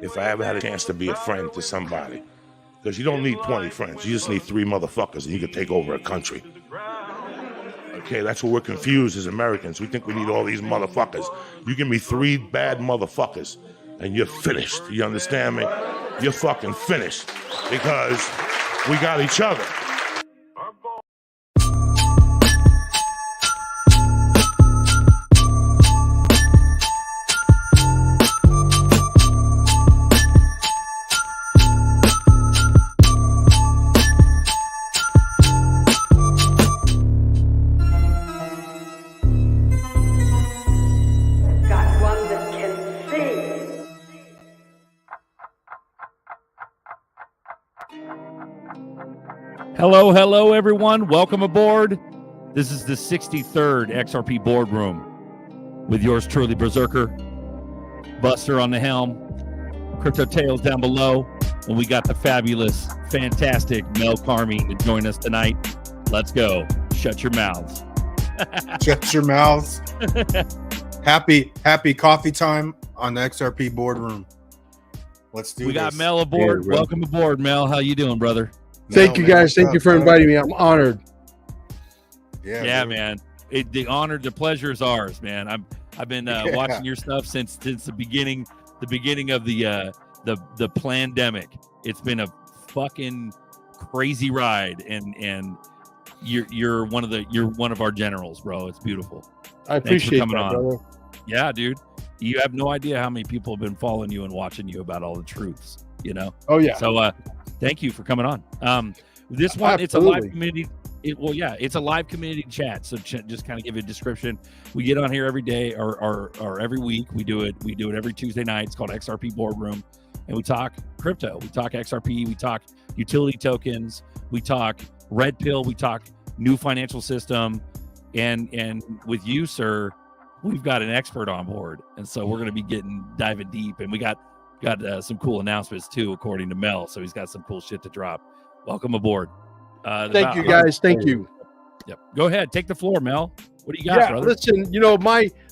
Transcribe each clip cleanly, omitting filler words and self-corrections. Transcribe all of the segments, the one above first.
if I ever had a chance to be a friend to somebody. Because you don't need 20 friends. You just need 3 motherfuckers and you can take over a country. Okay, that's what we're confused as Americans. We think we need all these motherfuckers. You give me 3 bad motherfuckers and you're finished. You understand me? You're fucking finished because we got each other. Hello, everyone. Welcome aboard. This is the 63rd XRP Boardroom with yours truly, Berserker, Buster on the helm, Crypto Tales down below, and we got the fabulous, fantastic Mel Carmi to join us tonight. Let's go. Shut your mouths. Shut your mouths. Happy coffee time on the XRP Boardroom. Let's do this. We got Mel aboard. Welcome aboard, Mel. How you doing, brother? Thank you, guys. Thank you for inviting me. I'm honored. Yeah, man. The pleasure is ours, man. I've been watching your stuff since the beginning of the pandemic. It's been a fucking crazy ride, and you're one of our generals, bro. It's beautiful. I appreciate coming on. Brother. Yeah, dude. You have no idea how many people have been following you and watching you about all the truths. You know. Oh yeah. So thank you for coming on. This one, Absolutely. It's a live community. It's a live community chat. So just kind of give you a description. We get on here every day or every week. We do it every Tuesday night. It's called XRP Boardroom, and we talk crypto. We talk XRP. We talk utility tokens. We talk red pill. We talk new financial system. And with you, sir, we've got an expert on board, and so we're going to be diving deep. And we got some cool announcements too, according to Mel. So he's got some cool shit to drop. Welcome aboard. Thank you, guys. Thank you. Yep. Go ahead. Take the floor, Mel. What do you got, brother? Listen,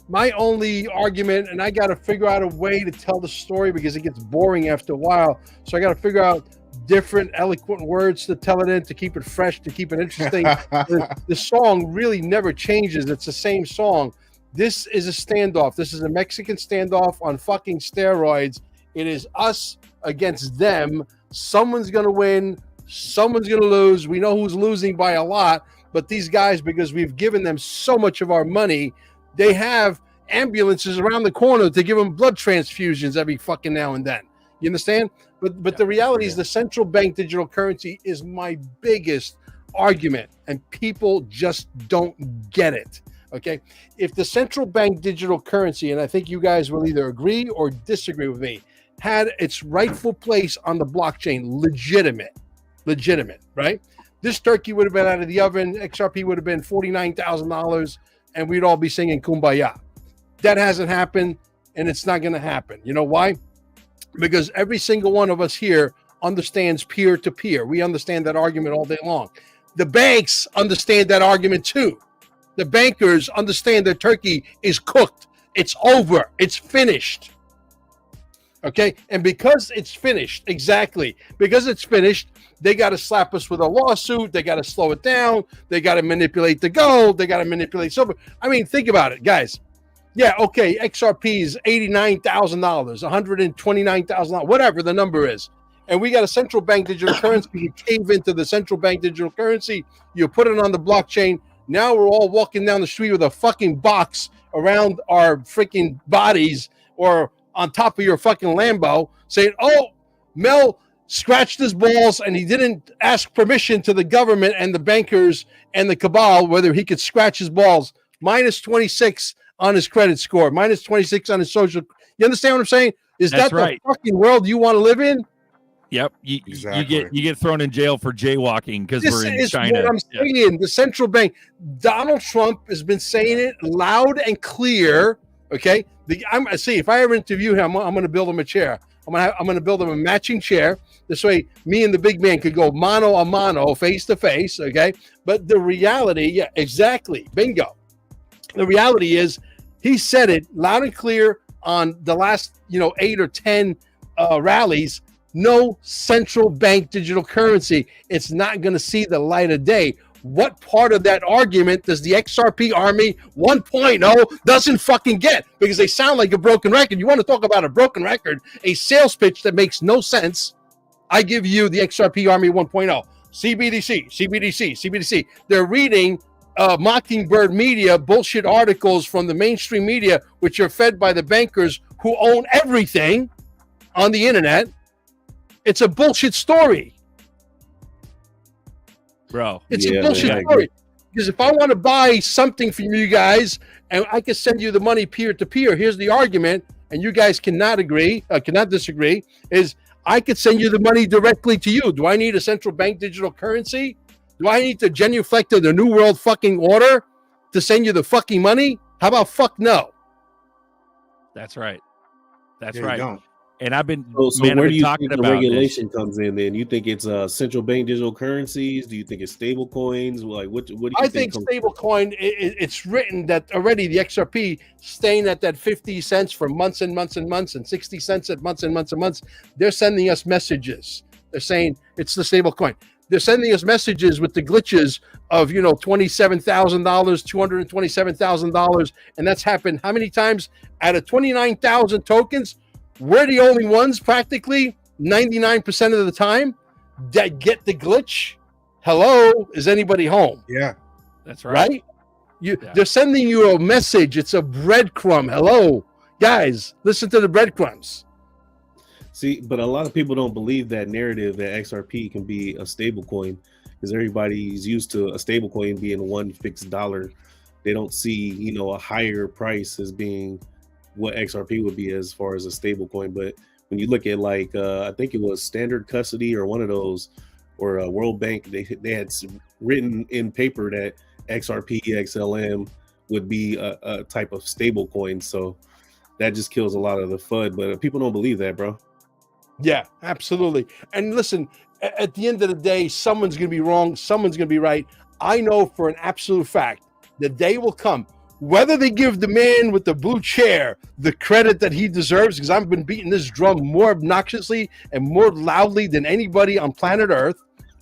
my only argument, and I got to figure out a way to tell the story because it gets boring after a while. So I got to figure out different eloquent words to tell it in, to keep it fresh, to keep it interesting. The song really never changes. It's the same song. This is a standoff. This is a Mexican standoff on fucking steroids. It is us against them. Someone's going to win. Someone's going to lose. We know who's losing by a lot, but these guys, because we've given them so much of our money, they have ambulances around the corner to give them blood transfusions every fucking now and then. You understand? But the reality is the central bank digital currency is my biggest argument, and people just don't get it. Okay? If the central bank digital currency, and I think you guys will either agree or disagree with me, had its rightful place on the blockchain, legitimate, right? This turkey would have been out of the oven. XRP would have been $49,000, and we'd all be singing Kumbaya. That hasn't happened, and it's not going to happen. You know why? Because every single one of us here understands peer-to-peer. We understand that argument all day long. The banks understand that argument too. The bankers understand that turkey is cooked. It's over. It's finished. Okay? And because it's finished, because it's finished, they got to slap us with a lawsuit. They got to slow it down. They got to manipulate the gold. They got to manipulate silver. I mean, think about it, guys. Yeah, okay, XRP is $89,000, $129,000, whatever the number is. And we got a central bank digital currency. You cave into the central bank digital currency. You put it on the blockchain. Now we're all walking down the street with a fucking box around our freaking bodies or on top of your fucking Lambo saying, oh, Mel scratched his balls and he didn't ask permission to the government and the bankers and the cabal whether he could scratch his balls. Minus 26 on his credit score, minus 26 on his social. You understand what I'm saying? That's that right. The fucking world you want to live in? Yep. You get thrown in jail for jaywalking because we're in China. What I'm saying. The central bank, Donald Trump has been saying it loud and clear. Okay. If I ever interview him, I'm going to build him a chair. I'm going to build him a matching chair. This way, me and the big man could go mano a mano, face to face. Okay. But the reality, yeah, exactly. Bingo. The reality is he said it loud and clear on the last, 8 or 10 rallies, no central bank digital currency. It's not going to see the light of day. What part of that argument does the XRP Army 1.0 doesn't fucking get? Because they sound like a broken record. You want to talk about a broken record, a sales pitch that makes no sense. I give you the XRP Army 1.0. CBDC, CBDC, CBDC. They're reading Mockingbird media bullshit articles from the mainstream media, which are fed by the bankers who own everything on the internet. It's a bullshit story. Bro, it's a bullshit story. Because if I want to buy something from you guys and I can send you the money peer to peer, here's the argument, and you guys cannot disagree, is I could send you the money directly to you. Do I need a central bank digital currency? Do I need to genuflect to the New World fucking order to send you the fucking money? How about fuck no? That's right. That's There you right. go. And I've been, So man, where I've do been you talking think the about regulation this. comes in? Then you think it's central bank digital currencies? Do you think it's stable coins? Like what do you I think comes- stablecoin, it's written that already the XRP staying at that 50 cents for months and months and months and 60 cents at months and months and months. They're sending us messages. They're saying it's the stablecoin. They're sending us messages with the glitches of, $27,000, $227,000. And that's happened how many times? Out of 29,000 tokens, we're the only ones practically 99% of the time that get the glitch. Hello, is anybody home? Yeah. That's right. Right? They're sending you a message. It's a breadcrumb. Hello, guys, listen to the breadcrumbs. See, but a lot of people don't believe that narrative that XRP can be a stable coin because everybody's used to a stable coin being one fixed dollar. They don't see, a higher price as being what XRP would be as far as a stable coin. But when you look at I think it was Standard Custody or one of those, or World Bank, they had written in paper that XRP XLM would be a type of stable coin. So that just kills a lot of the FUD. But people don't believe that, bro. Yeah, absolutely. And listen, at the end of the day, someone's going to be wrong. Someone's going to be right. I know for an absolute fact the day will come, whether they give the man with the blue chair the credit that he deserves, because I've been beating this drum more obnoxiously and more loudly than anybody on planet Earth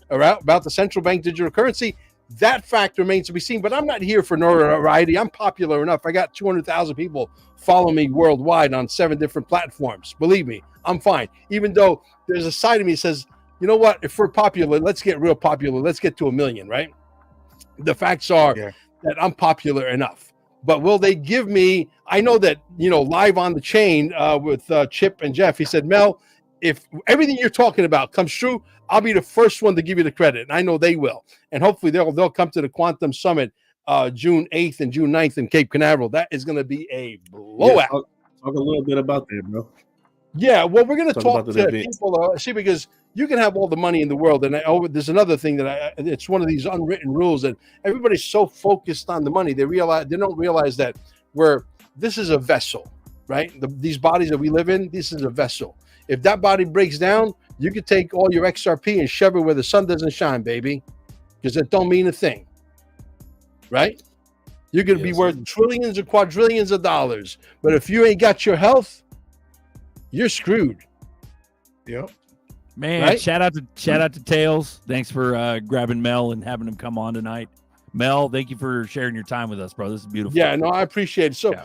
about the central bank digital currency. That fact remains to be seen. But I'm not here for notoriety. I'm popular enough. I got 200,000 people follow me worldwide on 7 different platforms. Believe me, I'm fine. Even though there's a side of me that says, you know what? If we're popular, let's get real popular. Let's get to 1 million, right? The facts are that I'm popular enough. But will they give me, I know that, live on the chain with Chip and Jeff, he said, Mel, if everything you're talking about comes true, I'll be the first one to give you the credit. And I know they will. And hopefully they'll come to the Quantum Summit June 8th and June 9th in Cape Canaveral. That is going to be a blowout. Yeah, talk a little bit about that, bro. Yeah, well, we're going to talk about to the event. people, because you can have all the money in the world. And there's another thing that it's one of these unwritten rules that everybody's so focused on the money. They don't realize that this is a vessel, right? These bodies that we live in, this is a vessel. If that body breaks down, you could take all your XRP and shove it where the sun doesn't shine, baby, because it don't mean a thing, right? You're going to be worth trillions or quadrillions of dollars. But if you ain't got your health, you're screwed. Yep. Man, Right? shout out to Tails. Thanks for grabbing Mel and having him come on tonight. Mel, thank you for sharing your time with us, bro. This is beautiful. Yeah, no, I appreciate it. So,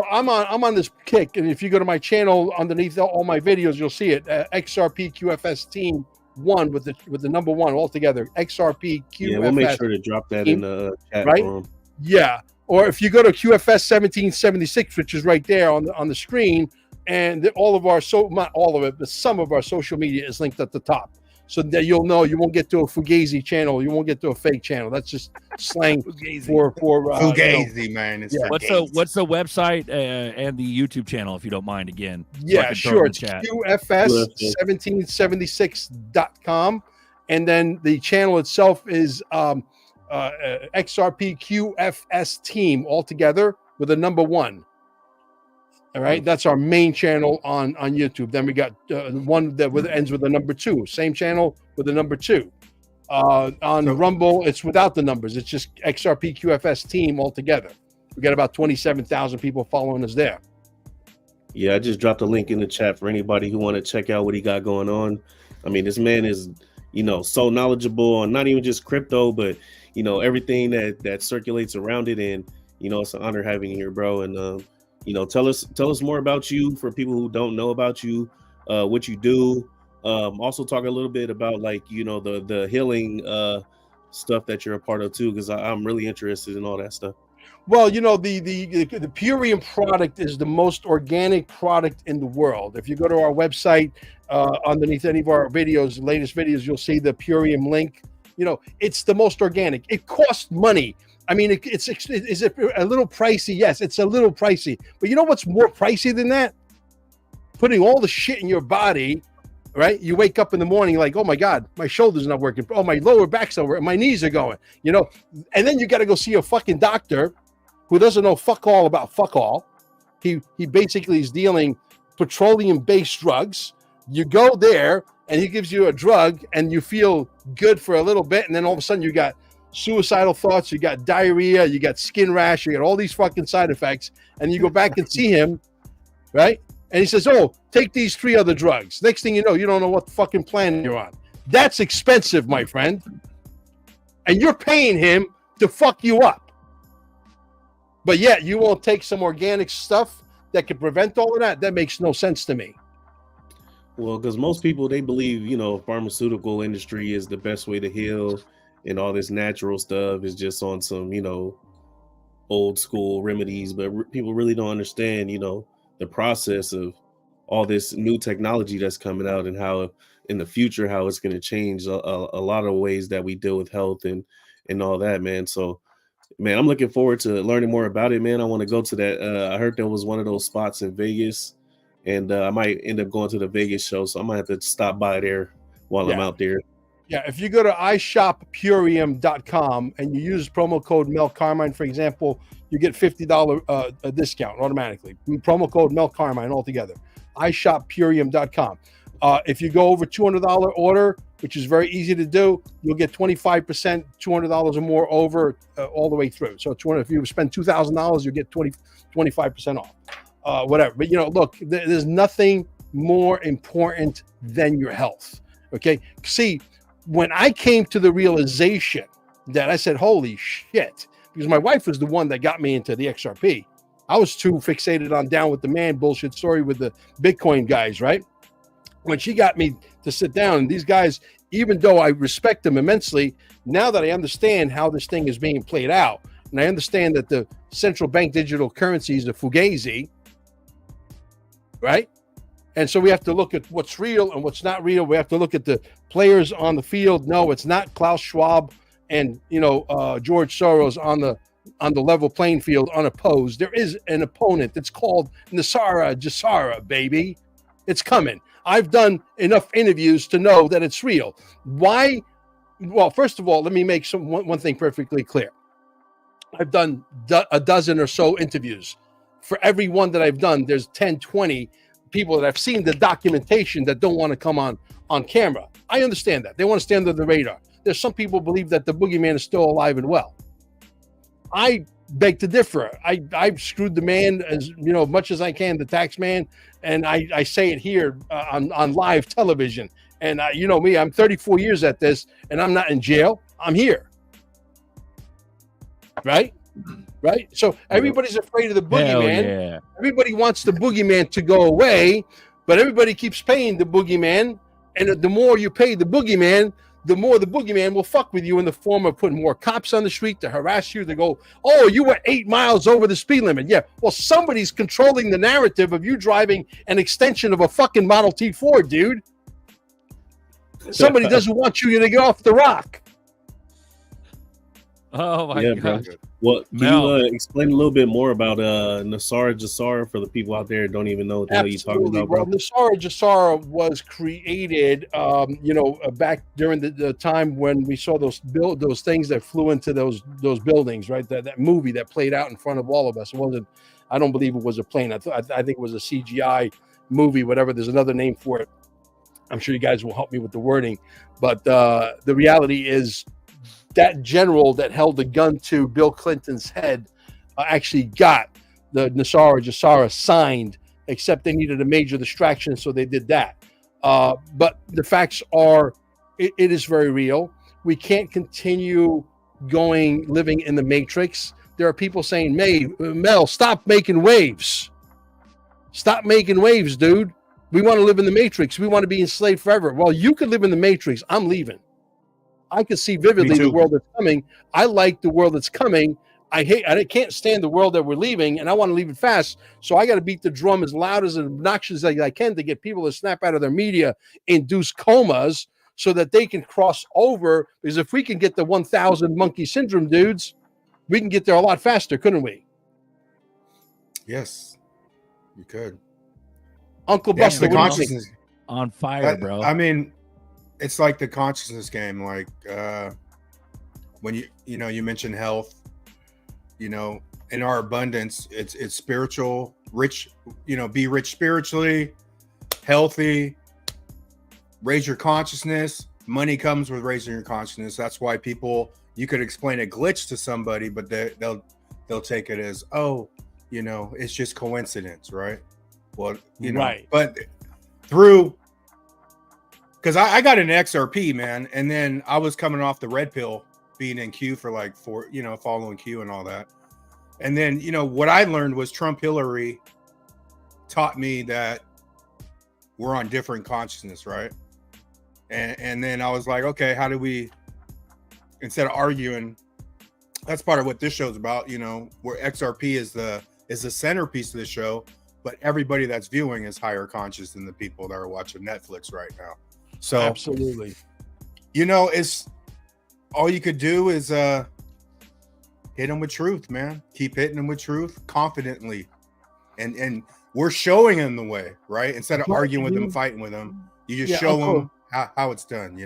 I'm on this kick, and if you go to my channel underneath all my videos, you'll see it. XRP QFS team 1 with the number 1 all together. XRP QFS. Yeah, we'll make sure to drop that in the chat room. Yeah, or if you go to QFS 1776, which is right there on the screen, and all of our not all of it, but some of our social media is linked at the top. So that you'll know you won't get to a Fugazi channel, you won't get to a fake channel. That's just slang for Fugazi, man. It's What's the website and the YouTube channel, if you don't mind, again? Yeah, sure. It's QFS1776.com, and then the channel itself is XRP QFS team altogether with a number 1. All right, that's our main channel on YouTube. Then we got one that ends with a number 2. Same channel with a number 2. On Rumble, it's without the numbers. It's just XRP QFS team altogether. We got about 27,000 people following us there. Yeah, I just dropped a link in the chat for anybody who want to check out what he got going on. I mean, this man is, so knowledgeable on not even just crypto, but everything that circulates around it. And it's an honor having you here, bro. And tell us more about you for people who don't know about you, what you do. Also talk a little bit about the healing stuff that you're a part of too, because I'm really interested in all that stuff. Well, the Purium product is the most organic product in the world. If you go to our website, underneath any of our videos, latest videos, you'll see the Purium link. It's the most organic. It costs money. I mean, is it a little pricey? Yes, it's a little pricey. But you know what's more pricey than that? Putting all the shit in your body, right? You wake up in the morning like, oh my God, my shoulder's not working. Oh, my lower back's not working. My knees are going, and then you got to go see a fucking doctor who doesn't know fuck all about fuck all. He basically is dealing petroleum-based drugs. You go there and he gives you a drug and you feel good for a little bit, and then all of a sudden you got suicidal thoughts, you got diarrhea, you got skin rash, you got all these fucking side effects, and you go back and see him, right? And he says, oh, take these 3 other drugs. Next thing you know what fucking plan you're on. That's expensive, my friend. And you're paying him to fuck you up. But yet you won't take some organic stuff that could prevent all of that. That makes no sense to me. Well, because most people, they believe, pharmaceutical industry is the best way to heal, and all this natural stuff is just on some, old school remedies. But people really don't understand, the process of all this new technology that's coming out, and how in the future, how it's going to change a lot of ways that we deal with health and all that, man. So, man, I'm looking forward to learning more about it, man. I want to go to that. I heard there was one of those spots in Vegas, and I might end up going to the Vegas show, so I might have to stop by there while I'm out there. Yeah, if you go to ishoppurium.com and you use promo code Mel Carmine, for example, you get $50 a discount automatically. Promo code Mel Carmine altogether. ishoppurium.com. If you go over $200 order, which is very easy to do, you'll get 25%, $200 or more over all the way through. So if you spend $2,000, you get 25% off, whatever. But, look, there's nothing more important than your health, okay? See, when I came to the realization that I said, holy shit, because my wife was the one that got me into the XRP. I was too fixated on down with the man bullshit story with the Bitcoin guys, right? When she got me to sit down, and these guys, even though I respect them immensely, now that I understand how this thing is being played out, and I understand that the central bank digital currency is a fugazi, right? And so we have to look at what's real and what's not real. We have to look at the players on the field. No, it's not Klaus Schwab and George Soros on the level playing field unopposed. There is an opponent. It's called NESARA, GESARA, baby. It's coming. I've done enough interviews to know that it's real. Why? Well, first of all, let me make one thing perfectly clear. I've done a dozen or so interviews. For every one that I've done, there's 10, 20 people that I've seen the documentation that don't want to come on camera. I understand that. They want to stay under the radar. There's some people who believe that the boogeyman is still alive and well. I beg to differ. I've screwed the man as much as I can, the tax man, and I say it here on live television. And me, I'm 34 years at this, and I'm not in jail. I'm here. Right? So everybody's afraid of the boogeyman. Yeah. Everybody wants the boogeyman to go away, but everybody keeps paying the boogeyman. And the more you pay the boogeyman, the more the boogeyman will fuck with you in the form of putting more cops on the street to harass you, to go, oh, you were 8 miles over the speed limit. Yeah, well, somebody's controlling the narrative of you driving an extension of a fucking Model T Ford, dude. Somebody doesn't want you to get off the rock. Oh, my God. Bro. Well, can you explain a little bit more about NESARA, GESARA for the people out there who don't even know what the hell you're talking about, bro? Well, NESARA, GESARA was created, back during the time when we saw those things that flew into those buildings, right? That movie that played out in front of all of us. It wasn't. I don't believe it was a plane. I think it was a CGI movie, whatever. There's another name for it. I'm sure you guys will help me with the wording, but the reality is, that general that held the gun to Bill Clinton's head actually got the NESARA, GESARA signed except they needed a major distraction, so they did that. But the facts are, it is very real. We can't continue living in the matrix. There are people saying, Mel, stop making waves. Stop making waves, dude. We want to live in the matrix. We want to be enslaved forever. Well, you could live in the matrix. I'm leaving. I can see vividly the world that's coming. I like the world that's coming. I can't stand the world that we're leaving, and I want to leave it fast. So I got to beat the drum as loud as obnoxious as I can to get people to snap out of their media, induce comas, so that they can cross over. Because if we can get the 1,000 monkey syndrome dudes, we can get there a lot faster, couldn't we? Yes, you could. Uncle Buster, the consciousness on fire, bro. I mean, it's like the consciousness game. Like when you mentioned health. In our abundance, it's spiritual, rich. Be rich spiritually, healthy. Raise your consciousness. Money comes with raising your consciousness. That's why you could explain a glitch to somebody, but they'll take it as, it's just coincidence, right? Well, right. But because I got an XRP, man, and then I was coming off the red pill, being in Q for like following Q and all that. And then, what I learned was Hillary taught me that we're on different consciousness, right? And then I was like, okay, how do we, instead of arguing, that's part of what this show's about, where XRP is the centerpiece of the show, but everybody that's viewing is higher conscious than the people that are watching Netflix right now. So absolutely, it's all you could do is hit them with truth, man. Keep hitting them with truth confidently, and we're showing them the way, right? Instead of arguing with them, fighting with them, you just show them how it's done.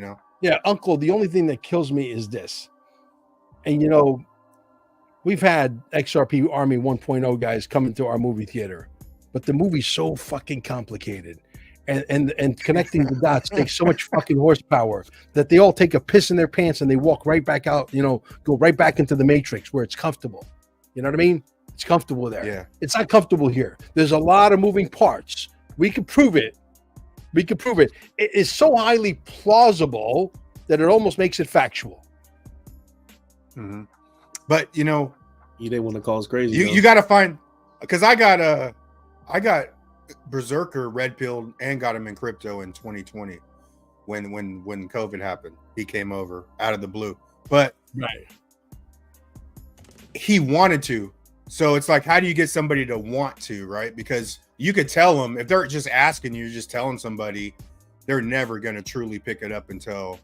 Yeah, Uncle. The only thing that kills me is this, and we've had XRP Army 1.0 guys come into our movie theater, but the movie's so fucking complicated. And connecting the dots takes so much fucking horsepower that they all take a piss in their pants and they walk right back out, go right back into the matrix where it's comfortable. You know what I mean? It's comfortable there. Yeah. It's not comfortable here. There's a lot of moving parts. We can prove it. It is so highly plausible that it almost makes it factual. Mm-hmm. But you didn't want to call us crazy. You got to find, because I got Berserker red pilled and got him in crypto in 2020 when COVID happened. He came over out of the blue, but right, he wanted to. So it's like, how do you get somebody to want to, right? Because you could tell them, if they're just asking you, just telling somebody, they're never going to truly pick it up until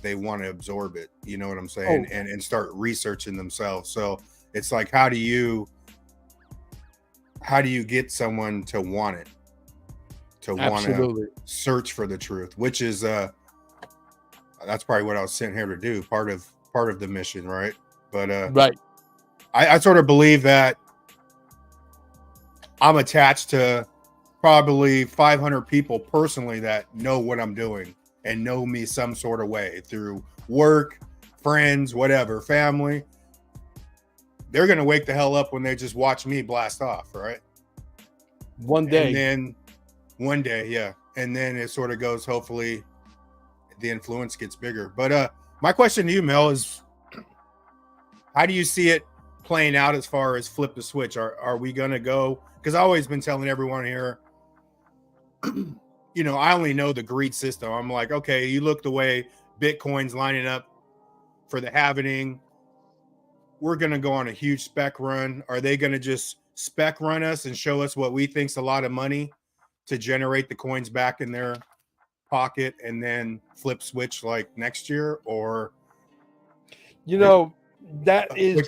they want to absorb it. You know what I'm saying? And start researching themselves. So it's like, how do you get someone to want it, to want to search for the truth, which is that's probably what I was sent here to do, part of the mission, right? But right, I sort of believe that I'm attached to probably 500 people personally that know what I'm doing and know me some sort of way through work, friends, whatever, family. They're going to wake the hell up when they just watch me blast off, right? One day. And then one day, yeah. And then it sort of goes, hopefully the influence gets bigger. But my question to you, Mel, is how do you see it playing out as far as flip the switch? Are we going to go? Because I've always been telling everyone here, I only know the greed system. I'm like, okay, you look the way Bitcoin's lining up for the halvening. We're going to go on a huge spec run. Are they going to just spec run us and show us what we think's a lot of money to generate the coins back in their pocket and then flip switch like next year? Or that is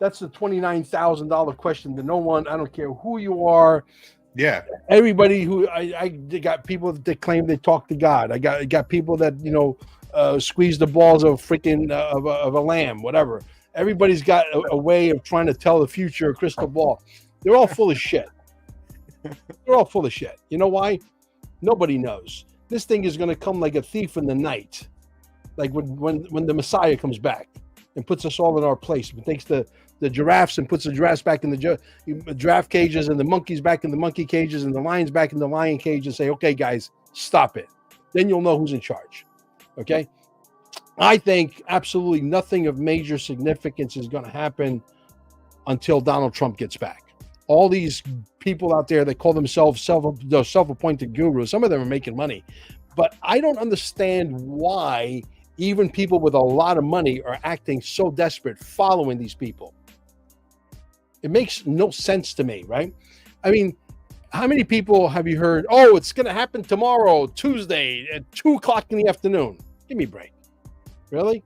that's the $29,000 question to no one. I don't care who you are. Yeah, everybody who I got people that claim they talk to God. I got people that squeeze the balls of freaking of a lamb, whatever. Everybody's got a way of trying to tell the future, a crystal ball. They're all full of shit. They're all full of shit. You know why? Nobody knows. This thing is going to come like a thief in the night, like when the Messiah comes back. and puts us all in our place. It takes the giraffes and puts the giraffes back in the giraffe cages and the monkeys back in the monkey cages and the lions back in the lion cage and say, okay, guys, stop it. Then you'll know who's in charge. Okay. I think absolutely nothing of major significance is going to happen until Donald Trump gets back. All these people out there that call themselves self-appointed gurus, some of them are making money, but I don't understand why even people with a lot of money are acting so desperate following these people. It makes no sense to me, right? I mean, how many people have you heard, oh, it's going to happen tomorrow, Tuesday at 2:00 in the afternoon? Give me a break. Really?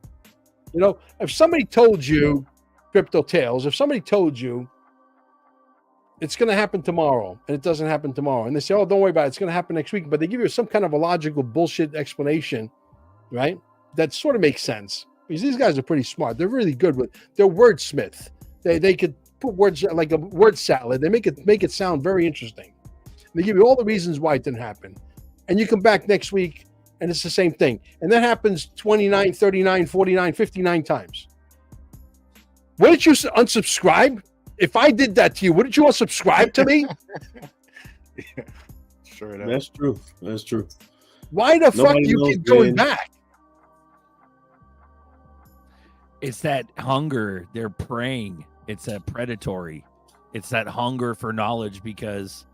You know, if somebody told you, Crypto Tales, if somebody told you it's going to happen tomorrow and it doesn't happen tomorrow, and they say, oh, don't worry about it, it's going to happen next week, but they give you some kind of a logical bullshit explanation, right? That sort of makes sense because these guys are pretty smart. They're really good with, they're wordsmith. They could put words like a word salad. They make it sound very interesting. They give you all the reasons why it didn't happen. And you come back next week and it's the same thing. And that happens 29, 39, 49, 59 times. Wouldn't you unsubscribe? If I did that to you, wouldn't you unsubscribe to me? Yeah, sure enough. That's true. That's true. Why the fuck do you keep going back? It's that hunger. They're preying. It's that predatory. It's that hunger for knowledge because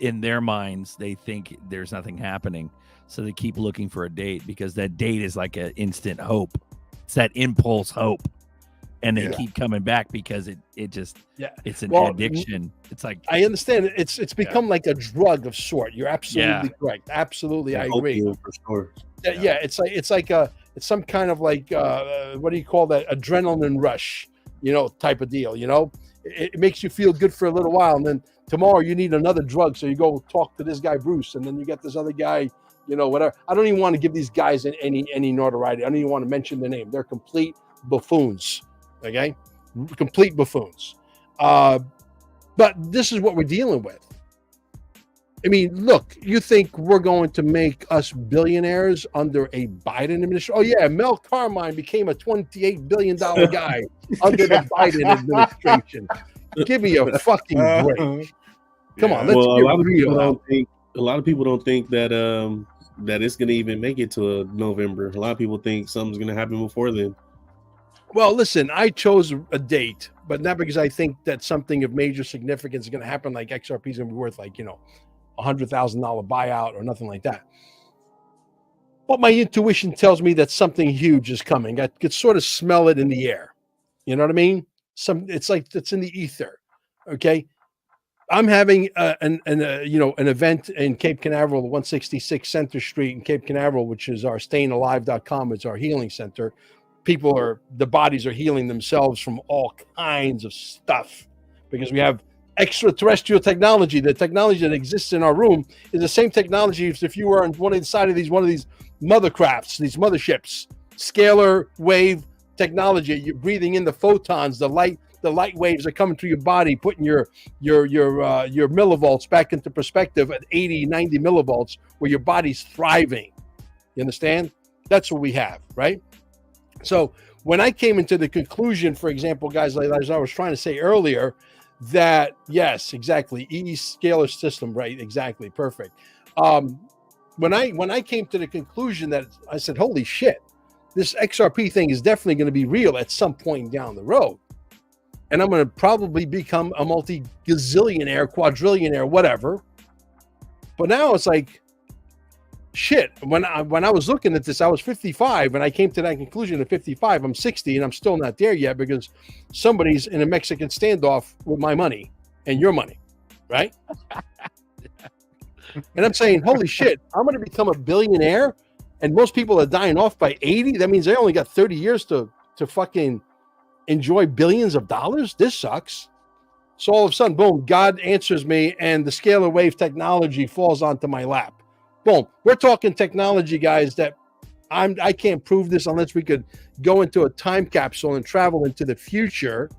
in their minds, they think there's nothing happening. So they keep looking for a date because that date is like an instant hope. It's that impulse hope. And they keep coming back because it's an addiction. It's like, I understand it's become like a drug of sort. You're absolutely correct. Absolutely, I agree. For sure. Yeah, it's some kind of like what do you call that? Adrenaline rush, type of deal. It makes you feel good for a little while, and then tomorrow you need another drug, so you go talk to this guy Bruce, and then you get this other guy, whatever. I don't even want to give these guys any notoriety. I don't even want to mention their name. They're complete buffoons. Okay, complete buffoons. But this is what we're dealing with. I mean, look, you think we're going to make us billionaires under a Biden administration? Oh, yeah, Mel Carmine became a $28 billion guy under the Biden administration. Give me a fucking break. Come on, let's get real. A lot of people don't think that that it's going to even make it to November. A lot of people think something's going to happen before then. Well, listen, I chose a date, but not because I think that something of major significance is going to happen, like XRP is going to be worth like, $100,000 buyout or nothing like that. But my intuition tells me that something huge is coming. I could sort of smell it in the air. You know what I mean? It's like it's in the ether. Okay. I'm having an event in Cape Canaveral, 166 Center Street in Cape Canaveral, which is our stayingalive.com. It's our healing center. The bodies are healing themselves from all kinds of stuff because we have extraterrestrial technology. The technology that exists in our room is the same technology as if you were on one of these mothercrafts, these motherships, scalar wave technology. You're breathing in the photons, the light waves are coming through your body, putting your millivolts back into perspective at 80, 90 millivolts, where your body's thriving. You understand? That's what we have, right? So when I came into the conclusion, for example, guys, like as I was trying to say earlier, that yes, exactly, scalar system, right? Exactly, perfect. When I came to the conclusion that I said, holy shit, this XRP thing is definitely going to be real at some point down the road, and I'm going to probably become a multi-gazillionaire, quadrillionaire, whatever. But now it's like, shit, when I was looking at this, I was 55, and I came to that conclusion at 55. I'm 60, and I'm still not there yet because somebody's in a Mexican standoff with my money and your money, right? And I'm saying, holy shit, I'm going to become a billionaire, and most people are dying off by 80. That means they only got 30 years to fucking enjoy billions of dollars. This sucks. So all of a sudden, boom, God answers me, and the scalar wave technology falls onto my lap. Boom. We're talking technology, guys, that I can't prove this unless we could go into a time capsule and travel into the future,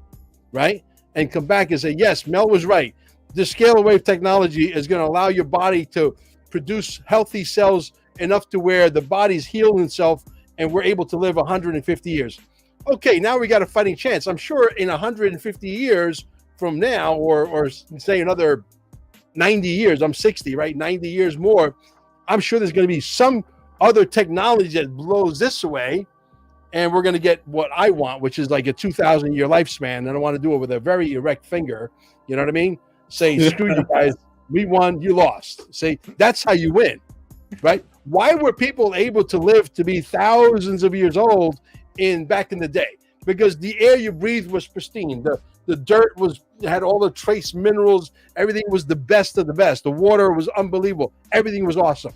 right? And come back and say, yes, Mel was right. The scalar wave technology is going to allow your body to produce healthy cells enough to where the body's healing itself and we're able to live 150 years. okay, now we got a fighting chance. I'm sure in 150 years from now, or say another 90 years, I'm 60, right? 90 years more, I'm sure there's going to be some other technology that blows this away, and we're going to get what I want, which is like a 2,000-year lifespan. And I want to do it with a very erect finger. You know what I mean? Say, screw you guys. We won, you lost. Say, that's how you win, right? Why were people able to live to be thousands of years old back in the day? Because the air you breathed was pristine. The dirt had all the trace minerals. Everything was the best of the best. The water was unbelievable. Everything was awesome.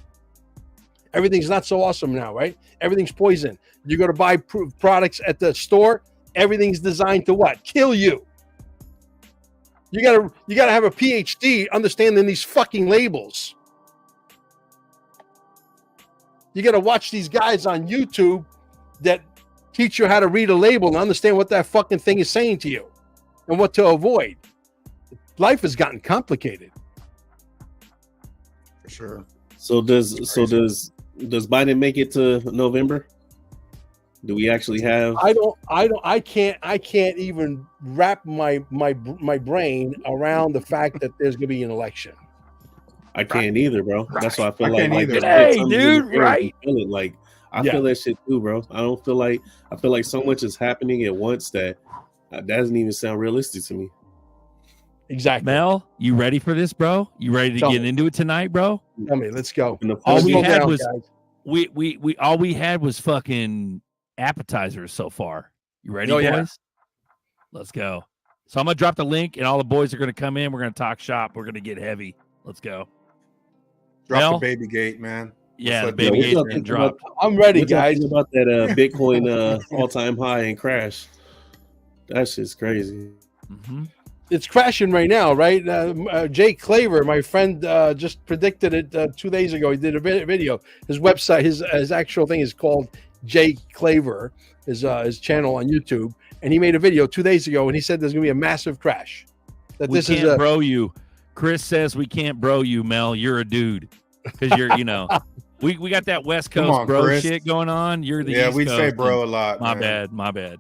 Everything's not so awesome now, right? Everything's poison. You go to buy products at the store. Everything's designed to what? Kill you. You gotta have a PhD understanding these fucking labels. You gotta watch these guys on YouTube that teach you how to read a label and understand what that fucking thing is saying to you and what to avoid. Life has gotten complicated. For sure. So does Biden make it to November? Do we actually have? I can't even wrap my brain around the fact that there's gonna be an election. I can't either, bro. That's why I feel I like can't either. Hey, dude, right? Feel it. Like I feel that shit too, bro. I feel like so much is happening at once that doesn't even sound realistic to me. Exactly. Mel, you ready for this, bro? You ready to get into it tonight, bro? Tell me, let's go. All we had was all we had was fucking appetizers so far. You ready, boys? Yeah. Let's go. So I'm gonna drop the link, and all the boys are gonna come in. We're gonna talk shop. We're gonna get heavy. Let's go. Drop Mel? the baby gate, man. Yeah, the let baby Bill gate's get been in. dropped. I'm ready, What y'all guys. think about that Bitcoin all-time high and crash? That shit's crazy. Mm-hmm. It's crashing right now, right? Jay Claver, my friend, just predicted it 2 days ago. He did a video. His website, his actual thing is called Jay Claver, his channel on YouTube, and he made a video 2 days ago, and he said there's going to be a massive crash. That We this can't is a bro you. Chris says we can't bro you, Mel. You're a dude because you're, we got that West Come Coast on, bro Chris. shit going on. You're the Yeah, East we say Coast, bro a and- lot. My man. bad.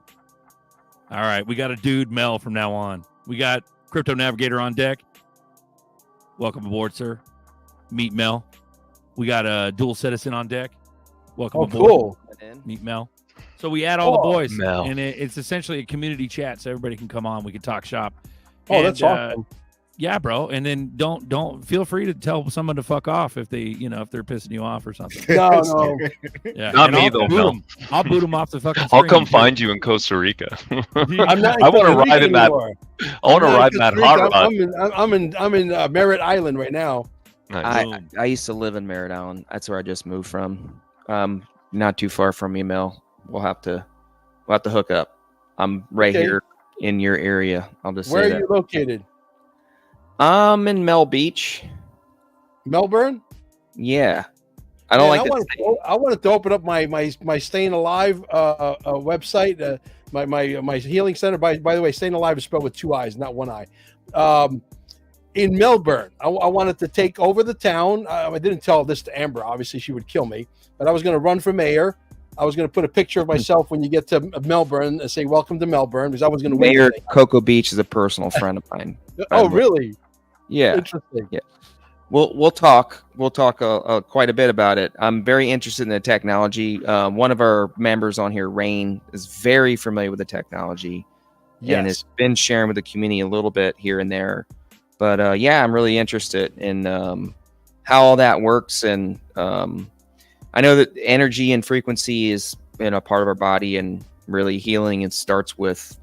All right, we got a dude Mel from now on. We got Crypto Navigator on deck. Welcome aboard, sir. Meet Mel. We got a dual citizen on deck. Welcome aboard. cool. Meet Mel. So we add all the boys, Mel. and it's essentially a community chat, so everybody can come on. We can talk shop. Oh, that's awesome. Yeah, bro. And then don't feel free to tell someone to fuck off if they, if they're pissing you off or something. No. Yeah. Not And me, I'll though, boot Mel. 'em. I'll boot them off the fucking I'll screen, come too. find you in Costa Rica. I'm not. I want to Costa Rica ride in that. anymore. I want to I'm not ride in that Costa hot Rica. rod. I'm in Merritt Island right now. Nice. I used to live in Merritt Island. That's where I just moved from. Not too far from you, Mel. We'll have to hook up. I'm right Okay. here in your area. I'll just Where say are that. you located? I'm in Mel Beach. Melbourne. Yeah. I don't Man, like I wanted to open up my Staying Alive website, my healing center. By the way, Staying Alive is spelled with two I's, not one I. In Melbourne, I wanted to take over the town. I didn't tell this to Amber. Obviously, she would kill me. But I was going to run for mayor. I was going to put a picture of myself when you get to Melbourne and say, "Welcome to Melbourne,ause because I was going to win. Mayor Cocoa Beach is a personal friend of mine. Oh, really? Yeah. Interesting. Yeah. We'll talk quite a bit about it. I'm very interested in the technology. One of our members on here, Rain, is very familiar with the technology and has been sharing with the community a little bit here and there. But yeah, I'm really interested in how all that works. And I know that energy and frequency is a part of our body, and really healing. It starts with,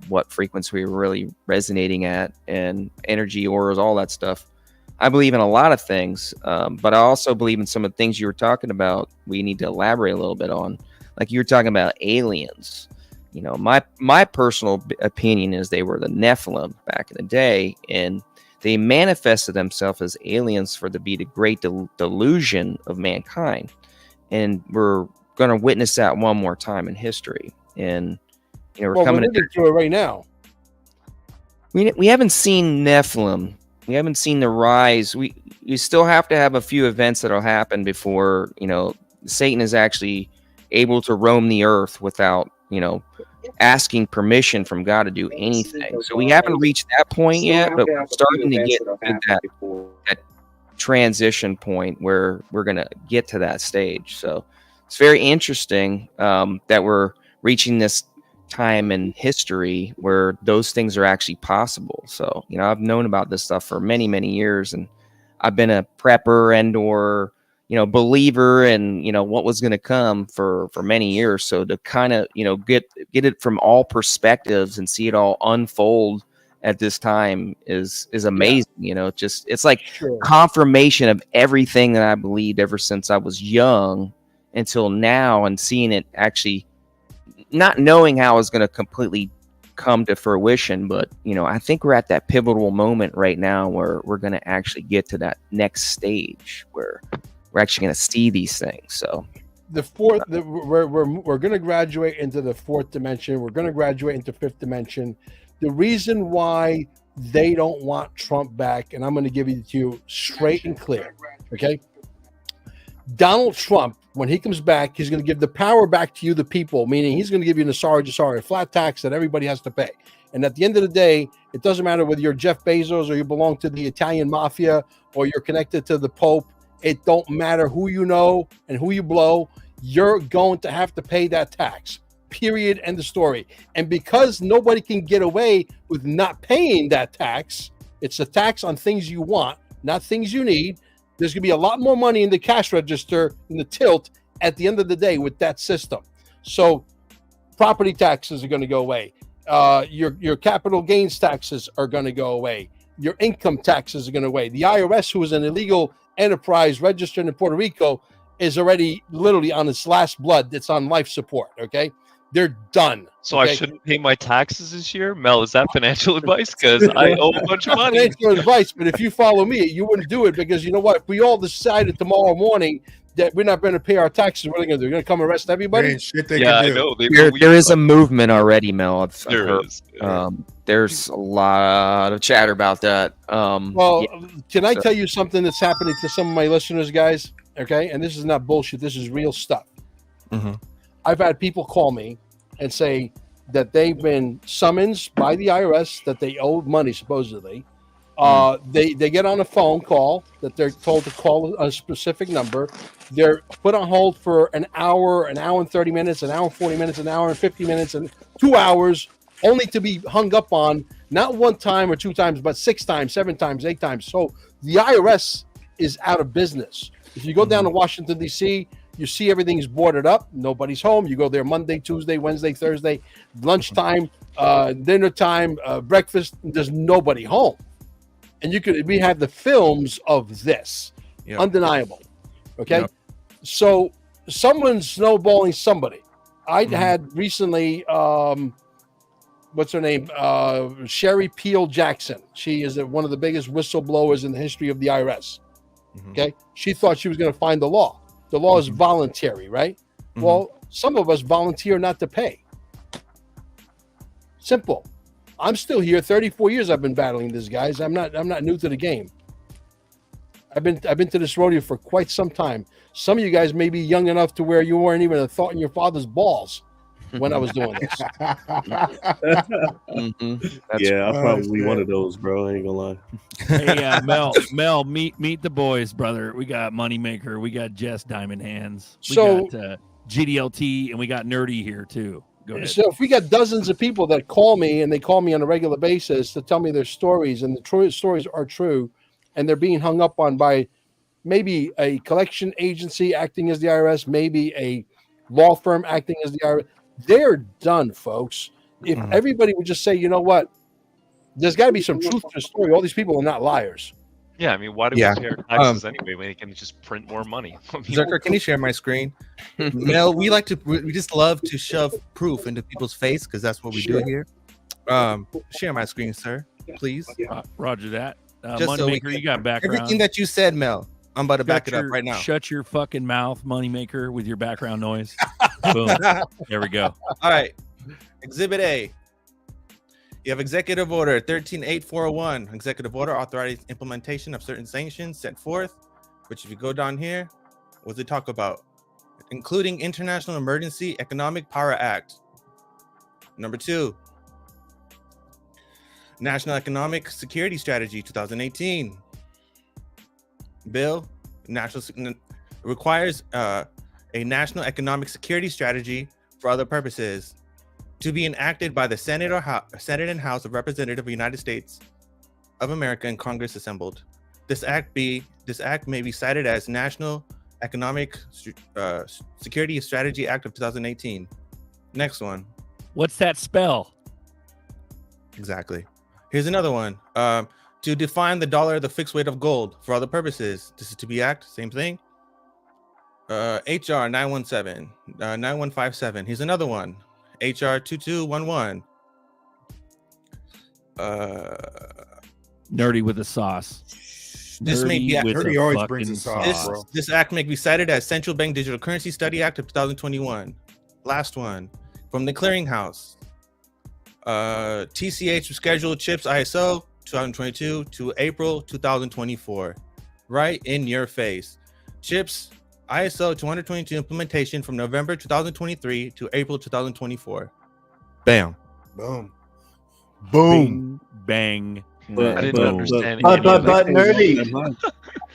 what frequency we're really resonating at, and energy, auras, all that stuff. I believe in a lot of things, but I also believe in some of the things you were talking about. We need to elaborate a little bit on, like you were talking about aliens. My personal opinion is they were the Nephilim back in the day, and they manifested themselves as aliens to be the great delusion of mankind. And we're going to witness that one more time in history. And we're coming into it right now. We haven't seen Nephilim. We haven't seen the rise. You still have to have a few events that'll happen before Satan is actually able to roam the earth without asking permission from God to do anything. So we haven't reached that point yet, but we're starting to get to that transition point where we're going to get to that stage. So it's very interesting that we're reaching this time in history where those things are actually possible. So, I've known about this stuff for many, many years, and I've been a prepper and or believer in what was going to come for many years. So to kind of get it from all perspectives and see it all unfold at this time is amazing. It's like confirmation of everything that I believed ever since I was young until now, and seeing it actually, not knowing how it's going to completely come to fruition, but I think we're at that pivotal moment right now where we're going to actually get to that next stage where we're actually going to see these things. So we're going to graduate into the fourth dimension. We're going to graduate into fifth dimension. The reason why they don't want Trump back, and I'm going to give it to you straight and clear. Okay. Donald Trump, when he comes back, he's going to give the power back to you, the people, meaning he's going to give you NESARA, GESARA, a flat tax that everybody has to pay. And at the end of the day, it doesn't matter whether you're Jeff Bezos or you belong to the Italian mafia or you're connected to the Pope. It don't matter who you know and who you blow. You're going to have to pay that tax, period, end of story. And because nobody can get away with not paying that tax, it's a tax on things you want, not things you need. There's going to be a lot more money in the cash register in the tilt at the end of the day with that system. So property taxes are going to go away. Your capital gains taxes are going to go away. Your income taxes are going to go away. The IRS, who is an illegal enterprise registered in Puerto Rico, is already literally on its last blood. It's on life support. Okay. They're done. So okay? I shouldn't pay my taxes this year? Mel, is that financial advice? Because I owe a bunch of money. Financial advice, but if you follow me, you wouldn't do it because you know what? If we all decided tomorrow morning that we're not going to pay our taxes, what are they going to do? They're going to come arrest everybody? I know. There is a movement already, Mel. There is. There's a lot of chatter about that. Can I tell you something that's happening to some of my listeners, guys? Okay, and this is not bullshit. This is real stuff. Mm-hmm. I've had people call me and say that they've been summoned by the IRS that they owe money, supposedly. They get on a phone call that they're told to call a specific number. They're put on hold for an hour and 30 minutes, an hour and 40 minutes, an hour and 50 minutes, and 2 hours, only to be hung up on not one time or 2 times, but 6 times, 7 times, 8 times. So the IRS is out of business. If you go down to Washington, D.C., you see everything's boarded up. Nobody's home. You go there Monday, Tuesday, Wednesday, Thursday, lunchtime, dinner time, breakfast. There's nobody home. And we have the films of this. Yep. Undeniable. Okay. Yep. So someone's snowballing somebody. I had recently, what's her name? Sherry Peel Jackson. She is one of the biggest whistleblowers in the history of the IRS. Okay. She thought she was going to find the law. The law is voluntary, right? Well, some of us volunteer not to pay. Simple. I'm still here. 34 years I've been battling this, guys. I'm not new to the game. I've been to this rodeo for quite some time. Some of you guys may be young enough to where you weren't even a thought in your father's balls when I was doing this. Yeah, I'm probably one of those, bro. I ain't gonna lie. Hey, Mel, meet the boys, brother. We got Moneymaker, we got Jess Diamond Hands, we got GDLT, and we got Nerdy here too. Go ahead. So if we got dozens of people that call me, and they call me on a regular basis to tell me their stories, and the stories are true, and they're being hung up on by maybe a collection agency acting as the IRS, maybe a law firm acting as the IRS, they're done, folks. If everybody would just say, you know what, there's got to be some truth to the story. All these people are not liars. Yeah, I mean, why do we pay our taxes anyway when they can just print more money? Zucker, can you share my screen? Mel, we just love to shove proof into people's face because that's what we do here. Share my screen, sir, please. Roger that. Moneymaker, you got background. Everything that you said, Mel, I'm about to back it up right now. Shut your fucking mouth, Moneymaker, with your background noise. Boom. There we go. All right. Exhibit A. You have Executive Order 138401. Executive Order authorizing implementation of certain sanctions set forth, which if you go down here, what does it talk about? Including International Emergency Economic Power Act. Number 2, National Economic Security Strategy 2018. Bill requires a national economic security strategy for other purposes to be enacted by the Senate and House of Representatives of the United States of America and Congress assembled. This act may be cited as National Economic Security Strategy Act of 2018. Next one. What's that spell? Exactly. Here's another one. To define the dollar, the fixed weight of gold for other purposes. This is to be act, same thing. HR 9157. Here's another one. HR 2211. Nerdy with the sauce. This may be Nerdy always brings the sauce, bro. This act may be cited as Central Bank Digital Currency Study Act of 2021. Last one from the Clearinghouse. TCH scheduled chips ISO 2022 to April 2024. Right in your face. Chips ISO 222 implementation from November 2023 to April 2024. Bam. Boom. Boom. Bang. But- I didn't but- understand. but- any of that. nerdy.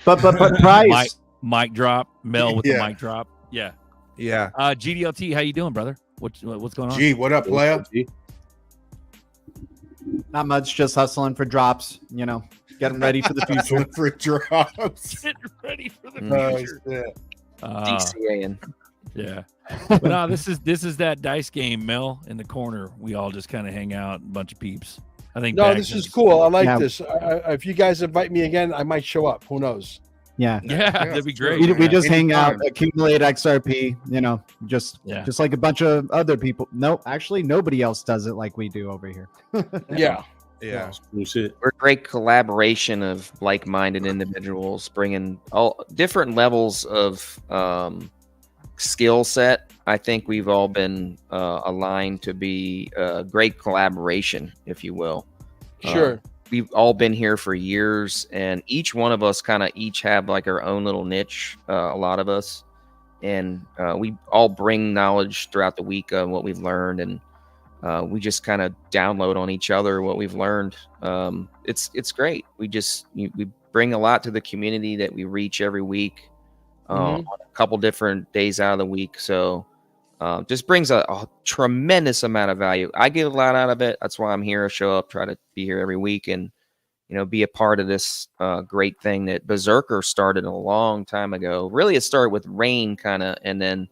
But price. Mic drop. Mel with Yeah. the mic drop. Yeah. Yeah. GDLT, how you doing, brother? What's going on? Gee, what up, player? Not much, just hustling for drops, you know, getting ready for the future. For drops. Getting ready for the Oh, future. shit. DCAing. Yeah. But no, this is that dice game, Mel, in the corner. We all just kind of hang out, a bunch of peeps. I think. No, Bags this is cool. I like Yeah. this. If you guys invite me again, I might show up. Who knows? Yeah. Yeah, that'd be great. We just hang out, Anytime. accumulate XRP, you know, just like a bunch of other people. No, actually, nobody else does it like we do over here. Yeah. Yeah. Cool shit. We're a great collaboration of like-minded individuals, bringing all different levels of skill set. I think we've all been aligned to be a great collaboration, if you will. Sure. We've all been here for years, and each one of us kind of each have like our own little niche, a lot of us, and we all bring knowledge throughout the week of what we've learned, and we just kind of download on each other what we've learned. It's great. We bring a lot to the community that we reach every week, on a couple different days out of the week. So just brings a tremendous amount of value. I get a lot out of it. That's why I'm here. I show up, try to be here every week, and be a part of this great thing that Berserker started a long time ago. Really, it started with Rain, kind of, and then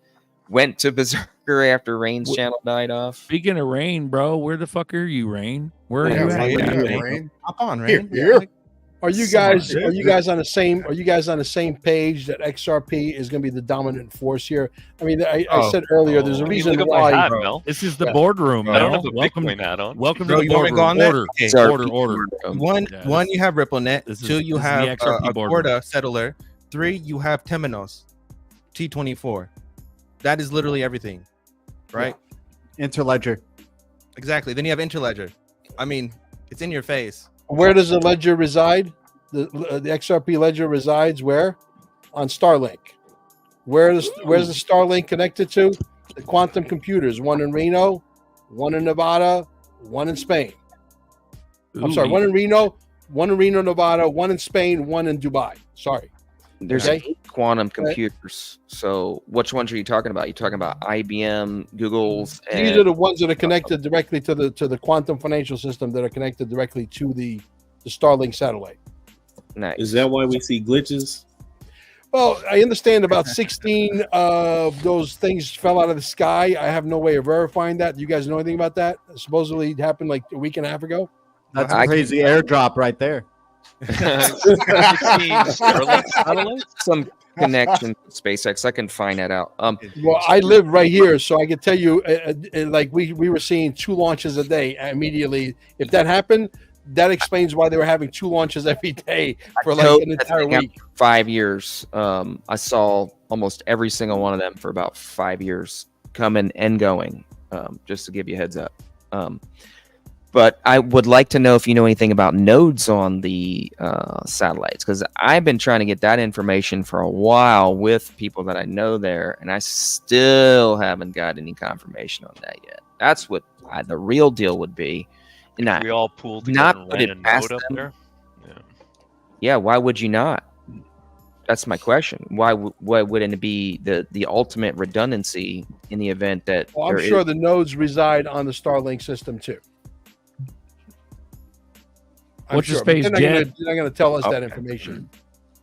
went to Berserker after Rain's channel died off. Speaking of Rain, bro, where the fuck are you, Rain? Where are Yeah, you right at? there, Rain. Hop on, Here, Rain. here. Are you guys on the same page that XRP is going to be the dominant force here? I mean, I said earlier, there's a Hey, reason look at my why. hat, Mel. This is the boardroom. I don't Mel. have a Welcome, Bitcoin hat on. welcome Bro, to the you want me to boardroom. go on there? Order, Okay. order. One, Yeah, you have RippleNet. this is- 2, you this is have the XRP a boardroom. Corda settler. 3, you have Temenos T24. That is literally everything, right? Interledger. Exactly. Then you have Interledger. I mean, it's in your face. Where does the ledger reside? The XRP ledger resides where? On Starlink. Where's the Starlink connected to? The quantum computers. One in Reno, one in Nevada, one in Spain. I'm sorry, one in Reno, Nevada, one in Spain, one in Dubai. Sorry. There's Okay. 8 quantum computers. So which ones are you talking about? You talking about IBM, Google's, and These are the ones that are connected directly to the quantum financial system that are connected directly to the Starlink satellite. nice. Is that why we see glitches? Well, I understand about 16 of those things fell out of the sky. I have no way of verifying that. You guys know anything about that? Supposedly it happened like a week and a half ago. That's I a crazy airdrop right there. 16 Starlink satellites? Some connection to SpaceX. I can find that out. Well, I live right here, so I can tell you, like we were seeing 2 launches a day immediately. If that happened, that explains why they were having 2 launches every day for like Hope an that's entire been out week. for 5 years. I saw almost every single one of them for about 5 years, coming and going. Just to give you a heads up. But I would like to know if you know anything about nodes on the satellites, because I've been trying to get that information for a while with people that I know there, and I still haven't got any confirmation on that yet. That's what the real deal would be. And We all pooled together and put ran it a past node up them. there. Yeah. Yeah, why would you not? That's my question. Why wouldn't it be the ultimate redundancy in the event that Well, I'm sure the nodes reside on the Starlink system too. What's your but space, they're not Jed? they're not gonna tell us that Okay. information.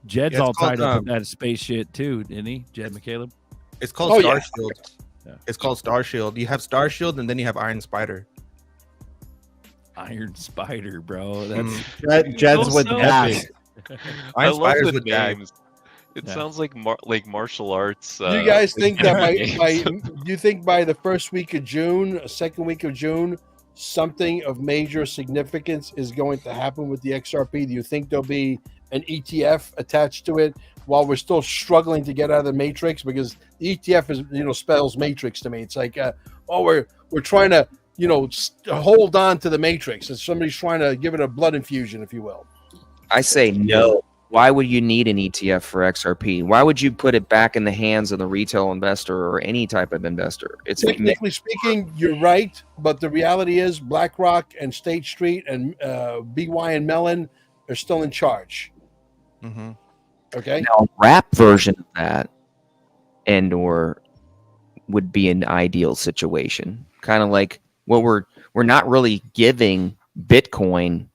Jed's Yeah, it's all tied called, up with that space shit too, isn't he? Jed McCaleb. It's called Oh, Star yeah. Shield. Yeah. It's called Star Shield. You have Star Shield and then you have Iron Spider. Iron Spider, bro. That's Jed's with so gas. I Iron love Spider's the with Dag. names. It Yeah. sounds like martial arts. Do you guys think that names. do you think by the first week of June, second week of June, something of major significance is going to happen with the XRP? Do you think there'll be an ETF attached to it while we're still struggling to get out of the matrix? Because the ETF is, spells matrix to me. It's like, we're trying to, hold on to the matrix. And somebody's trying to give it a blood infusion, if you will. I say no. Why would you need an ETF for XRP? Why would you put it back in the hands of the retail investor or any type of investor? It's Technically speaking, you're right, but the reality is BlackRock and State Street and BY and Mellon are still in charge. Mm-hmm. Okay. now a wrap version of that, and/or would be an ideal situation. Kind of like what we're not really giving Bitcoin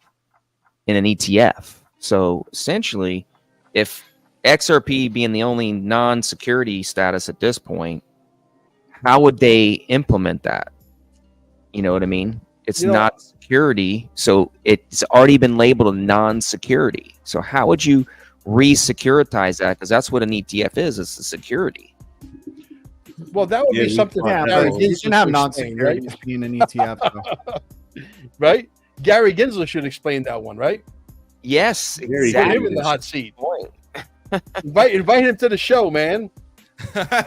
in an ETF. So essentially, if XRP being the only non-security status at this point, how would they implement that? You know what I mean? It's not security, so it's already been labeled a non-security. So how would you re-securitize that? Because that's what an ETF is. It's a security. Well, that would be something. Yeah, Gary but you Gensler can have should non-security explain, being an ETF. Though. right? Gary Gensler should explain that one, right? Yes, Put him exactly. in the hot seat. Point. Invite him to the show, man.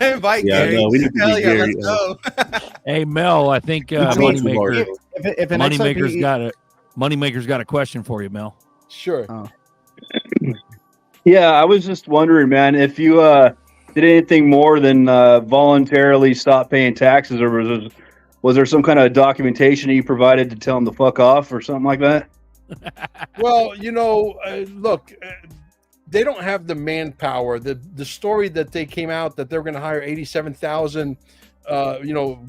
Invite Yeah, Gary. no, we need to Hell get yeah, Gary. let's go. Hey Mel, I think Moneymaker. Moneymaker If an Moneymaker's got a question for you, Mel. Sure. Yeah, I was just wondering, man, if you did anything more than voluntarily stop paying taxes, or was there some kind of documentation that you provided to tell them to fuck off or something like that? Well, look, they don't have the manpower. The story that they came out that they're going to hire 87,000,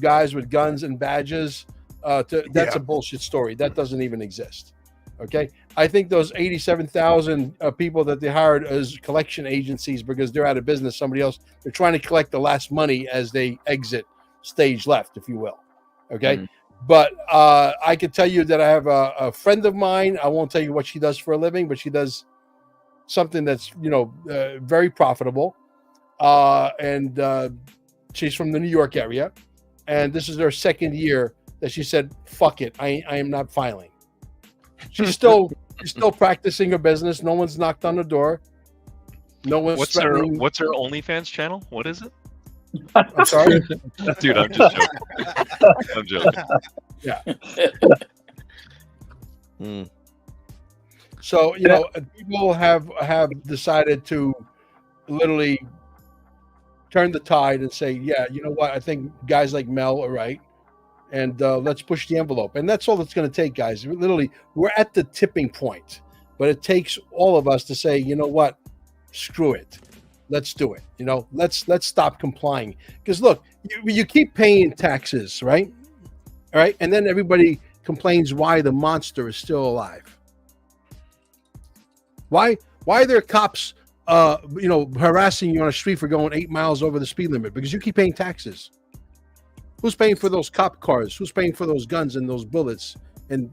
guys with guns and badges. That's a bullshit story. That doesn't even exist. Okay, I think those 87,000 people that they hired as collection agencies because they're out of business. Somebody else, they're trying to collect the last money as they exit stage left, if you will. Okay. Mm. But I can tell you that I have a friend of mine. I won't tell you what she does for a living, but she does something that's very profitable, and she's from the New York area, and this is her second year that she said, "Fuck it, I am not filing." She's still practicing her business. No one's knocked on the door. No one's What's her threatening. OnlyFans channel? What is it? I'm sorry. Dude, I'm just joking. I'm joking. Yeah. Mm. So people have decided to literally turn the tide and say, yeah, you know what? I think guys like Mel are right, and let's push the envelope. And that's all it's going to take, guys. Literally, we're at the tipping point, but it takes all of us to say, you know what? Screw it. Let's do it. Let's stop complying. Because look, you keep paying taxes, right? All right, and then everybody complains why the monster is still alive. Why are there cops, harassing you on a street for going 8 miles over the speed limit? Because you keep paying taxes. Who's paying for those cop cars? Who's paying for those guns and those bullets? And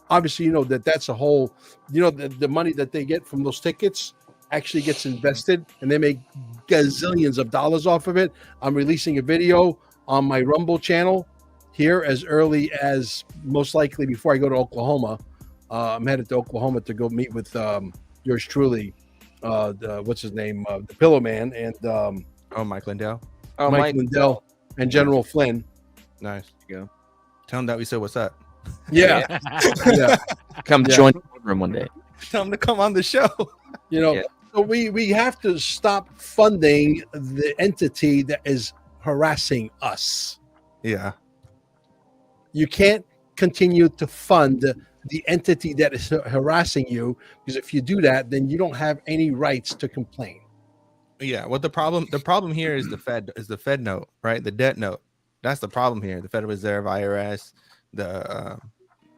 obviously, that's a whole. The money that they get from those tickets actually gets invested, and they make gazillions of dollars off of it. I'm releasing a video on my Rumble channel here as early as most likely before I go to Oklahoma. I'm headed to Oklahoma to go meet with yours truly, what's his name, the Pillow Man, and Mike Lindell. Oh, Mike Lindell and General Flynn. Nice. There you go. Tell him that we said what's up. Yeah. Yeah. Come join the boardroom one day. Tell him to come on the show. Yeah. So we have to stop funding the entity that is harassing us. Yeah. You can't continue to fund the entity that is harassing you, because if you do that, then you don't have any rights to complain. Yeah, well, the problem here is the Fed note, right? The debt note. That's the problem here. The Federal Reserve, IRS, the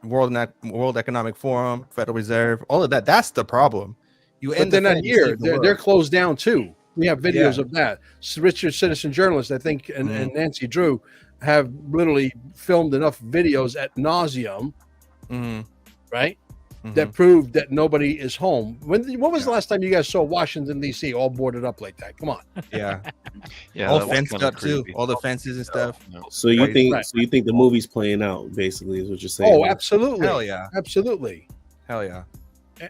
World Economic Forum, Federal Reserve, all of that. That's the problem. But they're not here. They're closed down too. We have videos of that. Richard Citizen Journalist, I think, and Nancy Drew have literally filmed enough videos at nauseum, right? That proved that nobody is home. When was the last time you guys saw Washington D.C. all boarded up like that? Come on. Yeah, Yeah, all fenced up too, all the fences and stuff. So you think the movie's playing out? Basically, is what you're saying? Oh, absolutely. Hell yeah, absolutely. Hell yeah.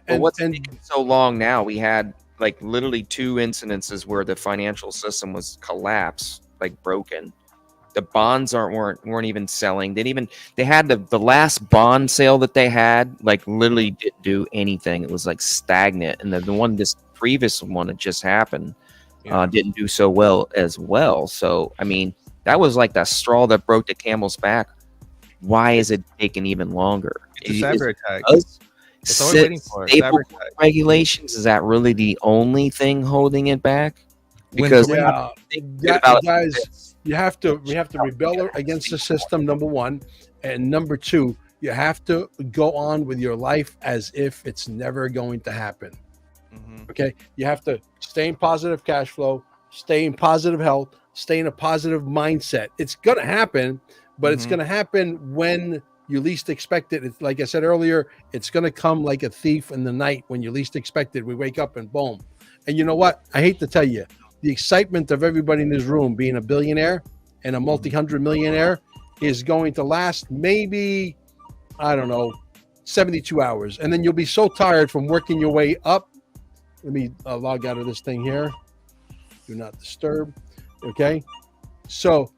But what's taking so long now? We had like literally 2 incidences where the financial system was collapsed, like broken. The bonds weren't even selling. They had the last bond sale that they had, like literally didn't do anything. It was like stagnant. And this previous one that just happened didn't do so well as well. So I mean, that was like the straw that broke the camel's back. Why is it taking even longer? It's a cyber attack. That's all we're waiting for. Stable regulations, is that really the only thing holding it back? Because guys, we have to rebel against the system, number one, and number two, you have to go on with your life as if it's never going to happen. Okay, you have to stay in positive cash flow, stay in positive health, stay in a positive mindset. It's gonna happen, but it's gonna happen when you least expect it. It's, like I said earlier, it's going to come like a thief in the night when you least expect it. We wake up and boom. And you know what? I hate to tell you, the excitement of everybody in this room being a billionaire and a multi-hundred millionaire is going to last maybe, I don't know, 72 hours. And then you'll be so tired from working your way up. Let me log out of this thing here. Do not disturb. Okay. So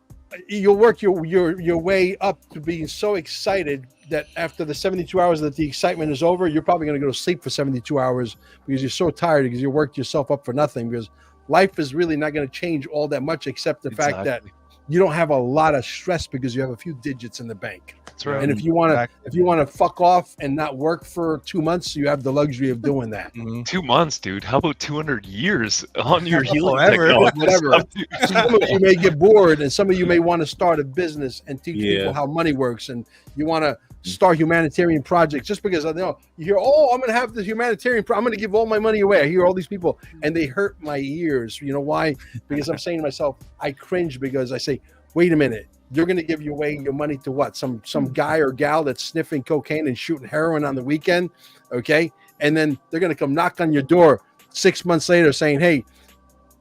you'll work your way up to being so excited that after the 72 hours that the excitement is over, you're probably going to go to sleep for 72 hours because you're so tired, because you worked yourself up for nothing, because life is really not going to change all that much, except the fact that you don't have a lot of stress because you have a few digits in the bank. That's right. And if you want to fuck off and not work for 2 months, you have the luxury of doing that. 2 months, dude. How about 200 years on your healing Whatever. technology? Some of you may get bored, and some of you may want to start a business and teach people how money works, and you want to start humanitarian projects just because I know you hear, oh, I'm going to have this humanitarian. I'm going to give all my money away. I hear all these people, and they hurt my ears. You know why? Because I'm saying to myself, I cringe because I say, wait a minute. You're going to give away your money to what? Some guy or gal that's sniffing cocaine and shooting heroin on the weekend, okay? And then they're going to come knock on your door 6 months later saying, hey,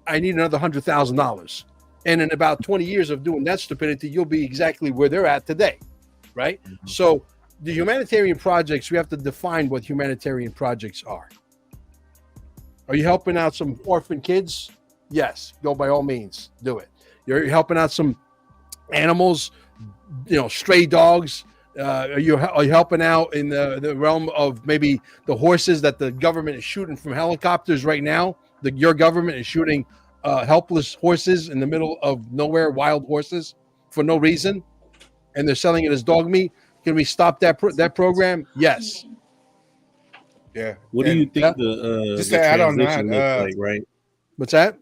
I need another $100,000. And in about 20 years of doing that stupidity, you'll be exactly where they're at today, right? So the humanitarian projects, we have to define what humanitarian projects are. Are you helping out some orphan kids? Yes, go by all means, do it. You're helping out some animals, stray dogs. Are you helping out in the realm of maybe the horses that the government is shooting from helicopters right now? Your government is shooting helpless horses in the middle of nowhere, wild horses for no reason, and they're selling it as dog meat. Can we stop that program? Yes. Yeah. What do you think the transition looks like, right? What's that?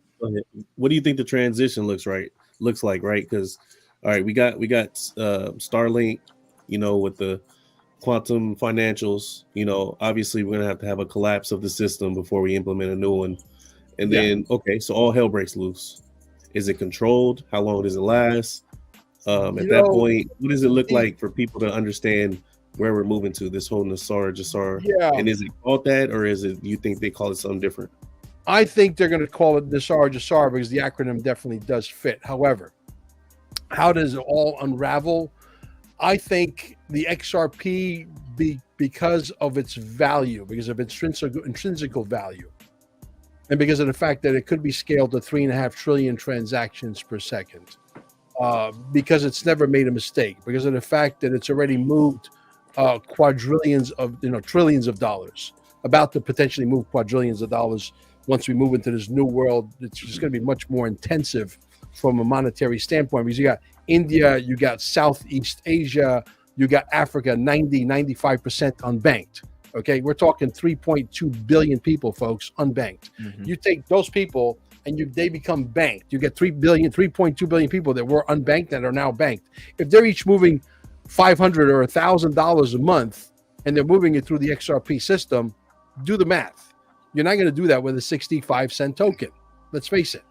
What do you think the transition looks like, right? Because all right, we got Starlink, with the quantum financials. Obviously we're gonna have a collapse of the system before we implement a new one. And then so all hell breaks loose. Is it controlled? How long does it last? At that point, what does it look like for people to understand where we're moving to, this whole NESARA, GESARA? Yeah. And is it called that, or is it, you think they call it something different? I think they're going to call it NESARA, GESARA, because the acronym definitely does fit. However, how does it all unravel? I think the XRP, because of its value, because of intrinsic value, and because of the fact that it could be scaled to 3.5 trillion transactions per second, because it's never made a mistake, because of the fact that it's already moved quadrillions of, trillions of dollars, about to potentially move quadrillions of dollars once we move into this new world. It's just going to be much more intensive from a monetary standpoint, because you got India, you got Southeast Asia, You got Africa 95% unbanked. Okay, we're talking 3.2 billion people, folks, unbanked. You take those people and they become banked. You get 3.2 billion people that were unbanked that are now banked. If they're each moving $500 or $1,000 a month and they're moving it through the XRP system, do the math. You're not going to do that with a 65-cent token. Let's face it.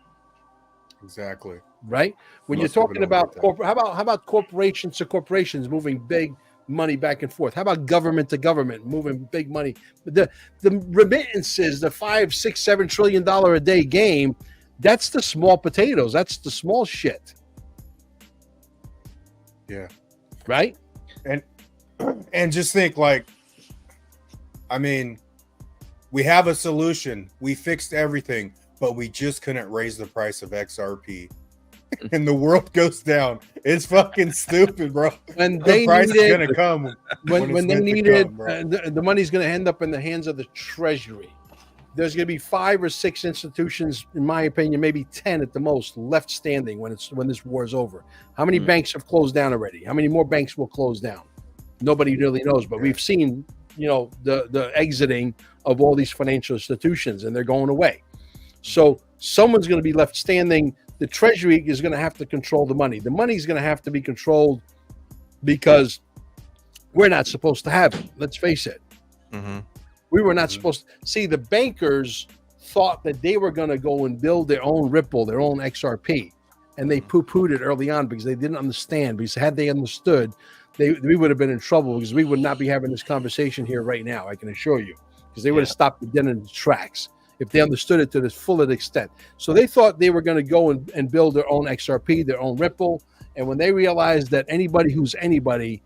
Exactly. Right? When you're talking about how about corporations to corporations moving big money back and forth? How about government to government moving big money? The remittances, the $5, $6, $7 trillion a day game, that's the small potatoes. That's the small shit. Yeah. Right? And just think, like, I mean, we have a solution. We fixed everything, but we just couldn't raise the price of XRP. And the world goes down. It's fucking stupid, bro. When The price is gonna come when they need it, the money's going to end up in the hands of the Treasury. There's going to be 5 or 6 institutions, in my opinion, maybe 10 at the most, left standing when this war is over. How many banks have closed down already? How many more banks will close down? Nobody really knows, but we've seen, the exiting of all these financial institutions, and they're going away. So someone's going to be left standing. The Treasury is going to have to control the money. The money is going to have to be controlled because we're not supposed to have it. Let's face it. We were not supposed to. See, the bankers thought that they were going to go and build their own Ripple, their own XRP, and they poo-pooed it early on because they didn't understand. Because had they understood, we would have been in trouble because we would not be having this conversation here right now, I can assure you, because they would have stopped it dead in the tracks if they understood it to the full extent. So they thought they were going to go and build their own XRP, their own Ripple. And when they realized that anybody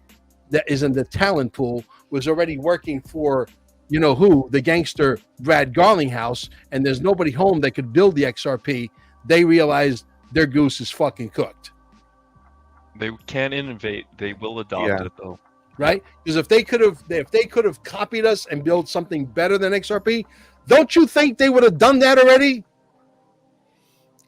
that is in the talent pool was already working for, the gangster Brad Garlinghouse, and there's nobody home that could build the XRP, they realized their goose is fucking cooked. They can't innovate. They will adopt it, though. Right? Because if they could have copied us and built something better than XRP, don't you think they would have done that already?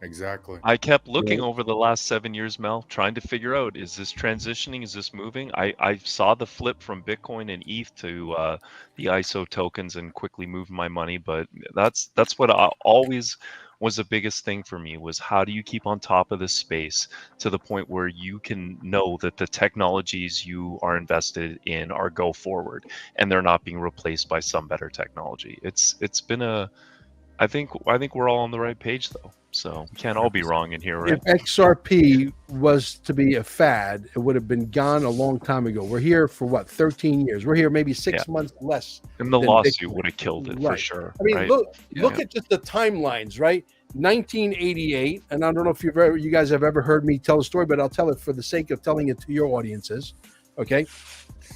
Exactly. I kept looking over the last 7 years, Mel, trying to figure out, is this transitioning? Is this moving? I saw the flip from Bitcoin and ETH to the ISO tokens and quickly moved my money. But that's what I always was the biggest thing for me, was how do you keep on top of this space to the point where you can know that the technologies you are invested in are go forward and they're not being replaced by some better technology. It's been I think we're all on the right page, though. So we can't all be wrong in here, right? If XRP was to be a fad, it would have been gone a long time ago. We're here for what, 13 years? We're here maybe 6 months less. And the lawsuit would have killed it for sure. I mean, right? look at just the timelines, right? 1988, and I don't know if you guys have ever heard me tell a story, but I'll tell it for the sake of telling it to your audiences. Okay,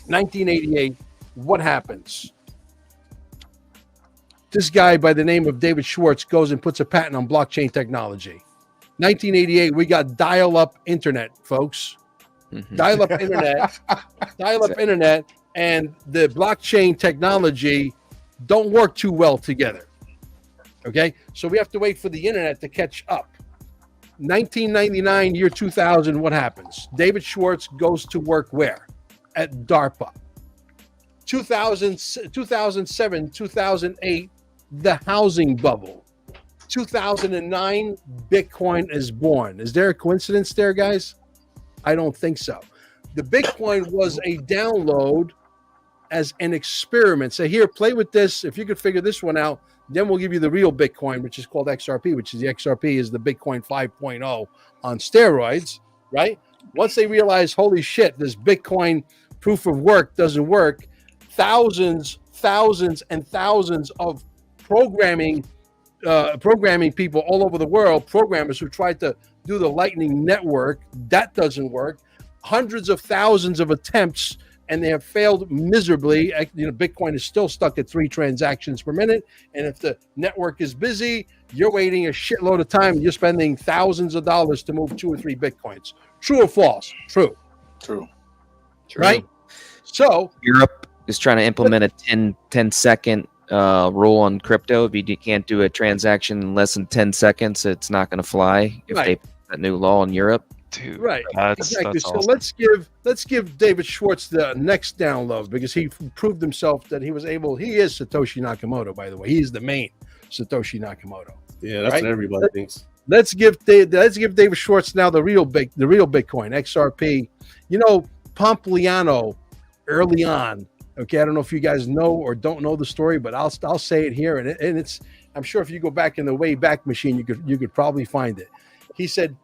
1988. What happens? This guy by the name of David Schwartz goes and puts a patent on blockchain technology. 1988, we got dial-up internet, folks. Dial-up internet, and the blockchain technology don't work too well together. Okay, so we have to wait for the internet to catch up. 1999, year 2000, what happens? David Schwartz goes to work where? At DARPA. 2007, 2008, the housing bubble. 2009, Bitcoin is born. Is there a coincidence there, guys? I don't think so. The Bitcoin was a download as an experiment. So here, play with this. If you could figure this one out, then we'll give you the real Bitcoin, which is called XRP, which is the XRP is the Bitcoin 5.0 on steroids, right? Once they realize, holy shit, this Bitcoin proof of work doesn't work, thousands and thousands of programming people all over the world, programmers who tried to do the Lightning Network, that doesn't work. Hundreds of thousands of attempts, and they have failed miserably. Bitcoin is still stuck at 3 transactions per minute, and if the network is busy, you're waiting a shitload of time, and you're spending thousands of dollars to move 2 or 3 Bitcoins. True or false? True. Right? So Europe is trying to implement a 10-second rule on crypto. If you can't do a transaction in less than 10 seconds, it's not going to fly. If they put that new law in Europe. Dude, Right. That's Exactly. So awesome. let's give David Schwartz the next download because he proved himself that he was able. He is Satoshi Nakamoto, by the way. He's the main Satoshi Nakamoto. Yeah, that's Right? what everybody thinks. Let's give David Schwartz now the real Bitcoin XRP. You know, Pompliano early on. Okay, I don't know if you guys know or don't know the story, but I'll say it here, and it's. I'm sure if you go back in the Wayback Machine, you could probably find it. He said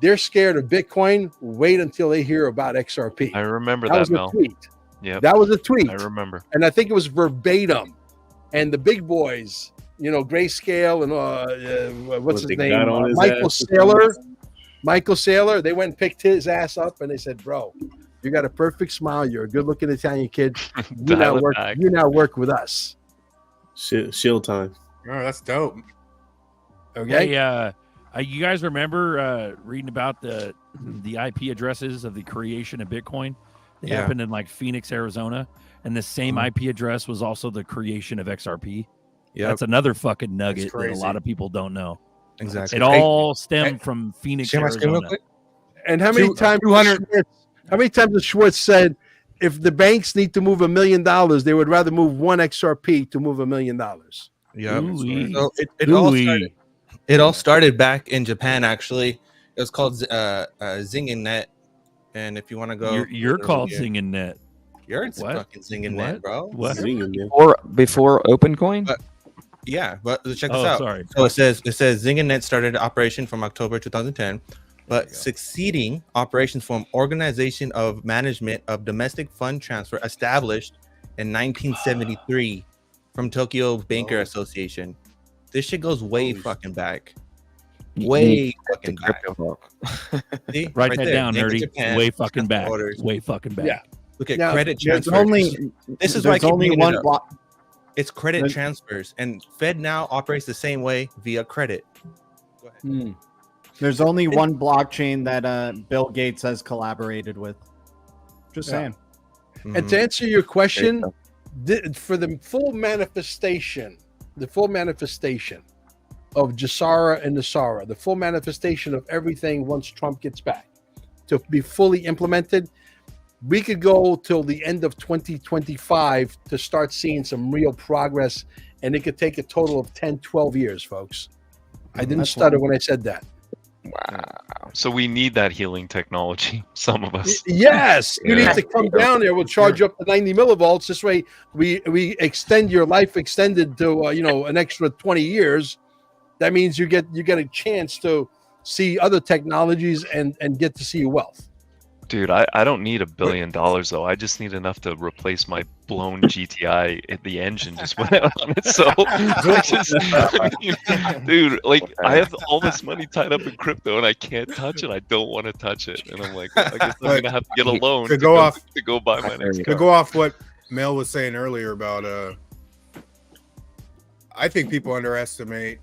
they're scared of Bitcoin. Wait until they hear about XRP. I remember that was Mel. a tweet. Yeah, that was a tweet. I remember, and I think it was verbatim. And the big boys, you know, Grayscale and what's his name, Michael Saylor. They went and picked his ass up, and they said, "Bro, you got a perfect smile. You're a good-looking Italian kid. You now work with us." Shield time. Oh, that's dope. Okay. Hey, you guys remember reading about the IP addresses of the creation of Bitcoin? They happened in like Phoenix, Arizona, and the same IP address was also the creation of XRP. Yeah, that's another fucking nugget that a lot of people don't know. Exactly. It all stemmed from Phoenix, Arizona. And how many times? How many times has Schwartz said, if the banks need to move $1 million, they would rather move one XRP to move $1 million? Yeah. So it all started back in Japan. Actually, it was called ZinginNet. And if you want to go, you're called ZinginNet. You're fucking ZinginNet, bro. What? Before OpenCoin? But check this out. Sorry. So it says ZinginNet started operation from October 2010, but succeeding operations from Organization of Management of Domestic Fund Transfer established in 1973 from Tokyo Banker Association. This shit goes way fucking back. Way fucking back. See? Write that there. down, nerdy. Japan, way fucking back. Orders. Way fucking back. Yeah. Look at Now, credit there's transfers. This is why I keep only bringing one it up. block. It's credit transfers, and Fed now operates the same way via credit. Go ahead. There's only one blockchain that Bill Gates has collaborated with. Just saying. And to answer your question, for the full manifestation of GESARA and NESARA, the full manifestation of everything once Trump gets back to be fully implemented, we could go till the end of 2025 to start seeing some real progress, and it could take a total of 10, 12 years, folks. I didn't stutter when I said that. Wow. So we need that healing technology, some of us. Yes, you need to come down there. We'll charge you up to 90 millivolts. This way, we extend your life extended to an extra 20 years. That means you get a chance to see other technologies and get to see your wealth. Dude, I don't need $1 billion though. I just need enough to replace my blown GTI. The engine just went out on it. So, dude, like I have all this money tied up in crypto and I can't touch it. I don't want to touch it, and I'm like, I guess I'm gonna have to get a loan to go buy my next car. To go off what Mel was saying earlier about, I think people underestimate.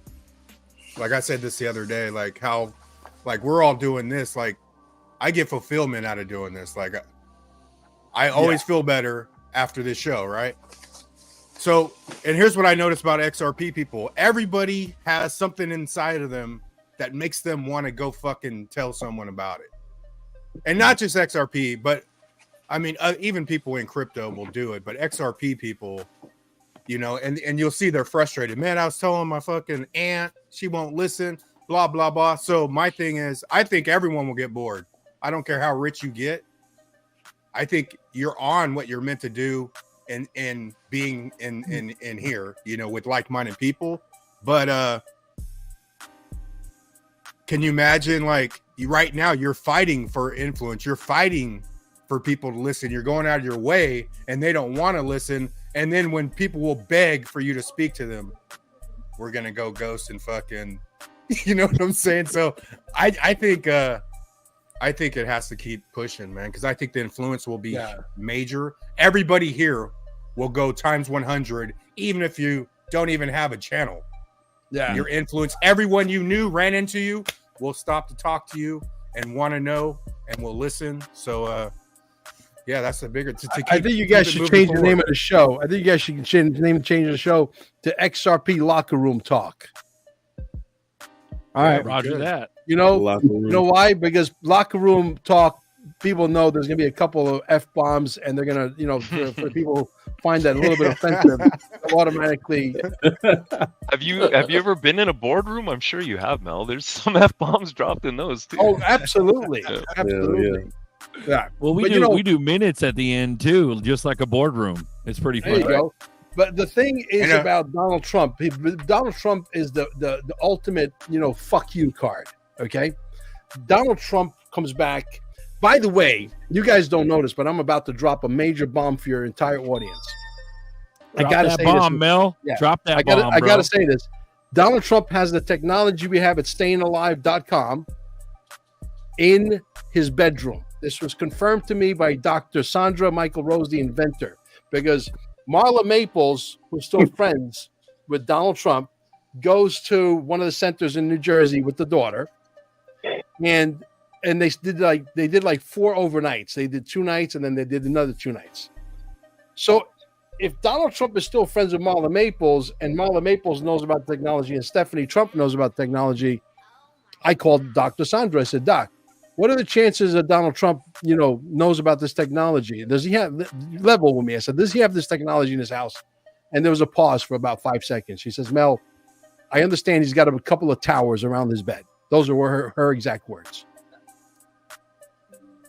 Like I said this the other day, like how, like we're all doing this, like. I get fulfillment out of doing this. Like I always feel better after this show, right? So, and here's what I noticed about XRP people. Everybody has something inside of them that makes them want to go fucking tell someone about it. And not just XRP, but I mean, even people in crypto will do it, but XRP people, and you'll see they're frustrated. Man, I was telling my fucking aunt, she won't listen, blah, blah, blah. So my thing is, I think everyone will get bored. I don't care how rich you get. I think you're on what you're meant to do and being in here, with like-minded people. But can you imagine, like, right now you're fighting for influence, you're fighting for people to listen, you're going out of your way and they don't want to listen. And then when people will beg for you to speak to them, we're gonna go ghost and fucking, you know what I'm saying? So I think it has to keep pushing, man, because I think the influence will be major. Everybody here will go times 100, even if you don't even have a channel. Yeah, your influence, everyone you knew ran into you, will stop to talk to you and want to know and will listen. So, that's the bigger. I think you guys should change the name of the show. I think you guys should change the show to XRP Locker Room Talk. All right, Roger that. You know, Locker you know room. why? Because locker room talk, people know there's going to be a couple of F-bombs, and they're going to, you know, for people who find that a little bit offensive, they'll automatically. Have you ever been in a boardroom? I'm sure you have, Mel. There's some F bombs dropped in those too. Oh, absolutely, Yeah. absolutely. Yeah. Well, we But, do you know, we do minutes at the end too, just like a boardroom. It's pretty There fun. you go. But the thing is And, about Donald Trump. Donald Trump is the ultimate, you know, fuck you card. Okay. Donald Trump comes back. By the way, you guys don't notice, but I'm about to drop a major bomb for your entire audience. Drop I gotta that say bomb, this. Mel. Yeah. Drop that I gotta, bomb, I bro. gotta say this. Donald Trump has the technology we have at stayingalive.com in his bedroom. This was confirmed to me by Dr. Sandra Michael Rose, the inventor, because Marla Maples, who's still friends with Donald Trump, goes to one of the centers in New Jersey with the daughter, and they did like 4 overnights. They did 2 nights, and then they did another 2 nights. So if Donald Trump is still friends with Marla Maples, and Marla Maples knows about technology, and Stephanie Trump knows about technology, I called Dr. Sandra. I said, Doc, what are the chances that Donald Trump, you know, knows about this technology? Does he have level with me? I said, does he have this technology in his house? And there was a pause for about 5 seconds. She says, Mel, I understand he's got a couple of towers around his bed. Those are her exact words.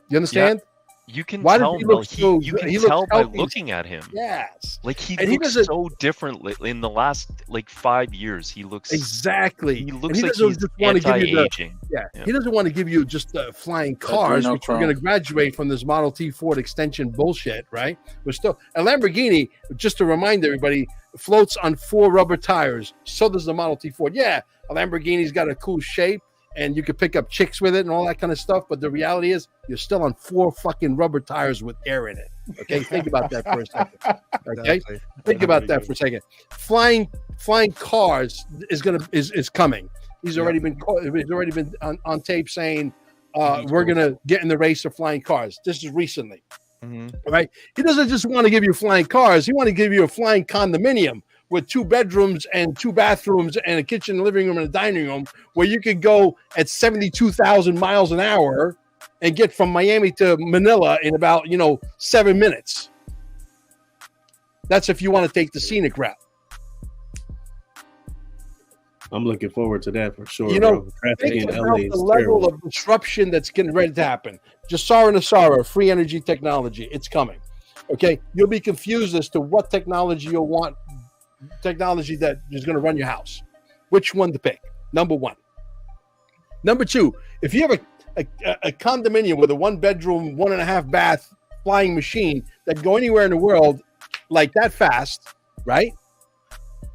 You understand? You can Why does tell, he Mel. look so- You can he looks tell by healthy. looking at him. Yes. Like he And he looks doesn't- so different in the last like 5 years. He looks Exactly. He And looks he like doesn't he's just want to give you the anti-aging. he doesn't want to give you just flying cars, which we're going to graduate from this Model T Ford extension bullshit, right? We're still a Lamborghini. Just to remind everybody, floats on 4 rubber tires. So does the Model T Ford. Yeah, a Lamborghini's got a cool shape, and you could pick up chicks with it and all that kind of stuff. But the reality is, you're still on 4 fucking rubber tires with air in it. Okay, think about that for a second. Okay, Exactly. think about that for a second. Flying cars is coming. He's already been on tape saying we're gonna get in the race of flying cars. This is recently, right? He doesn't just want to give you flying cars. He want to give you a flying condominium with 2 bedrooms and 2 bathrooms and a kitchen, living room, and a dining room, where you could go at 72,000 miles an hour and get from Miami to Manila in about 7 minutes. That's if you want to take the scenic route. I'm looking forward to that for sure. You know, bro. Traffic think in about LA the is level terrible. of disruption that's getting ready to happen. NESARA, free energy technology, it's coming. Okay, you'll be confused as to what technology you'll want, technology that is going to run your house, which one to pick. Number 1. Number 2, if you have a condominium with a 1-bedroom, 1.5 bath flying machine that go anywhere in the world like that fast, right?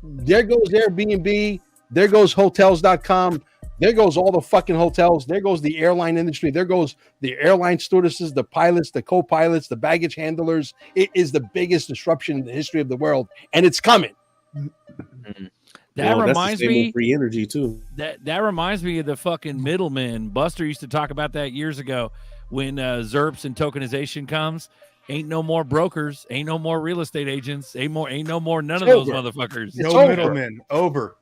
There goes Airbnb. There goes hotels.com. There goes all the fucking hotels. There goes the airline industry. There goes the airline stewardesses, the pilots, the co-pilots, the baggage handlers. It is the biggest disruption in the history of the world, and it's coming. That Well, reminds that's the me. free energy too. That reminds me of the fucking middleman. Buster used to talk about that years ago when Xrps and tokenization comes. Ain't no more brokers. Ain't no more real estate agents. Ain't no more none of those motherfuckers. It's No over. middlemen. Over.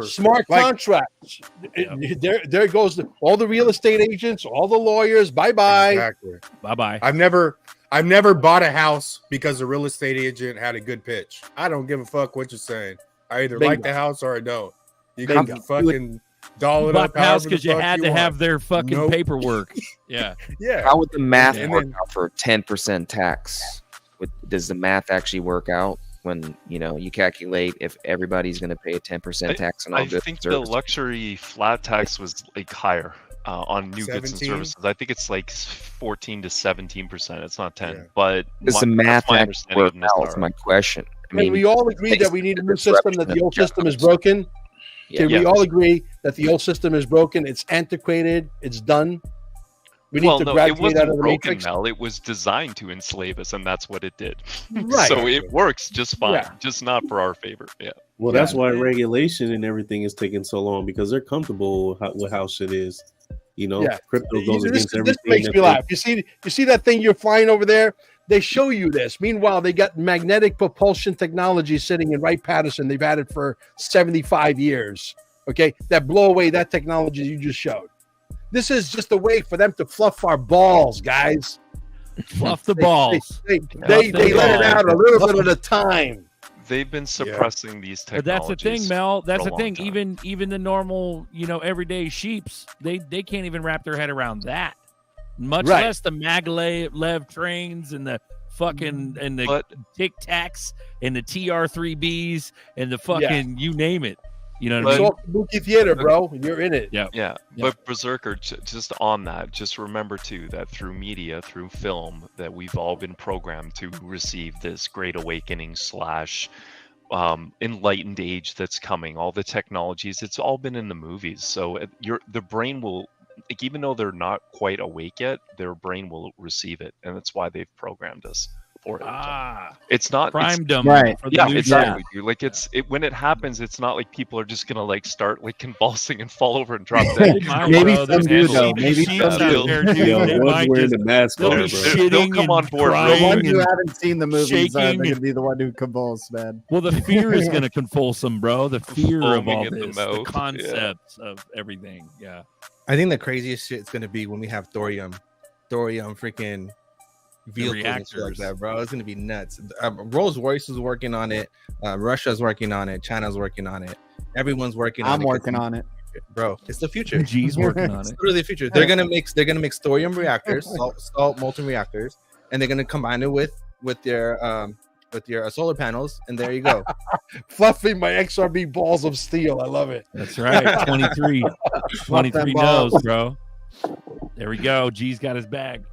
Smart contracts. There goes all the real estate agents, all the lawyers. Bye bye. Exactly. Bye bye. I've never bought a house because the real estate agent had a good pitch. I don't give a fuck what you're saying. I either like the house or I don't. You can fucking doll it Bought up the house however the because you fuck had to want. have their fucking Nope. paperwork. Yeah. Yeah. How would the math And work then- out for 10% tax? Does the math actually work out when you calculate if everybody's going to pay a 10% tax on all I goods think and the services? luxury flat tax was like higher on new goods and 17? services. I think it's like 14 to 17%. It's not 10, Yeah. but Does the that's math my actually understanding work of out? Is NESARA. my question. I Can mean, we all agree that we need a new system, that the old system is broken? Can we Yes. all agree that the old system is broken? It's antiquated. It's done. We need Well, to no, it graduate wasn't out of the broken, matrix. Mel. It was designed to enslave us, and that's what it did. Right. So it works just fine, Yeah. just not for our favor. Yeah. Well, that's why regulation and everything is taking so long, because they're comfortable with how shit is. Yeah. Crypto goes This against everything. makes that me they- laugh. You see that thing you're flying over there? They show you this. Meanwhile, they got magnetic propulsion technology sitting in Wright-Patterson. They've had it for 75 years. Okay, that blow away that technology you just showed. This is just a way for them to fluff our balls, guys. Fluff the balls. They let it out a little bit at a time. They've been suppressing these But technologies. that's the thing, Mel. That's for the a thing. long time. Even the normal, everyday sheeps, they can't even wrap their head around that. Much less the maglev trains and the fucking and the Tic Tacs and the TR3Bs and the fucking you name it. You know what I mean? It's all Kabuki theater, bro. You're in it. Yeah. But Berserker, just on that, just remember too that through media, through film, that we've all been programmed to receive this great awakening / enlightened age that's coming. All the technologies, it's all been in the movies. So the brain will, like, even though they're not quite awake yet, their brain will receive it, and that's why they've programmed us for it. It's not primed them. Right. For the Yeah, new exactly, shit. dude. Like when it happens, it's not like people are just gonna like start like convulsing and fall over and drop dead. Maybe bro, some there's do, sheep- though. Maybe sheep some out do. there, dude. Yo, They one's might wearing just- the mask they'll on, be bro. shitting They'll come on and board, bro. The one crying who and- haven't seen the movies are shaking going to and- be the one who convulse, man. Well, the fear is going to convulse them, bro. The fear of Foaming all at the this, mouth, the yeah. concepts of everything. Yeah. I think the craziest shit is gonna be when we have thorium freaking vehicles and shit like reactors. that, bro. It's gonna be nuts. Rolls Royce is working on it. Russia's working on it. China's working on it. Everyone's working on it. I'm working on it. Bro, it's the future. G's working on It's it. literally the future. They're gonna mix thorium reactors, salt molten reactors, and they're gonna combine it with your solar panels, and there you go. Fluffing my XRB balls of steel. I love it. That's right. 23 them knows, balls. bro. There we go. G's got his bag.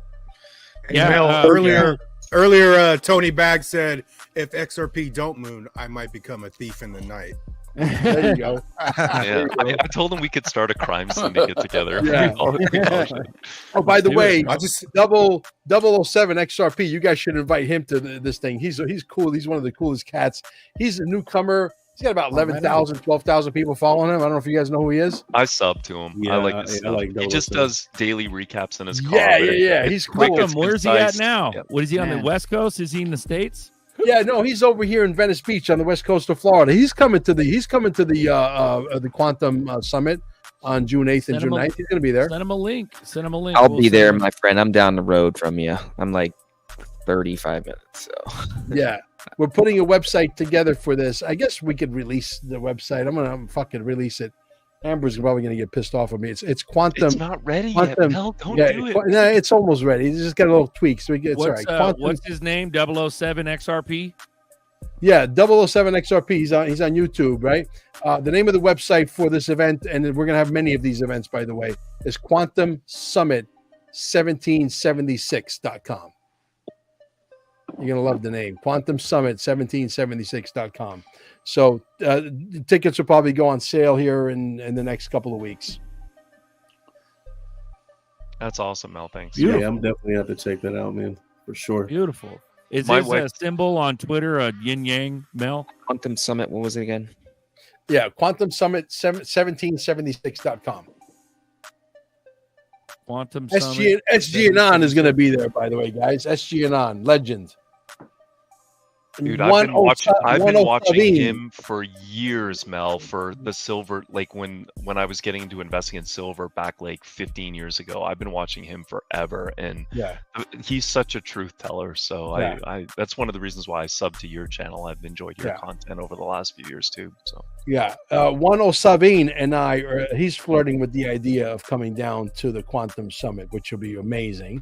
Hey, Yeah, Mel, earlier, Tony Bag said, "If XRP don't moon, I might become a thief in the night." There you go. Yeah, I told them we could start a crime syndicate together. Yeah. We all should. Oh, by the do way, it. I just 007 XRP. You guys should invite him to this thing. He's cool. He's one of the coolest cats. He's a newcomer. He's got about 11,000, 12,000 people following him. I don't know if you guys know who he is. I sub to him. Yeah, I like this I stuff. like He just 007. does daily recaps in his car. Yeah. He's cool. Welcome. Where's he at now? Yeah. What is he on the Man. West Coast? Is he in the States? Yeah, no, he's over here in Venice Beach on the west coast of Florida. He's coming to the Quantum Summit on June 8th and Send June him a- 9th. He's going to be there. Send him a link. I'll We'll be send there, him- my friend. I'm down the road from you. I'm like 35 minutes. So Yeah, we're putting a website together for this. I guess we could release the website. I'm gonna fucking release it. Amber's probably gonna get pissed off at me. It's Quantum. It's not ready yet. Quantum. Mel, don't Yeah, do it. no, it's almost ready. It's just got a little tweak, so it's all right. Quantum, What's his name? 007 XRP? yeah, 007 XRP. He's on YouTube, right? The name of the website for this event, and we're gonna have many of these events, by the way, is Quantum Summit 1776.com. You're gonna love the name, Quantum Summit 1776.com. So tickets will probably go on sale here in the next couple of weeks. That's awesome, Mel. Thanks. Yeah, I'm definitely have to check that out, man, for sure. Beautiful. Is My his wife- symbol on Twitter a yin yang, Mel? Quantum Summit. What was it again? Yeah, Quantum Summit 1776.com. Quantum SG Anon is going to be there, by the way, guys. SG Anon, legend. Dude, I've been watching 107. him for years, Mel, for the silver. Like when I was getting into investing in silver back like 15 years ago, I've been watching him forever, and Yeah. he's such a truth teller. So Yeah. I that's one of the reasons why I sub to your channel. I've enjoyed your Yeah. content over the last few years too. So Yeah, 107 and he's flirting with the idea of coming down to the Quantum Summit, which will be amazing.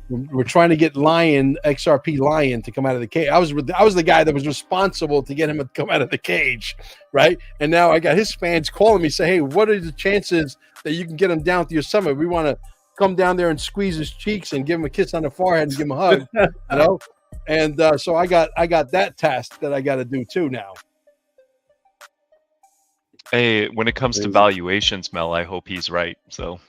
We're trying to get XRP Lion to come out of the cage. I was the guy that was responsible to get him to come out of the cage, right? And now I got his fans calling me, say, "Hey, what are the chances that you can get him down to your summit? We want to come down there and squeeze his cheeks and give him a kiss on the forehead and give him a hug, you know?" And so I got that task that I got to do too now. hey, when it comes to valuations, Mel, I hope he's right. So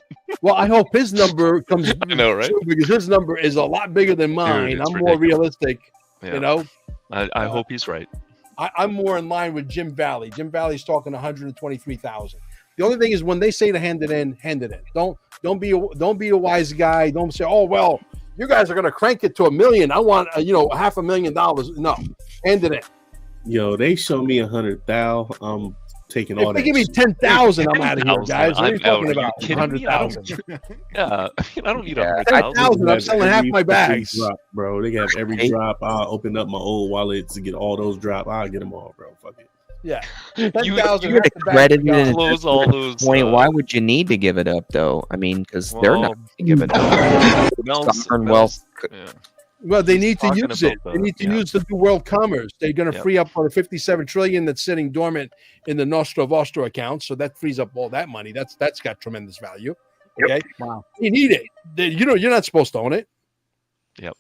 Well, I hope his number comes. I know, right? too, because his number is a lot bigger than mine. it's I'm more ridiculous. realistic, yeah, you know. I hope he's right. I'm more in line with Jim Valley. Jim Valley's talking 123,000. The only thing is when they say to hand it in, hand it in. Don't be a wise guy. Don't say, "Oh well, you guys are gonna crank it to $1 million. I want $500,000." No, hand it in. Yo, they show me 100,000. taking all If they that. give me shit. 10,000, I'm out of here, 10,000, guys. What are you I'm talking out. Are you about? kidding me? I don't- 100,000. Yeah, I don't need Yeah, 100,000. 10,000. I'm Have selling half every my fucking bags. drop, bro. They have every Hey. drop. I'll open up my old wallet to get all those drop. I'll get them all, bro. Fuck it. Yeah. You 10,000. You're half the bags accredited are gone. and close all those. point. Why would you need to give it up though? I mean, because they're not Well, going to give it up. Mel's- Sovereign Mel's- wealth. yeah. Well, they He's need to talking use it. about They the- need to yeah. use the new world commerce. They're going to Yep. free up for the 57 trillion that's sitting dormant in the Nostra Vostra account. So that frees up all that money. That's got tremendous value. Okay. Wow. You need it. You're not supposed to own it. Yep.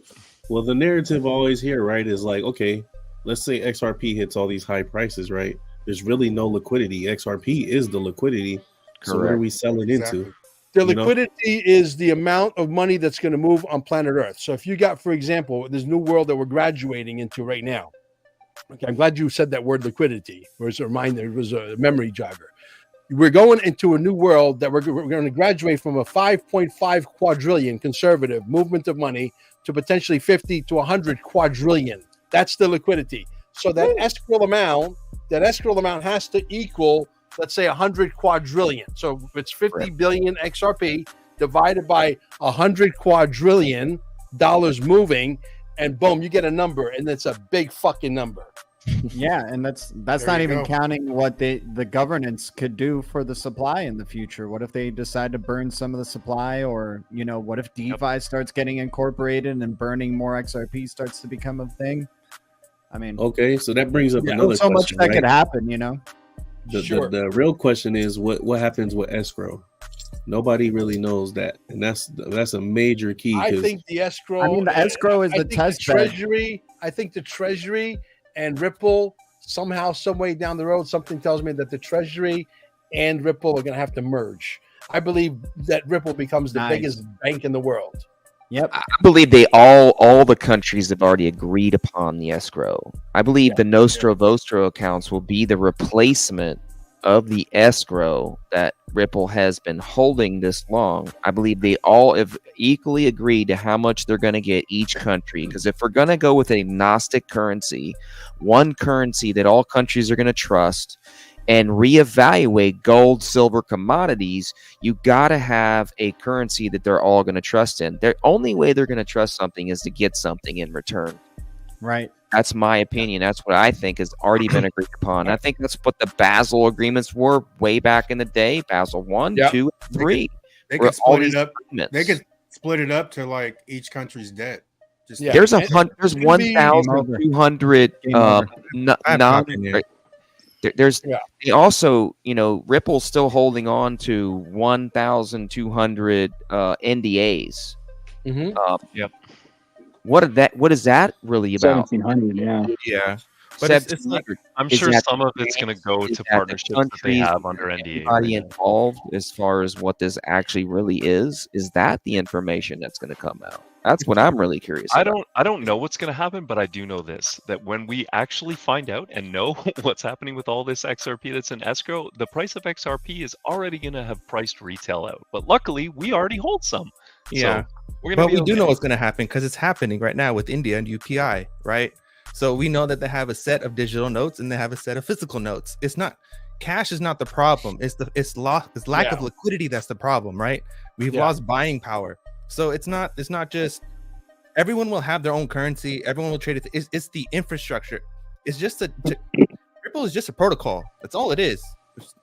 Well, the narrative always here, right, is like, okay, let's say XRP hits all these high prices, right? There's really no liquidity. XRP is the liquidity. So what are Correct. we selling Exactly. into? The You know? liquidity is the amount of money that's going to move on planet Earth. So if you got, for example, this new world that we're graduating into right now. Okay, I'm glad you said that word liquidity. It was a reminder, it was a memory jogger. We're going into a new world that we're going to graduate from a 5.5 quadrillion conservative movement of money to potentially 50 to 100 quadrillion. That's the liquidity. So that escrow amount has to equal, let's say, 100 quadrillion. So it's 50 billion XRP divided by 100 quadrillion dollars moving, and boom, you get a number, and it's a big fucking number. Yeah, and that's There not you even go. counting what the governance could do for the supply in the future. What if they decide to burn some of the supply, or what if DeFi starts getting incorporated and burning more XRP starts to become a thing? I mean, Okay, so that brings up another so much question, that right? could happen, The real question is what happens with escrow? Nobody really knows that, and that's a major key. I 'cause think the escrow. I mean, the escrow is I the think test the bed. treasury. I think the treasury and Ripple somehow, some way down the road, something tells me that the treasury and Ripple are going to have to merge. I believe that Ripple becomes the Nice. biggest bank in the world. Yep. I believe they all the countries have already agreed upon the escrow. I believe the Nostro Vostro accounts will be the replacement of the escrow that Ripple has been holding this long. I believe they all have equally agreed to how much they're going to get each country. Because if we're going to go with an agnostic currency, one currency that all countries are going to trust, and reevaluate gold, silver, commodities, you got to have a currency that they're all going to trust in. The only way they're going to trust something is to get something in return. Right. That's my opinion. That's what I think has already been agreed upon. I think that's what the Basel agreements were way back in the day. Basel 1, Yep. 2, 3. They were could all split these it up. agreements. They could split it up to like each country's debt. Just There's Game 1,200 over. there's they also, Ripple's still holding on to 1,200 NDAs. Yep. What is that really about? 1,700, yeah. Yeah. But it's like, 1,700. I'm Is sure that some the of it's going to go is to that the partnerships that they countries, have under NDA. everybody involved as far as what this actually really is that the information that's going to come out? That's what I'm really curious about. I don't know what's going to happen, but I do know this, that when we actually find out and know what's happening with all this XRP that's in escrow, the price of XRP is already going to have priced retail out. But luckily, we already hold some. yeah. So we're gonna But be we do okay. know what's going to happen because it's happening right now with India and UPI, right? So we know that they have a set of digital notes and they have a set of physical notes. It's not cash is not the problem. It's lack of liquidity that's the problem, right? We've lost buying power. So it's not just everyone will have their own currency. Everyone will trade it. It's the infrastructure. It's just Ripple is just a protocol. That's all it is.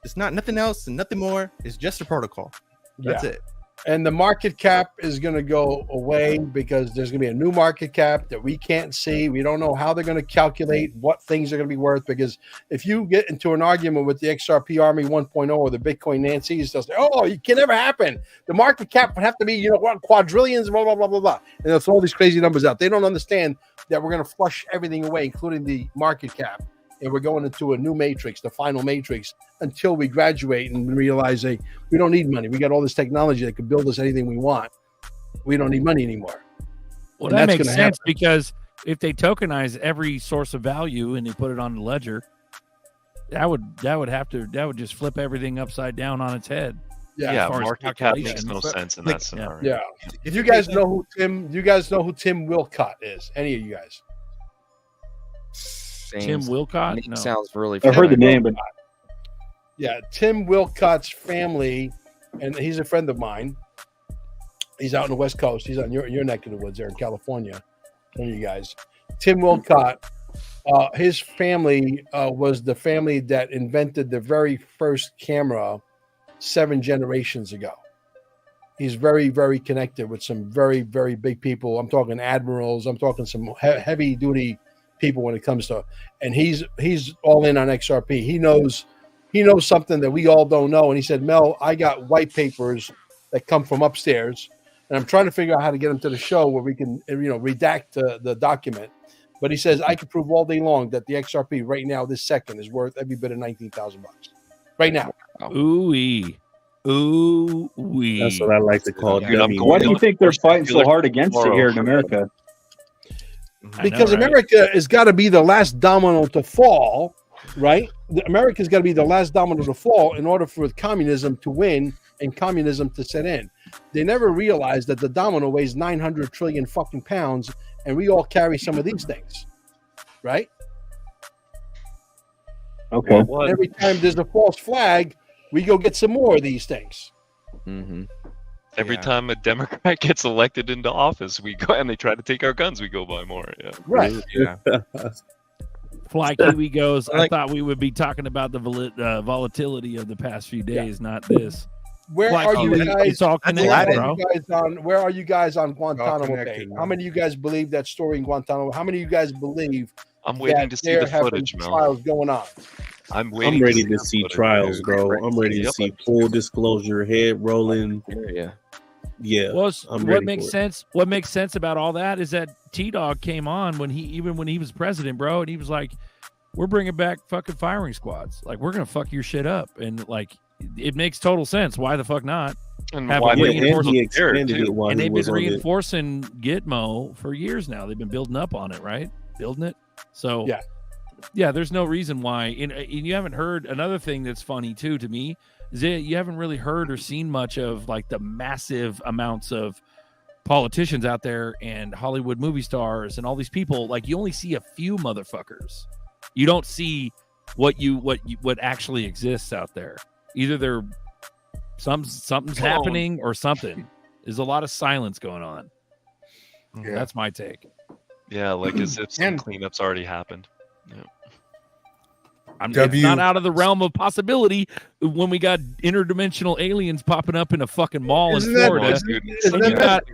It's not nothing else and nothing more. It's just a protocol. That's it. And the market cap is going to go away because there's going to be a new market cap that we can't see. We don't know how they're going to calculate what things are going to be worth. Because if you get into an argument with the XRP Army 1.0 or the Bitcoin Nancy's, they'll say, "Oh, it can never happen. The market cap would have to be, quadrillions, blah blah blah blah blah." And they'll throw all these crazy numbers out. They don't understand that we're going to flush everything away, including the market cap. And we're going into a new matrix, the final matrix, until we graduate and realize we don't need money. We got all this technology that could build us anything we want. We don't need money anymore. Well, And that that's makes gonna sense happen. because if they tokenize every source of value and they put it on the ledger, that would just flip everything upside down on its head. Yeah, as far as market cap makes calculation. no sense in that scenario. Yeah. If you guys know who Tim Wilcott is, any of you guys? Tim Wilcott? Name No. sounds really I've heard the familiar. name, but Yeah, Tim Wilcott's family, and he's a friend of mine. He's out on the West Coast. He's on your neck of the woods there in California. One of you guys. Tim Wilcott, his family was the family that invented the very first camera 7 generations ago. He's very, very connected with some very, very big people. I'm talking admirals. I'm talking some heavy duty people when it comes to, and he's all in on XRP. He knows something that we all don't know. And he said, Mel, I got white papers that come from upstairs, and I'm trying to figure out how to get them to the show where we can, redact the document. But he says I can prove all day long that the XRP right now, this second, is worth every bit of $19,000 right now. Ooh-wee. Ooh-wee. That's what I like to call dummy. Why do you think they're fighting so hard against it here in America? Because America has got to be the last domino to fall, right? America's got to be the last domino to fall in order for communism to win and communism to set in. They never realized that the domino weighs 900 trillion fucking pounds, and we all carry some of these things, right? Okay. And every time there's a false flag, we go get some more of these things. Mm-hmm. Every time a Democrat gets elected into office, we go and they try to take our guns. We go buy more. Yeah. Right. Yeah. Fly Kiwi goes, I thought we would be talking about the volatility of the past few days, not this. Where Fly are Kiwi, you guys? it's all connected, bro. Where are you guys on Guantanamo connected, Bay? man. How many of you guys believe that story in Guantanamo? How many of you guys believe I'm waiting to see the footage, Mel. trials going on? I'm waiting. I'm ready to the see footage. trials, bro. I'm ready to see full disclosure, head rolling. Yeah. Yeah. Well, I'm what ready makes for it. sense? What makes sense about all that is that T-Dog came on when he was president, bro, and he was like, "We're bringing back fucking firing squads. Like, we're gonna fuck your shit up," and like, it makes total sense. Why the fuck not? And Have why a they Yeah, and reinforced he there, extended too. it while and he they've was been on it. reinforcing Gitmo for years now. They've been building up on it, right? Building it. So yeah, there's no reason why. And you haven't heard another thing that's funny too to me is that you haven't really heard or seen much of like the massive amounts of politicians out there and Hollywood movie stars and all these people. Like you only see a few motherfuckers. You don't see what actually exists out there. Either they're something's happening or something. There's a lot of silence going on. Yeah. That's my take. Yeah, like as if some cleanups already happened. Yeah. It's not out of the realm of possibility when we got interdimensional aliens popping up in a fucking mall in Florida. Isn't that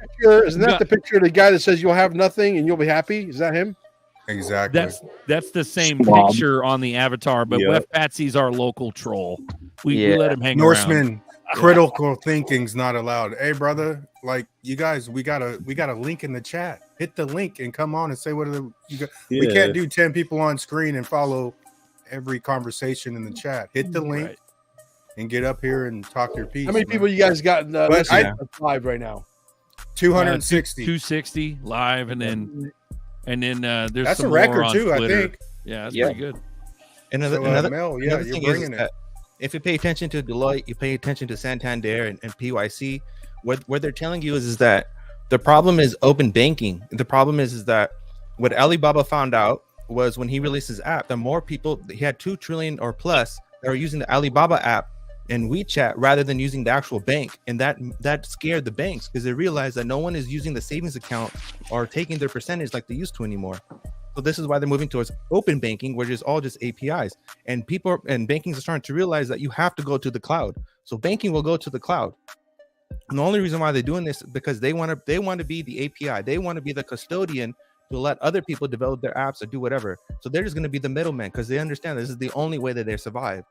the picture of the guy that says you'll have nothing and you'll be happy? Is that him? Exactly. That's the same Swab. picture on the avatar, but Yep. Wef Patsy's our local troll. We let him hang around. Norseman, critical thinking's not allowed. Hey, brother, like you guys, we got a link in the chat. Hit the link and come on and say what are you got. We Yeah. can't do 10 people on screen and follow every conversation in the chat. Hit the link and get up here and talk your piece. How many man. people you guys got But live right now? 260. 260 live, and then there's That's some a record more on too, Twitter. I think. Yeah, that's Yeah. pretty good. Another, So, another, Mel, yeah, another you're thing bringing is it. that if you pay attention to Deloitte, you pay attention to Santander and PYC, what they're telling you is that the problem is open banking. The problem is that what Alibaba found out was when he released his app, the more people, he had 2 trillion or plus that were using the Alibaba app and WeChat rather than using the actual bank. And that scared the banks because they realized that no one is using the savings account or taking their percentage like they used to anymore. So this is why they're moving towards open banking, which is all just APIs. And people and banking are starting to realize that you have to go to the cloud. So banking will go to the cloud. And the only reason why they're doing this is because they want to be the API. They want to be the custodian to let other people develop their apps or do whatever. So they're just going to be the middleman because they understand this is the only way that they survive.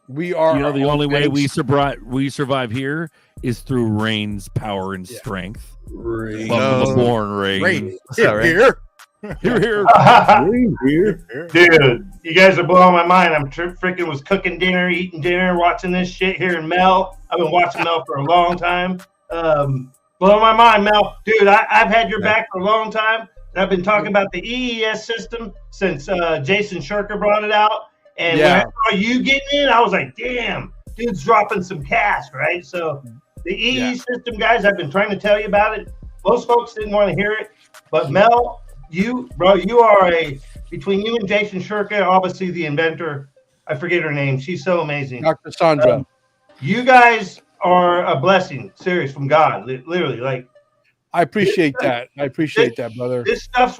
We are. The our only own way banks. we survive here is through Rain's power and strength. Rain. Born Rain. Great. Sorry. Here. Here. Dude, you guys are blowing my mind. I'm freaking was cooking dinner, eating dinner, watching this shit here in Mel. I've been watching Mel for a long time. Blowing my mind, Mel. Dude, I've had your back for a long time. And I've been talking about the EES system since Jason Shirker brought it out. And when I saw you getting in, I was like, damn, dude's dropping some cash, right? So the EES system, guys, I've been trying to tell you about it. Most folks didn't want to hear it. But Mel, you are between you and Jason Shirker, obviously the inventor, I forget her name. She's so amazing. Dr. Sandra. You guys are a blessing, serious, from God, literally. Like, I appreciate that. I appreciate that, brother. This stuff's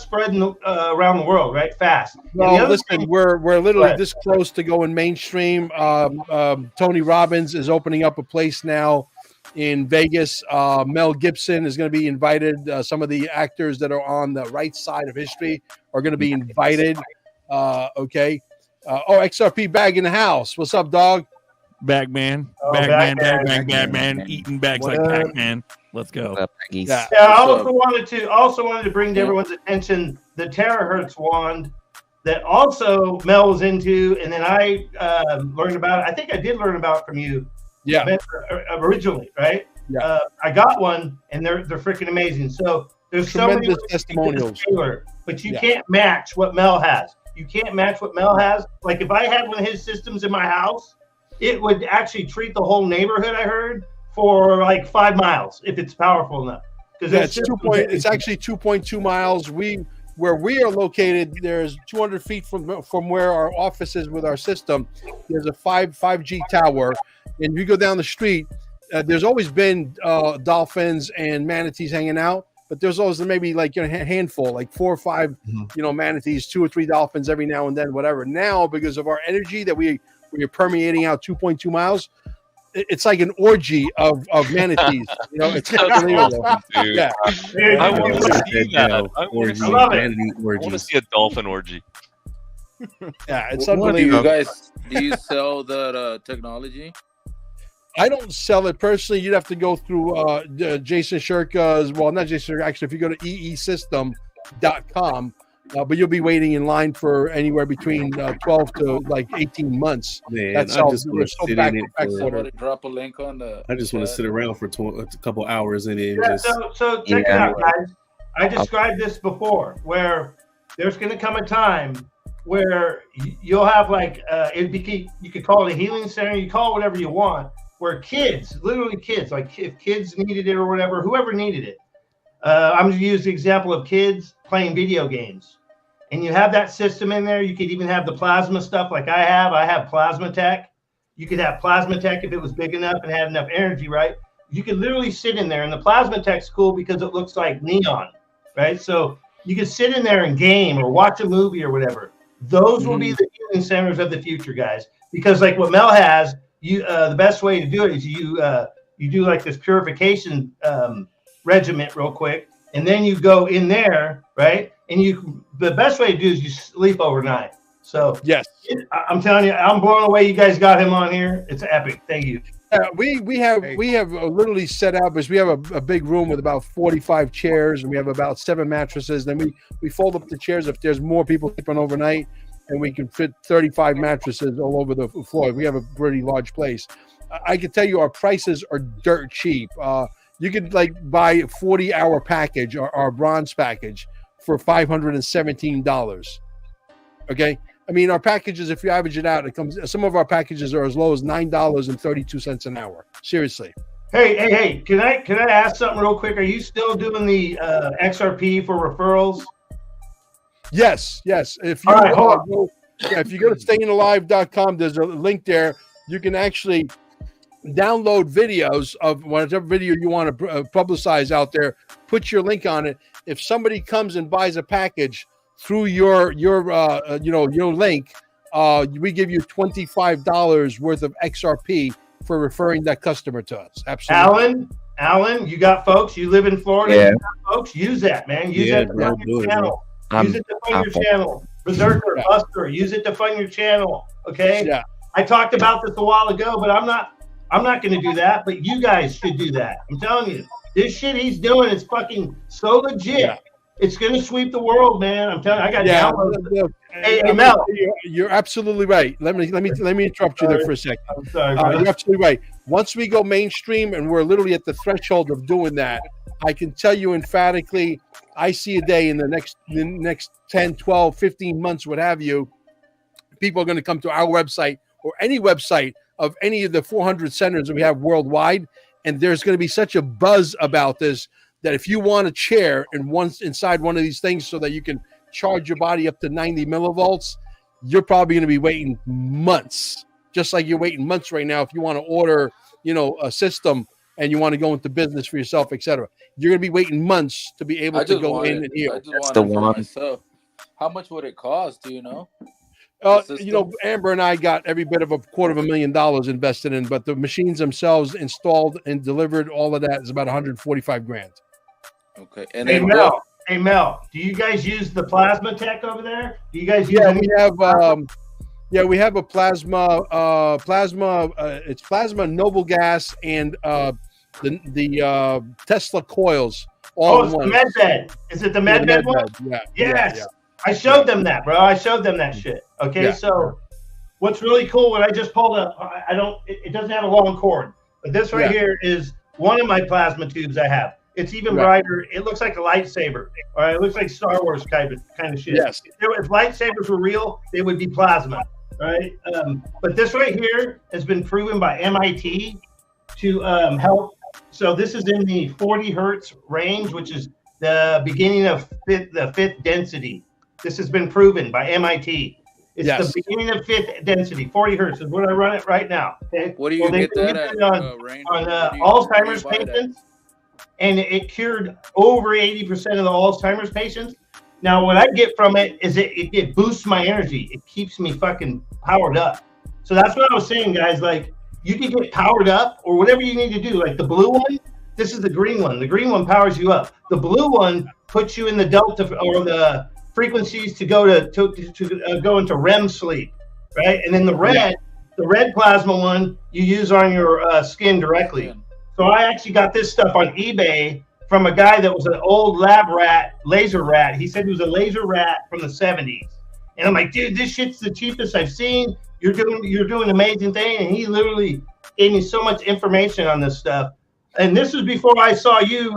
spreading around the world, right? Fast. Well, listen, we're literally this close to going mainstream. Tony Robbins is opening up a place now in Vegas. Mel Gibson is going to be invited. Some of the actors that are on the right side of history are going to be invited. Okay. XRP Bag in the house. What's up, dog? Bagman, Bagman, eating bags like Pac-Man. Let's go. Yeah, I also wanted to bring to everyone's attention the terahertz wand that also Mel was into, and then I learned about it. I think I did learn about it from you. Yeah. Originally, right? Yeah. I got one, and they're freaking amazing. So there's tremendous so many testimonials, but you can't match what Mel has. You can't match what Mel has. Like if I had one of his systems in my house, it would actually treat the whole neighborhood, I heard, for like 5 miles if it's powerful enough. Because it's actually 2.2 miles. Where we are located, there's 200 feet from where our office is with our system. There's a 5G tower, and you go down the street. There's always been dolphins and manatees hanging out, but there's always maybe like a handful, like 4 or 5, manatees, 2 or 3 dolphins every now and then, whatever. Now, because of our energy that we are permeating out 2.2 miles, it's like an orgy of manatees. It's unbelievable. Yeah. I want to see that. I want to see a dolphin orgy. Yeah, it's unbelievable. unbelievable. Do you sell the technology? I don't sell it personally. You'd have to go through Jason Shirka's. Well, not Jason Shirka. Actually, if you go to eesystem.com, but you'll be waiting in line for anywhere between 12 to like 18 months. Man, That's I just want to sit in it. Drop a link on the. I just want to sit around for a couple hours in it. So check it out, guys. I described this before, where there's going to come a time where you'll have like you could call it a healing center, you call it whatever you want, where kids, literally kids, like if kids needed it or whatever, whoever needed it. I'm going to use the example of kids playing video games. And you have that system in there. You could even have the plasma stuff like I have. I have plasma tech. You could have plasma tech if it was big enough and had enough energy, right? You could literally sit in there. And the plasma tech's cool because it looks like neon, right? So you could sit in there and game or watch a movie or whatever. Those will be the healing centers of the future, guys. Because like what Mel has, the best way to do it is you do like this purification regiment real quick. And then you go in there, right? And the best way to do is you sleep overnight. So yes, I'm telling you, I'm blown away. You guys got him on here. It's epic. Thank you. We have literally set out because we have a big room with about 45 chairs and we have about 7 mattresses. Then we fold up the chairs if there's more people sleeping overnight, and we can fit 35 mattresses all over the floor. We have a pretty large place. I can tell you our prices are dirt cheap. You could like buy a 40-hour package or our bronze package for $517. Okay. I mean, our packages, if you average it out, some of our packages are as low as $9.32 an hour. Seriously. Hey, can I ask something real quick? Are you still doing the XRP for referrals? Yes. If you if you go to stayingalive.com, there's a link there. You can actually download videos of whatever video you want to publicize out there. Put your link on it. If somebody comes and buys a package through your link, we give you $25 worth of XRP for referring that customer to us. Absolutely. Alan, you got folks. You live in Florida. Yeah. You got folks. Use that, man. Use that to fund your channel. Use it to fund your channel. Berserker, Buster, use it to fund your channel. Okay. Yeah. I talked about this a while ago, but I'm not going to do that. But you guys should do that. I'm telling you. This shit he's doing is fucking so legit. Yeah. It's going to sweep the world, man. I'm telling you, I got downloads. Hey, Mel. You're absolutely right. Let me interrupt you there for a second. I'm sorry, you're absolutely right. Once we go mainstream and we're literally at the threshold of doing that, I can tell you emphatically, I see a day in the next 10, 12, 15 months, what have you, people are going to come to our website or any website of any of the 400 centers that we have worldwide. And there's going to be such a buzz about this that if you want a chair and inside one of these things so that you can charge your body up to 90 millivolts, you're probably going to be waiting months, just like you're waiting months right now if you want to order, a system and you want to go into business for yourself, etc. You're going to be waiting months to be able to go in and heal. I just want it for myself. How much would it cost? Do you know? Amber and I got every bit of $250,000 invested in, but the machines themselves installed and delivered, all of that is about $145,000. Okay. And hey Mel, do you guys use the plasma tech over there? Do you guys use we have a plasma it's plasma, noble gas, and the Tesla coils. It's the MedBed. Is it the MedBed one? Yeah. Yes. Yeah. I showed them that, bro. I showed them that shit. Okay, so what's really cool, what I just pulled up, it doesn't have a long cord, but this right here is one of my plasma tubes I have. It's even brighter. It looks like a lightsaber. All right, it looks like Star Wars kind of shit. Yes. If lightsabers were real, they would be plasma. Right. But this right here has been proven by MIT to help. So this is in the 40 hertz range, which is the beginning of the fifth density. This has been proven by MIT. It's the beginning of fifth density. 40 hertz is what I run it right now. Okay. What do you get that at? On Alzheimer's patients, and it cured over 80% of the Alzheimer's patients. Now, what I get from it is it boosts my energy. It keeps me fucking powered up. So that's what I was saying, guys. Like, you can get powered up or whatever you need to do. Like the blue one, this is the green one. The green one powers you up. The blue one puts you in the delta or the frequencies to go go into REM sleep, right? And then the red plasma one you use on your skin directly. So I actually got this stuff on eBay from a guy that was an old laser rat. He said he was a laser rat from the 70s. And I'm like, dude, this shit's the cheapest I've seen. You're doing an amazing thing. And he literally gave me so much information on this stuff. And this was before I saw you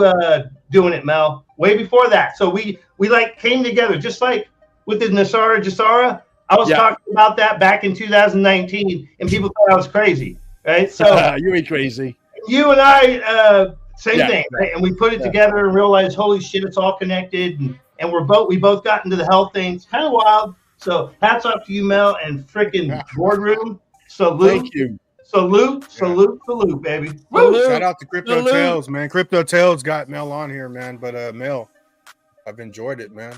doing it, Mel. Way before that. So we like came together, just like with the NESARA GESARA. I was talking about that back in 2019, and people thought I was crazy, right? So you ain't crazy. You and I, same thing, right? And we put it together and realized, holy shit, it's all connected, and we both got into the health thing. It's kind of wild. So hats off to you, Mel, and freaking Boardroom. Salute. Thank you. Salute, baby. Woo! Shout out to Crypto Tales, man. Crypto Tales got Mel on here, man. But Mel, I've enjoyed it, man.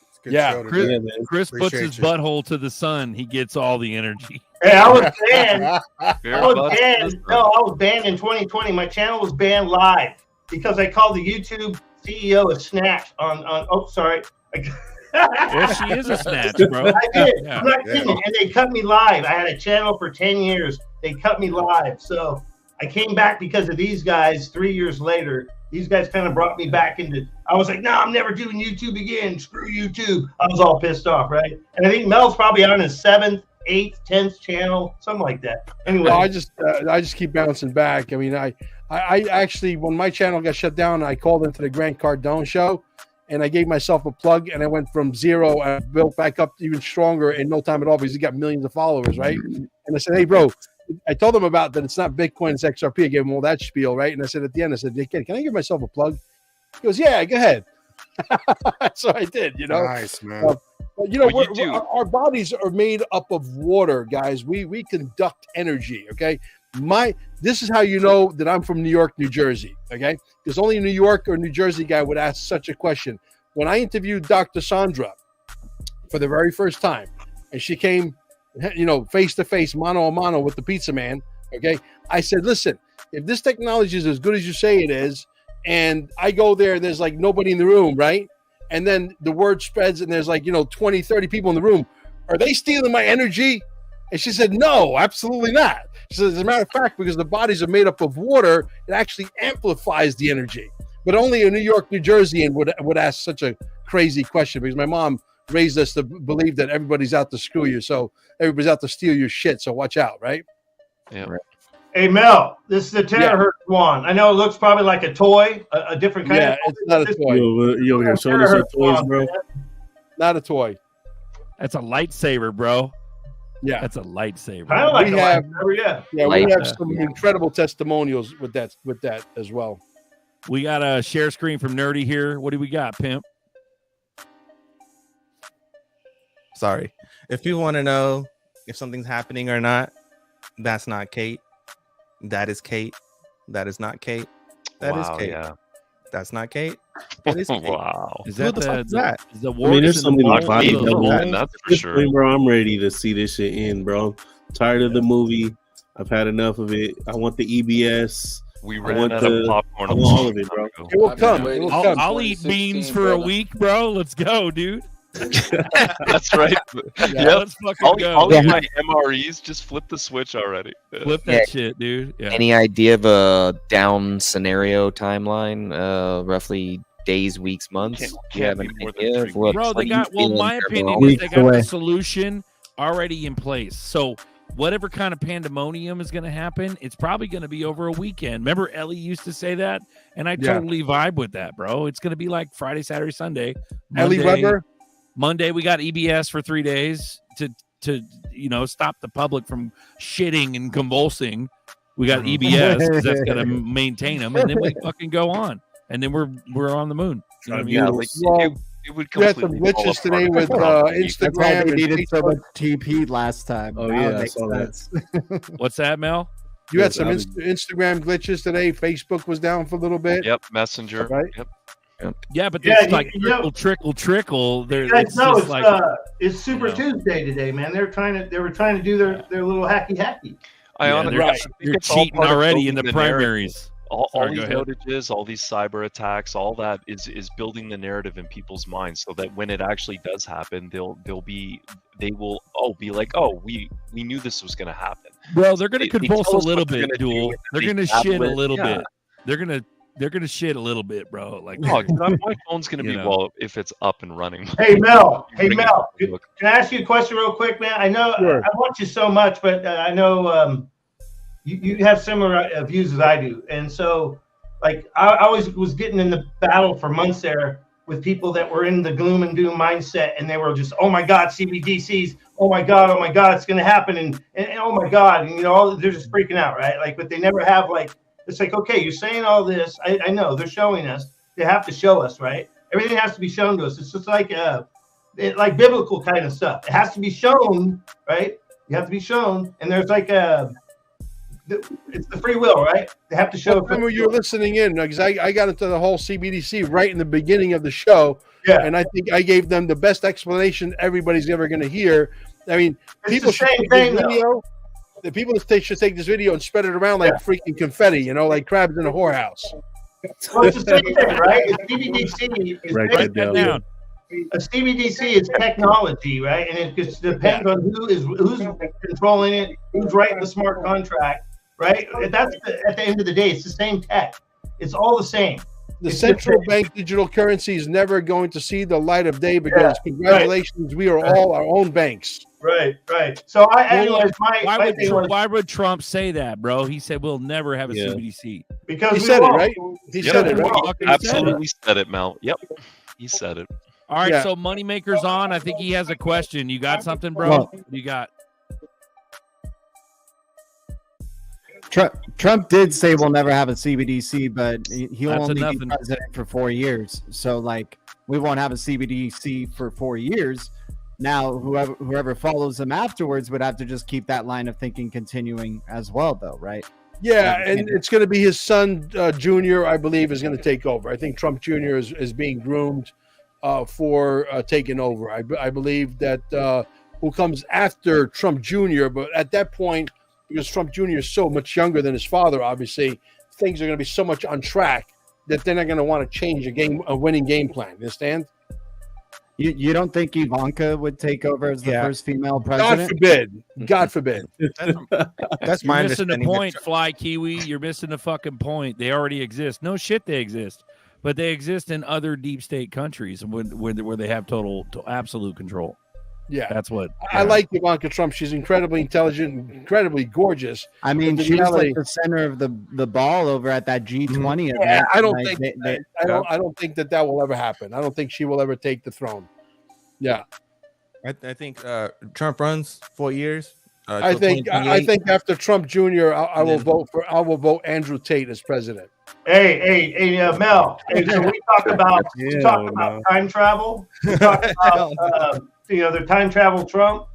It's a good show today, man. Chris puts his butthole to the sun. He gets all the energy. Hey, I was banned. I was banned in 2020. My channel was banned live because I called the YouTube CEO a snatch on oh, sorry. Well, she is a snatch, bro. I did. I'm not kidding. And they cut me live. I had a channel for 10 years. They cut me live. So I came back because of these guys 3 years later. These guys kind of brought me back into, I was like, no, I'm never doing YouTube again. Screw YouTube. I was all pissed off, right? And I think Mel's probably on his 7th, 8th, 10th channel, something like that. Anyway. No, I just keep bouncing back. I mean, I actually, when my channel got shut down, I called into the Grant Cardone show. And I gave myself a plug, and I went from 0 and built back up even stronger in no time at all because he got millions of followers, right? And I said, hey, bro, I told him about that it's not Bitcoin, it's XRP. I gave him all that spiel, right? And I said at the end, I said, hey, can I give myself a plug? He goes, yeah, go ahead. So I did, Nice, man. But our bodies are made up of water, guys. We conduct energy, okay? This is how you know that I'm from New York, New Jersey, okay? Because only a New York or New Jersey guy would ask such a question. When I interviewed Dr. Sandra for the very first time, and she came, face to face, mano a mano with the pizza man, okay? I said, listen, if this technology is as good as you say it is, and I go there and there's like nobody in the room, right? And then the word spreads and there's like, 20, 30 people in the room. Are they stealing my energy? And she said, no, absolutely not. She said, as a matter of fact, because the bodies are made up of water, it actually amplifies the energy. But only a New York, New Jerseyan would ask such a crazy question because my mom raised us to believe that everybody's out to screw you. So everybody's out to steal your shit. So watch out, right? Yeah. Hey, Mel, this is the terahertz one. I know it looks probably like a toy, a different kind of. Yeah, it's not a toy. You over here showing us your toys, bro? Not a toy. That's a lightsaber, bro. Yeah, that's a lightsaber. I don't like a lightsaber, we have some incredible testimonials with that as well. We got a share screen from Nerdy here. What do we got, Pimp? Sorry. If you want to know if something's happening or not, that's not Kate. That is Kate. That is not Kate. That is Wow, Kate. yeah. That's not Kate. That is Kate. Wow. Is Who that the fuck is that? is the I mean, there's so many Not body me, for doubles. one, that's for sure. Bro, I'm ready to see this shit end, bro. I'm tired of the movie. I've had enough of it. I want the EBS. We I ran want out of the- popcorn. I want all of it, bro. It will I've been come. It waiting will since come. I'll eat 2016, beans for a brother. week, bro. Let's go, dude. That's right. Yeah, Yep. let's fucking I'll, go. I'll eat my MREs. Just flip the switch already. Yeah. Flip that shit, dude. Yeah. Any idea of a down scenario timeline? Roughly days, weeks, months? Can't- Do you have can't an be more than idea 3 of what? Bro, they what you got, well, feel my in opinion terms is they Weeks got away. the solution already in place. So whatever kind of pandemonium is going to happen, it's probably going to be over a weekend. Remember Ellie used to say that? And I Yeah. totally vibe with that, bro. It's going to be like Friday, Saturday, Sunday. Ellie Weber. Monday, we got EBS for 3 days to stop the public from shitting and convulsing. We got EBS because that's going to maintain them. And then we fucking go on. And then we're on the moon. You know what I mean? Yeah, like Well, it would you had some completely fall glitches apart today if with it went off the week. That's why Instagram they and needed so much Facebook. TP last time. Oh, Now yeah, it I makes saw that. sense. What's that, Mel? You had Yes, some I was- Instagram glitches today. Facebook was down for a little bit. Yep, Messenger. Right. Yep. Yeah, but Yeah, there's like you know- trickle. There, You guys it's know just it's like it's Super you know. Tuesday today, man. They were trying to do their little hacky. I yeah, honestly they're, I think you're it's all cheating part of already in building the narrative. primaries. All Sorry, these go ahead. outages, all these cyber attacks, all that is building the narrative in people's minds, so that when it actually does happen, they will be like, oh, we knew this was going to happen. Well, they're going to They convulse tell a us little what they're bit, gonna do, Duel. and They're they going to dabble shit a it. little Yeah. bit. They're gonna shit a little bit, bro. Like, Oh, my phone's going to You be know. well if it's up and running. Hey Mel, Bring it up. can I ask you a question real quick, man? I know Sure. I watch you so much, but I know you have similar views as I do, and so like I always was getting in the battle for months there with people that were in the gloom and doom mindset, and they were just, oh my God, CBDCs, oh my God, it's going to happen, and oh my God, and they're just freaking out, right? Like, but they never have like, it's like, okay, you're saying all this, I know they're showing us, they have to show us, right? Everything has to be shown to us. It's just like like biblical kind of stuff. It has to be shown, right? You have to be shown, and there's like it's the free will, right? They have to show. What time were you listening in? Because I got into the whole CBDC right in the beginning of the show. Yeah. And I think I gave them the best explanation everybody's ever going to hear. I mean, It's people the should same take thing, this though. video. The people should take this video and spread it around like freaking confetti, like crabs in a whorehouse. Well, it's the same thing, right? A CBDC is Write that basically- down. A CBDC is technology, right? And it just depends on who's controlling it, who's writing the smart contract, right? That's at the end of the day, it's the same tech. It's all the same. The It's central the- bank digital currency is never going to see the light of day because congratulations, we are all our own banks. Right. So anyways, why would Trump say that, bro? He said we'll never have a Yeah. CBDC. because He we said it, won't. right? He Yep. said it, right? Fucking Absolutely said it, Mel. Yep, he said it. All right, Yeah. so Moneymaker's on. I think he has a question. You got something, bro? Well- You got Trump did say we'll never have a CBDC, but he'll That's only enough be in- president for 4 years. So, like, we won't have a CBDC for 4 years. Now, whoever follows him afterwards would have to just keep that line of thinking continuing as well, though, right? Yeah, and it's going to be his son, Junior, I believe, is going to take over. I think Trump Junior is being groomed for taking over. I believe that who comes after Trump Junior, but at that point, because Trump Jr. is so much younger than his father, obviously, things are going to be so much on track that they're not going to want to change a winning game plan. You understand? You don't think Ivanka would take over as the first female God president? forbid. God forbid. That's my You're missing the understanding. point, Fly Kiwi. You're missing the fucking point. They already exist. No shit, they exist, but they exist in other deep state countries where they have total absolute control. Yeah, That's what I like Ivanka Trump. She's incredibly intelligent, incredibly gorgeous. I mean, But the she's reality- like the center of the ball over at that G20 event. Yeah, I don't Like, think they- I don't think that will ever happen. I don't think she will ever take the throne. Yeah, I think Trump runs 4 years. I think after Trump Jr., I will vote Andrew Tate as president. Hey, Mel. Hey, so we talk about time travel. We talk about the time travel Trump,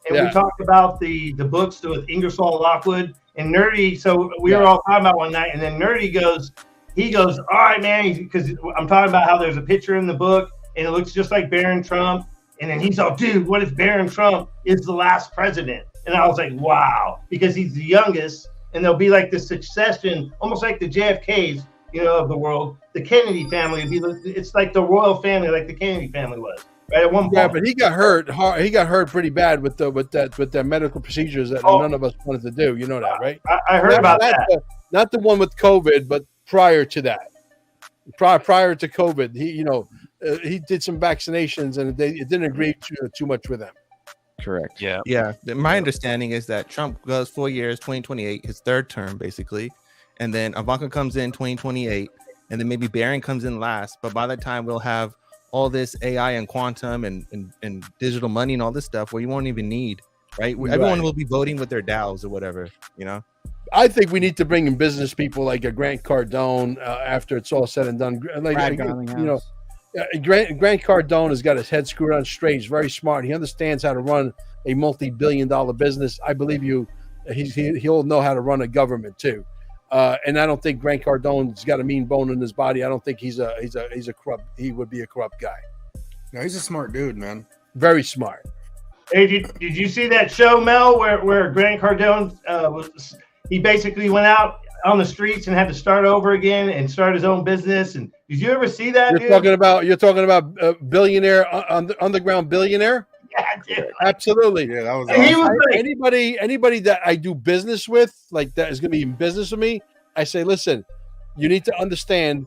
and we talked about the books with Ingersoll Lockwood and Nerdy. So we were all talking about one night, and then Nerdy goes, all right, man, because I'm talking about how there's a picture in the book, and it looks just like Barron Trump, and then he's all, dude, what if Barron Trump is the last president? And I was like, wow, because he's the youngest, and there'll be like this succession, almost like the JFKs, of the world. The Kennedy family it's like the royal family, like the Kennedy family was, right? At one point. Yeah, but he got hurt. He got hurt pretty bad with the medical procedures that none of us wanted to do. You know that, right? I heard about that. Not the one with COVID, but prior to that, prior to COVID, he did some vaccinations, and it didn't agree too much with them. Correct. Yeah. My understanding is that Trump goes 4 years, 2028, his third term, basically. And then Ivanka comes in 2028. And then maybe Barron comes in last. But by that time, we'll have all this AI and quantum and digital money and all this stuff where you won't even need, right? Everyone will be voting with their DAOs or whatever, I think we need to bring in business people like a Grant Cardone after it's all said and done. Grant Cardone has got his head screwed on straight. He's very smart. He understands how to run a multi-billion-dollar business. I believe you. He'll know how to run a government too. And I don't think Grant Cardone's got a mean bone in his body. I don't think he's a corrupt. He would be a corrupt guy. No, he's a smart dude, man. Very smart. Hey, did you see that show, Mel, where Grant Cardone he basically went out on the streets and had to start over again and start his own business? And did you ever see that? You're talking about billionaire, underground billionaire. Yeah, dude. Absolutely. Yeah, that was awesome. Anybody that I do business with, like that is going to be in business with me. I say, listen, you need to understand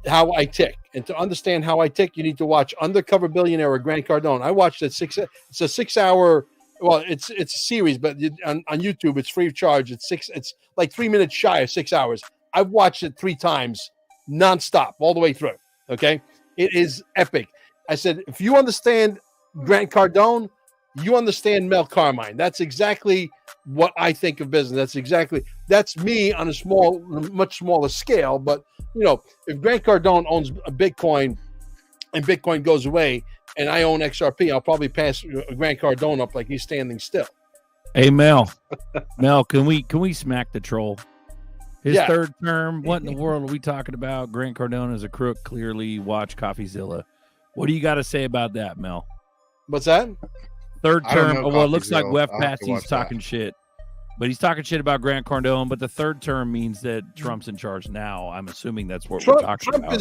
how I tick, and to understand how I tick, you need to watch Undercover Billionaire with Grant Cardone. I watched it. It's a 6 hour. Well, it's a series, but on YouTube it's free of charge. It's like 3 minutes shy of 6 hours. I've watched it 3 times, nonstop, all the way through. Okay, it is epic. I said, if you understand Grant Cardone, you understand Mel Carmine. That's exactly what I think of business. That's me on a much smaller scale. But if Grant Cardone owns a Bitcoin and Bitcoin goes away, and I own XRP, I'll probably pass Grant Cardone up like he's standing still. Hey, Mel, can we smack the troll? His third term. What in the world are we talking about? Grant Cardone is a crook. Clearly, watch CoffeeZilla. What do you got to say about that, Mel? What's that? Third term. Well, it looks like Wef Patsy's talking shit. But he's talking shit about Grant Cardone. But the third term means that Trump's in charge now. I'm assuming that's what we're talking about.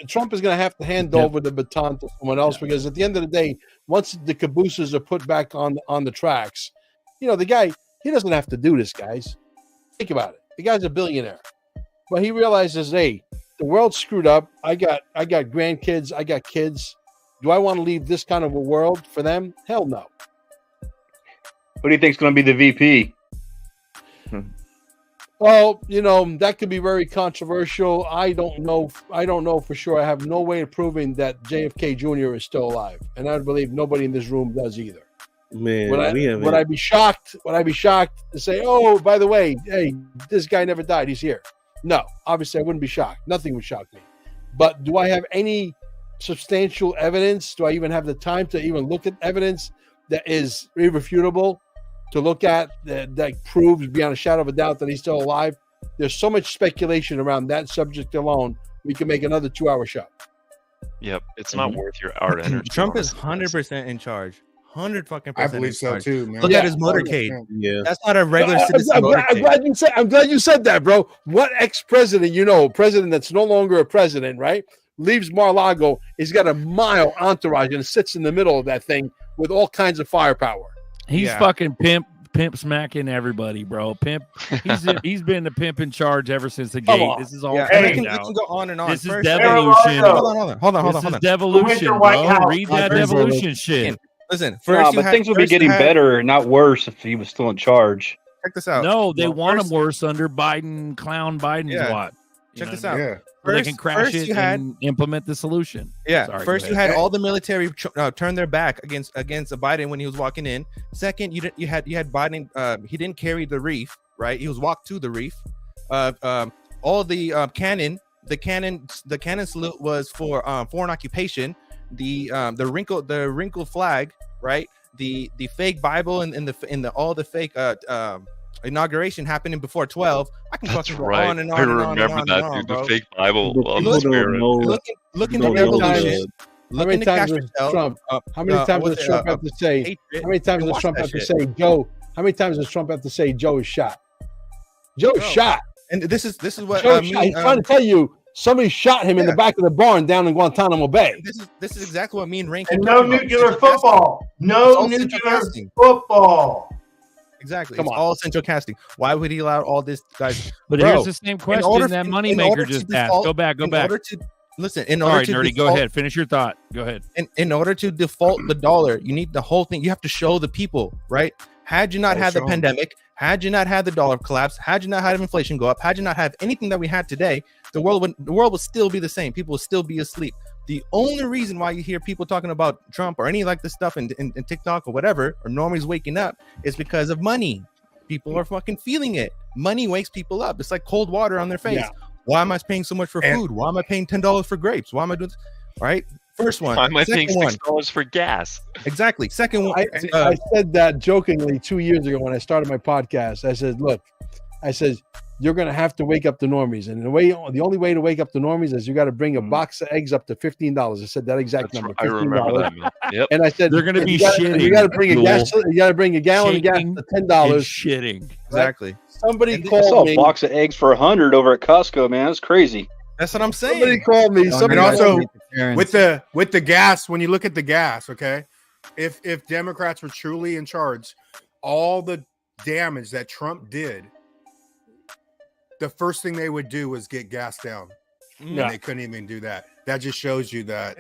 Trump is gonna have to hand over the baton to someone else, because at the end of the day, once the cabooses are put back on the tracks, the guy, he doesn't have to do this, guys. Think about it. The guy's a billionaire, but he realizes, hey, the world's screwed up. I got grandkids. I got kids. Do I want to leave this kind of a world for them? Hell no. Who do you think's going to be the VP? Well, that could be very controversial. I don't know for sure. I have no way of proving that JFK Jr. is still alive, and I believe nobody in this room does either. Man, would I be shocked? Would I be shocked to say, oh, by the way, hey, this guy never died. He's here. No, obviously I wouldn't be shocked. Nothing would shock me. But do I have any substantial evidence? Do I even have the time to even look at evidence that is irrefutable to look at that proves beyond a shadow of a doubt that he's still alive? There's so much speculation around that subject alone. We can make another 2-hour show. Yep, it's not worth our energy. Trump is 100% in charge. 100% I believe so too, man. Look at his motorcade. Yeah, that's not a regular citizen motorcade. I'm glad you said that, bro. What ex-president, president that's no longer a president, right? Leaves Mar-a-Lago. He's got a mile entourage and sits in the middle of that thing with all kinds of firepower. He's fucking pimp smacking everybody, bro. Pimp. He's been the pimp in charge ever since the gate. This is all. Yeah, we can go on and on. This is devolution. Hold on. This is devolution, bro. Read that devolution shit. Listen, first, but things would be getting better, not worse, if he was still in charge. Check this out. No, they want him worse under Biden, clown Biden's watch. Check this out. they can crash it and implement the solution. Yeah. Sorry, First, go you ahead. had all the military turn their back against Biden when he was walking in. Second, you had Biden. He didn't carry the reef, right? He was walked to the reef. All the cannon salute was for foreign occupation. The wrinkled flag, right? The fake Bible and all the fake inauguration happening before 12. I can fucking go on and on. I and on remember and that, on, dude. bro. The fake Bible. People Well, don't know. Look into How many Devolution. Look into cash times does yourself. Trump? How many times does Trump have to say? Patriot. How many times You does watch Trump that have to shit. say Joe? How many times does Trump have to say Joe is shot? Joe is Bro. shot. And this is what Joe is shot. He's trying to tell you somebody shot him in the back of the barn down in Guantanamo Bay. This is exactly what me and Rain. And no nuclear football. No nuclear football. Exactly. Come It's on. all central casting. Why would he allow all this, guys? But Bro, here's the same question that Moneymaker just asked. Go back. In order to listen, in All order right, to Nerdy, go default- ahead. Finish your thought. Go ahead. In order to default the dollar, you need the whole thing. You have to show the people, right? Had you not had the pandemic, had you not had the dollar collapse, had you not had inflation go up, had you not had anything that we had today, the world would still be the same. People would still be asleep. The only reason why you hear people talking about Trump or any like this stuff in TikTok or whatever, or normies waking up, is because of money. People are fucking feeling it. Money wakes people up. It's like cold water on their face. Yeah. Why am I paying so much for food? Why am I paying $10 for grapes? Why am I doing this? All right. First one. Why am I paying Second one. $6 for gas? Exactly. Second one. I said that jokingly 2 years ago when I started my podcast. I said, look, you're going to have to wake up the normies. And the only way to wake up the normies is you got to bring a box of eggs up to $15. I said that exact number. I remember that, man. Yep. And I said, They're going to be shitting. You got to bring a gas. You got to bring a gallon of gas Shaking to $10. Shitting. Exactly. Somebody I saw called a me. box of eggs for $100 over at Costco, man. It's crazy. That's what I'm saying. Somebody called me. And Somebody also called me. with the gas, when you look at the gas, okay, if Democrats were truly in charge, all the damage that Trump did, the first thing they would do was get gas down. Yeah. And they couldn't even do that. That just shows you that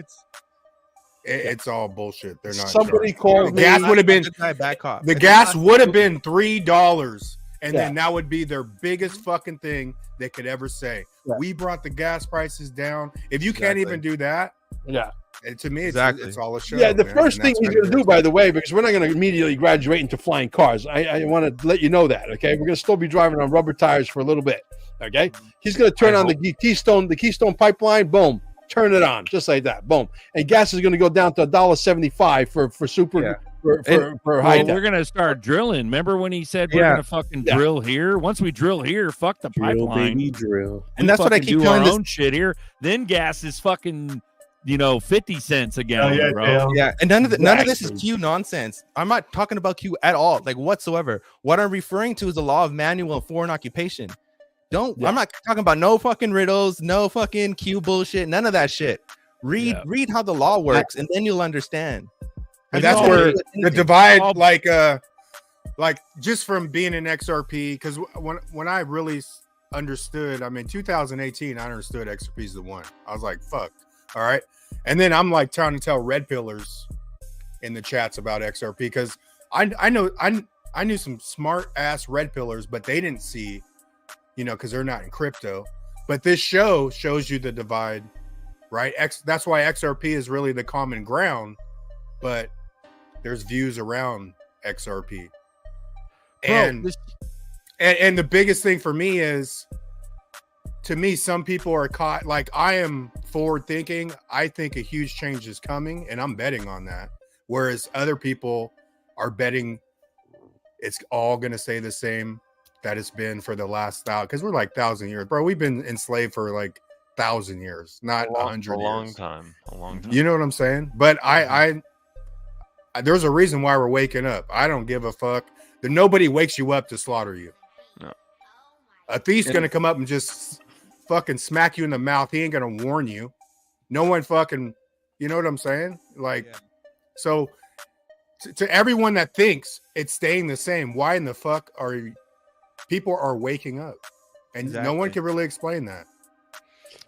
it's all bullshit. They're not. Somebody in charge. called The me. gas would have been back off. the gas would have been $3, and Yeah. then that would be their biggest fucking thing they could ever say. Yeah. We brought the gas prices down. If you can't even do that, Yeah. to me, it's all a show. Yeah, the man. first And thing that's he's what going it to do, is. by the way, because we're not going to immediately graduate into flying cars. I want to let you know that, okay? We're going to still be driving on rubber tires for a little bit, okay? He's going to turn on the Keystone pipeline, boom, turn it on, just like that, boom. And gas is going to go down to $1.75 for super for high. Well, we're gonna start drilling. Remember when he said we're gonna fucking drill here? Once we drill here, fuck the Drill, pipeline. baby, drill. And that's what I keep do telling our this- own shit here. Then gas is fucking 50 cents a gallon, yeah, bro. Yeah, and none of this is Q nonsense. I'm not talking about Q at all, like whatsoever. What I'm referring to is the law of manual and foreign occupation. I'm not talking about no fucking riddles, no fucking Q bullshit, none of that shit. Read how the law works, and then you'll understand. And that's where the divide, like just from being an XRP, because when I really understood, I mean, 2018, I understood XRP is the one. I was like, fuck, all right. And then I'm like trying to tell red pillars in the chats about XRP because I knew some smart ass red pillars, but they didn't see, because they're not in crypto. But this show shows you the divide, right? That's why XRP is really the common ground, but there's views around XRP. And the biggest thing for me is, to me, some people are caught, like I am forward thinking. I think a huge change is coming and I'm betting on that. Whereas other people are betting it's all going to stay the same that it's been for the last because we're like 1,000 years, bro. We've been enslaved for like 1,000 years, not 100 years. A long time. You know what I'm saying? But I there's a reason why we're waking up. I don't give a fuck. Nobody wakes you up to slaughter you. No. A thief's gonna come up and just fucking smack you in the mouth. He ain't gonna warn you. No one fucking, you know what I'm saying? Like, so to everyone that thinks it's staying the same, why in the fuck are people waking up? And no one can really explain that.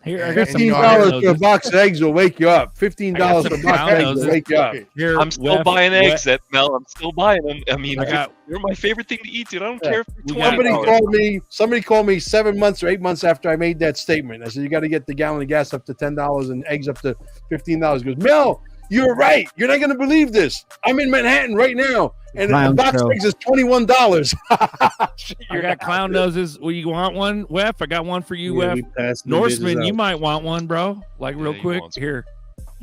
Here, I got some $15 for a box of eggs will wake you up. $15 for a box of eggs will wake you up. Here, I'm still buying eggs, Mel. I'm still buying them. I mean, got- they're my favorite thing to eat, dude. I don't care if they're Somebody called me 7 months or 8 months after I made that statement. I said, you got to get the gallon of gas up to $10 and eggs up to $15. He goes, Mel, you're right. You're not going to believe this. I'm in Manhattan right now, and a box of eggs is $21. I got clown noses. Well, you want one, Wef? I got one for you, Wef. Norseman, you might want one, bro. Like real quick here.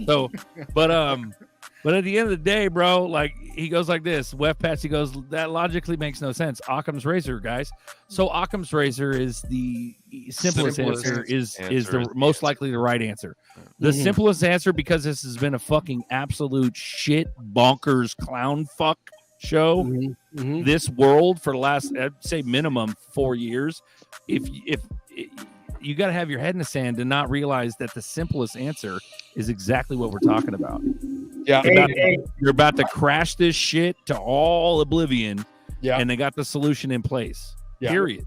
So, but at the end of the day, bro, like he goes like this. Wef Patsy goes, that logically makes no sense. Occam's razor, guys. So Occam's razor is the simplest answer is the most likely the right answer. The simplest answer, because this has been a fucking absolute shit bonkers clown fuck show. This world for the last, I'd say minimum 4 years. If you got to have your head in the sand to not realize that the simplest answer is exactly what we're talking about. Yeah, you're about to crash this shit to all oblivion. Yeah, and they got the solution in place. Yeah. Period.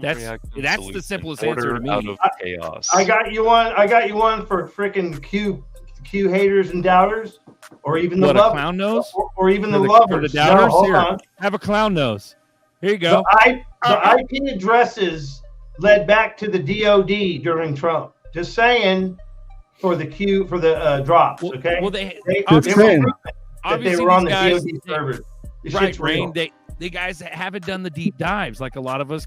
That's the simplest answer to me. Out of chaos. I got you one for freaking Q haters and doubters, or even the lovers. Clown nose, or even the lovers. For the doubters, hold here, on. have a clown nose. Here you go. The IP addresses led back to the DOD during Trump. Just saying, for the drops. Okay. Well, they obviously they were on the guys, DOD servers. Right, Rain. They guys haven't done the deep dives like a lot of us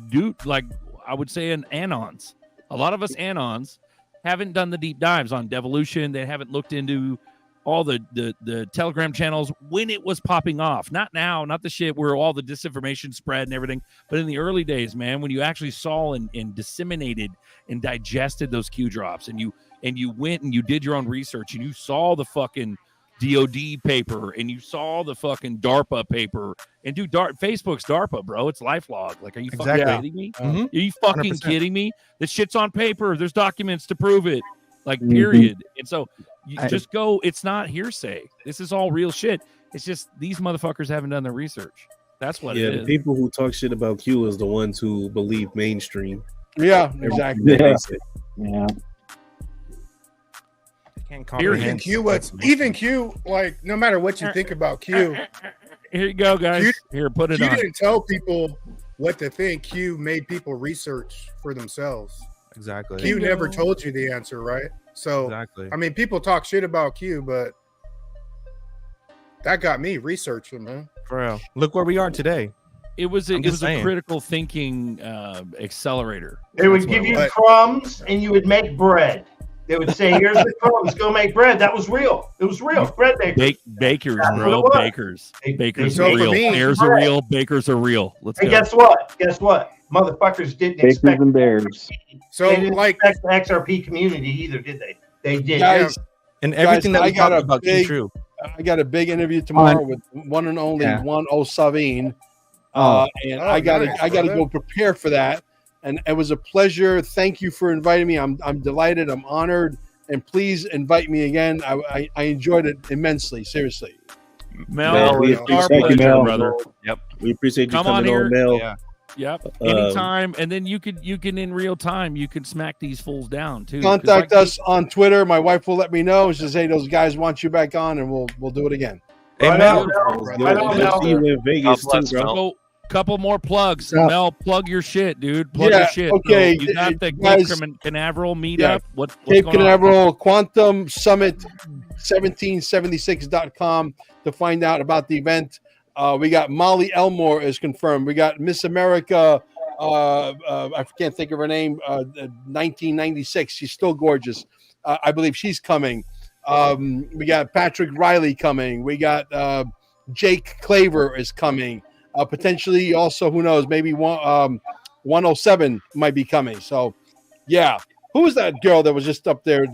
do. Like I would say, anons. A lot of us anons haven't done the deep dives on Devolution. They haven't looked into all the Telegram channels when it was popping off. Not now, not the shit where all the disinformation spread and everything, but in the early days, man, when you actually saw and disseminated and digested those Q drops, and you went and you did your own research, and you saw the fucking DOD paper, and you saw the fucking DARPA paper, and Facebook's DARPA, bro. It's LifeLog. Like, are you fucking kidding me? Are you fucking 100%. kidding me? This shit's on paper. There's documents to prove it. Like, period. And so you just go, it's not hearsay. This is all real shit. It's just these motherfuckers haven't done their research. That's what it is. The people who talk shit about Q is the ones who believe mainstream. Yeah, exactly. Yeah. Even Q, like no matter what you think about Q, here you go, guys. Put it Q on. didn't tell people what to think. Q made people research for themselves. Exactly. Q never told you the answer, right? So, Exactly. I mean, people talk shit about Q, but that got me researching, man. For real. Look where we are today. It was a saying. critical thinking accelerator. They would give you crumbs, and you would make bread. They would say, "Here's the crumbs. Go make bread." That was real. It was real. Bread bakers. Bakers, That's bro. what it was. Bakers. Bakers they are go for real. me. Bears are real. Bakers are real. Let's And go. guess what? Guess what? Motherfuckers didn't Bakers expect. and bears. So, They didn't like, expect the XRP community either, did they? They did. Guys, And everything that I we got talked a about big- is true. I got a big interview tomorrow with one and only Juan Savine. And I gotta go prepare for that. And it was a pleasure. Thank you for inviting me. I'm delighted. I'm honored. And please invite me again. I enjoyed it immensely. Seriously. Mel, we it's our appreciate you, pleasure, Mel. brother. Yep. We appreciate you Come on coming here. on, Mel. Yeah. Yep. Anytime, and then you can in real time you can smack these fools down too. 'Cause Contact like- us on Twitter. My wife will let me know. She says, "Hey, those guys want you back on, and we'll do it again." Right Mel. on, Mel. Let's do Right it. on, Let's Mel. see you in Vegas God bless, too, bro. Mel. Couple more plugs. Yeah. Mel, plug your shit, dude. Plug Yeah, your shit. okay. So you got the Guys- Cape Canaveral meetup. Yeah. What's Cape going on? Canaveral Quantum Summit 1776.com to find out about the event. We got Molly Elmore is confirmed. We got Miss America. I can't think of her name. 1996. She's still gorgeous. I believe she's coming. We got Patrick Riley coming. We got Jake Claver is coming. Potentially also, who knows? Maybe 107 might be coming. So, yeah. Who was that girl that was just up there?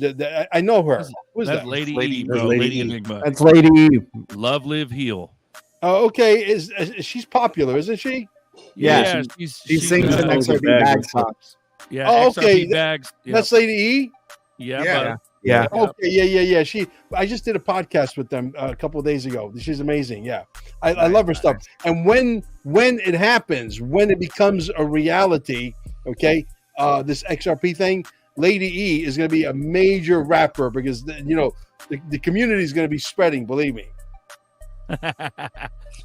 I know her. Who's That's that? Lady Lady- E, bro. Lady Lady E. Enigma. That's Lady E. Love, live, heal. Okay, is she's popular, isn't she? Yeah, she's She sings uh, in XRP bags bag and stuff. tops. Yeah. Oh, XRP okay. bags. Yep. That's Lady E. Yeah. Yeah. Yeah. Okay, yeah. I just did a podcast with them a couple of days ago. She's amazing. Yeah, I love her stuff. And when it happens, when it becomes a reality, okay, this XRP thing, Lady E is going to be a major rapper because the community is going to be spreading. Believe me.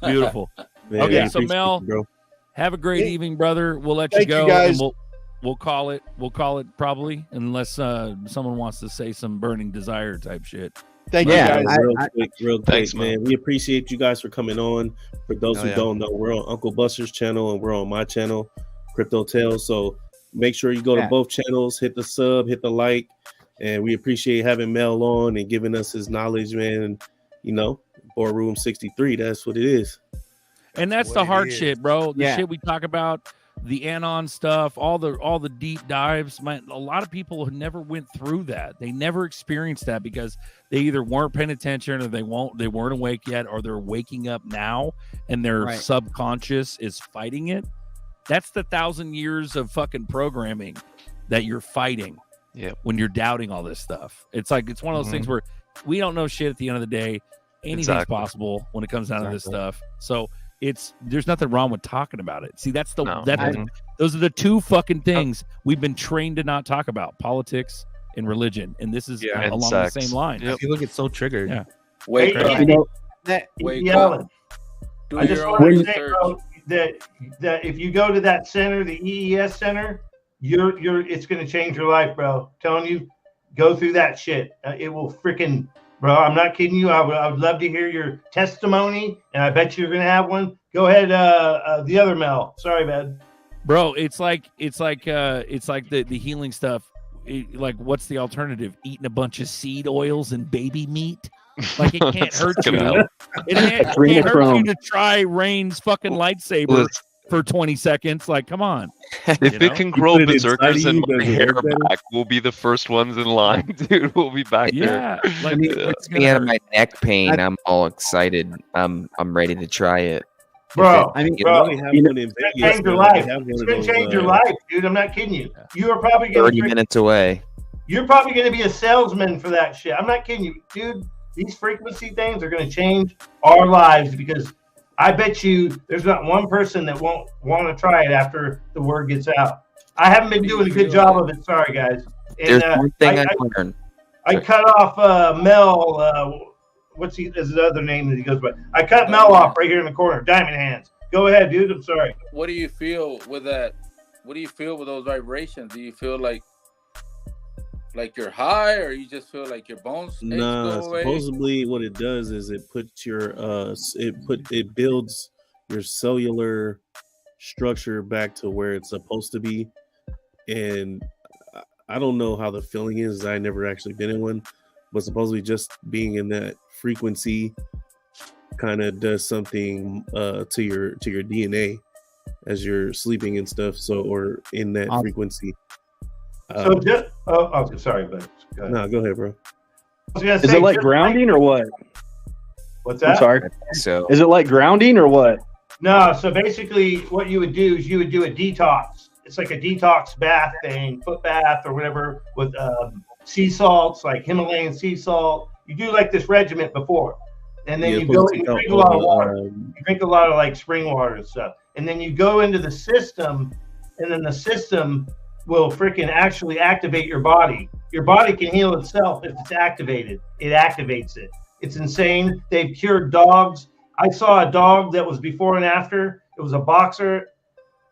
Beautiful. Man, Okay, we so appreciate Mel, you, bro. have a great evening, brother. We'll let you Thank you, go, guys. and we'll call it. We'll call it probably, unless someone wants to say some burning desire type shit. Thank you, Yeah, guys. Real quick, Thanks, man. We appreciate you guys for coming on. For those Hell who yeah. don't know, we're on Uncle Buster's channel and we're on my channel, Crypto Tales. So make sure you go to both channels, hit the sub, hit the like, and we appreciate having Mel on and giving us his knowledge, man. Boardroom 63, that's what it is. And that's What the it hard is. shit, bro. The Yeah. shit we talk about, the anon stuff, all the deep dives. Man, a lot of people have never went through that. They never experienced that because they either weren't paying attention or they weren't awake yet, or they're waking up now and their Right. subconscious is fighting it. That's the 1,000 years of fucking programming that you're fighting. Yep. When you're doubting all this stuff. It's like it's one of those things where we don't know shit at the end of the day. Anything's Exactly. possible when it comes down to this stuff. So there's nothing wrong with talking about it. See, those are the two fucking things we've been trained to not talk about: politics and religion. And this is and along sex. the same line. Yep. People get so triggered. Yeah. Wake Hey, up. You know, Wake Yelling. up. Do I just your own want to say, research. bro, that if you go to that center, the EES center, it's going to change your life, bro. Telling you, go through that shit. It will freaking, bro. I'm not kidding you. I would love to hear your testimony, and I bet you're going to have one. Go ahead, the other Mel. Sorry, man. Bro, it's like the healing stuff. Like, what's the alternative? Eating a bunch of seed oils and baby meat? Like, it can't hurt you. Gonna help. It can't hurt you to try Rain's fucking lightsaber for 20 seconds. Like, come on. If it can grow put it inside berserkers of in you, my does it hair work better? back, we'll be the first ones in line, dude. We'll be back there. Yeah. Like, it's Me gonna out hurt. of my neck pain. I'm all excited. I'm ready to try it. Bro, I mean, bro, They have You know, one in it's going to Vegas. change your man. They life. have one It's of going to those, change your life, dude. I'm not kidding you. You are probably going 30 minutes away. You're probably going to be a salesman for that shit. I'm not kidding you, dude. These frequency things are going to change our lives because I bet you there's not one person that won't want to try it after the word gets out. I haven't been doing a good job of it. Sorry, guys. And, There's one thing I learned. I cut off Mel. What's his other name that he goes by? I cut Mel off right here in the corner. Diamond Hands. Go ahead, dude. I'm sorry. What do you feel with that? What do you feel with those vibrations? Do you feel like you're high, or you just feel like your bones aches Nah, go away? supposedly what it does is it puts your it builds your cellular structure back to where it's supposed to be. And I don't know how the feeling is. I never actually been in one, but supposedly just being in that frequency kind of does something to your DNA as you're sleeping and stuff. So, or in that frequency. So just sorry, but go ahead. No, go ahead, bro. I was gonna is say, it like just grounding or what? What's I'm that? sorry. So Is it like grounding or what? No, so basically what you would do is you would do a detox. It's like a detox bath thing, foot bath or whatever with sea salts, like Himalayan sea salt. You do like this regimen before. And then you go, you drink a lot of water. You drink a lot of like spring water and stuff. And then you go into the system, and then the system will freaking actually activate your body. Your body can heal itself if it's activated. It activates it. It's insane. They've cured dogs. I saw a dog that was before and after. It was a boxer.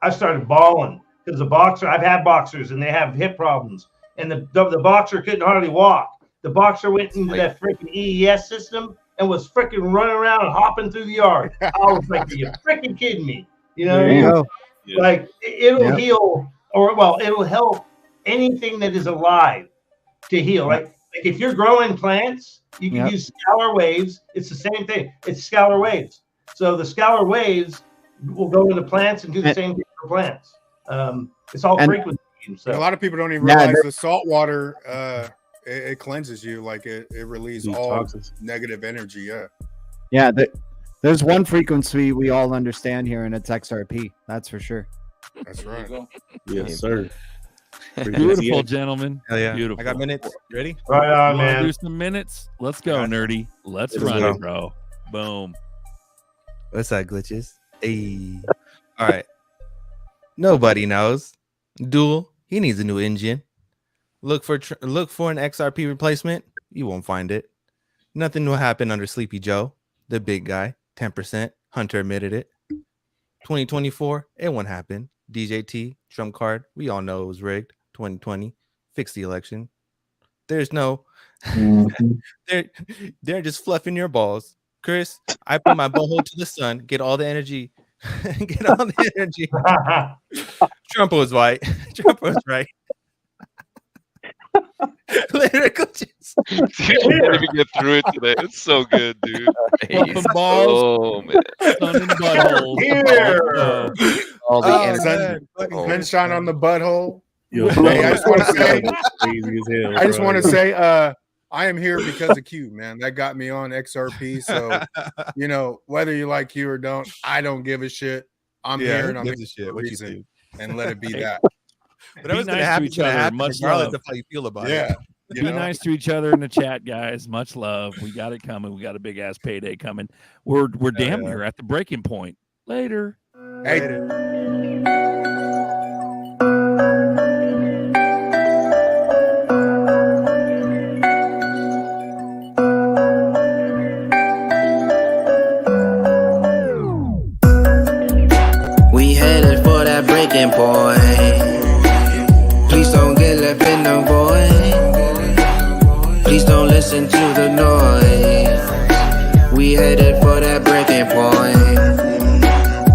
I started bawling because the boxer, I've had boxers and they have hip problems. And the boxer couldn't hardly walk. The boxer went into that freaking EES system and was freaking running around and hopping through the yard. I was like, are you freaking kidding me? You know what I mean? Yeah. Like it'll heal, or well, it'll help anything that is alive to heal. Like if you're growing plants, you can use scalar waves. It's the same thing. It's scalar waves. So the scalar waves will go into plants and do the same thing for plants. It's all frequency. So a lot of people don't even realize the salt water it cleanses you, like it releases all toxins. negative energy. Yeah, there's one frequency we all understand here, and it's XRP. That's for sure. That's right. Yes, sir. Beautiful, gentlemen. Hell yeah. Beautiful. I got minutes. Ready? Right on, You wanna man. do some minutes? Let's go, nerdy. Let's Let's run go. it, bro. Boom. What's that, glitches? Hey. All right. Nobody knows. Duel, he needs a new engine. Look for an XRP replacement. You won't find it. Nothing will happen under Sleepy Joe, the big guy. 10%. Hunter admitted it. 2024, it won't happen. DJT, Trump card. We all know it was rigged. 2020, fix the election. There's no. They're just fluffing your balls, Chris. I put my butthole to the sun. Get all the energy. Get all the energy. Trump was right. Trump was right. Lyrical just. Dude, I can't even get through it today. It's so good, dude. Fluffing balls. Oh man. Sun in buttholes. Here. All the Oh, energy. Sunshine on the butthole. Yo, Hey, I just want to say, crazy as hell, I just bro. want to say, I am here because of Q, man. That got me on XRP. So, you know, whether you like Q or don't, I don't give a shit. I'm here and I'm gives here a shit for a what you reason, and let it be Hey, that. Whatever's Be gonna nice to happen, each gonna other. happen, Much regardless love. of how you feel about Yeah. it. You Be know? nice to each other in the chat, guys. Much love. We got it coming. We got a big ass payday coming. We're damn near at the breaking point. Later. Hey, We headed for that breaking point. Please don't get left in the void. Please don't listen to the noise. We headed for that breaking point.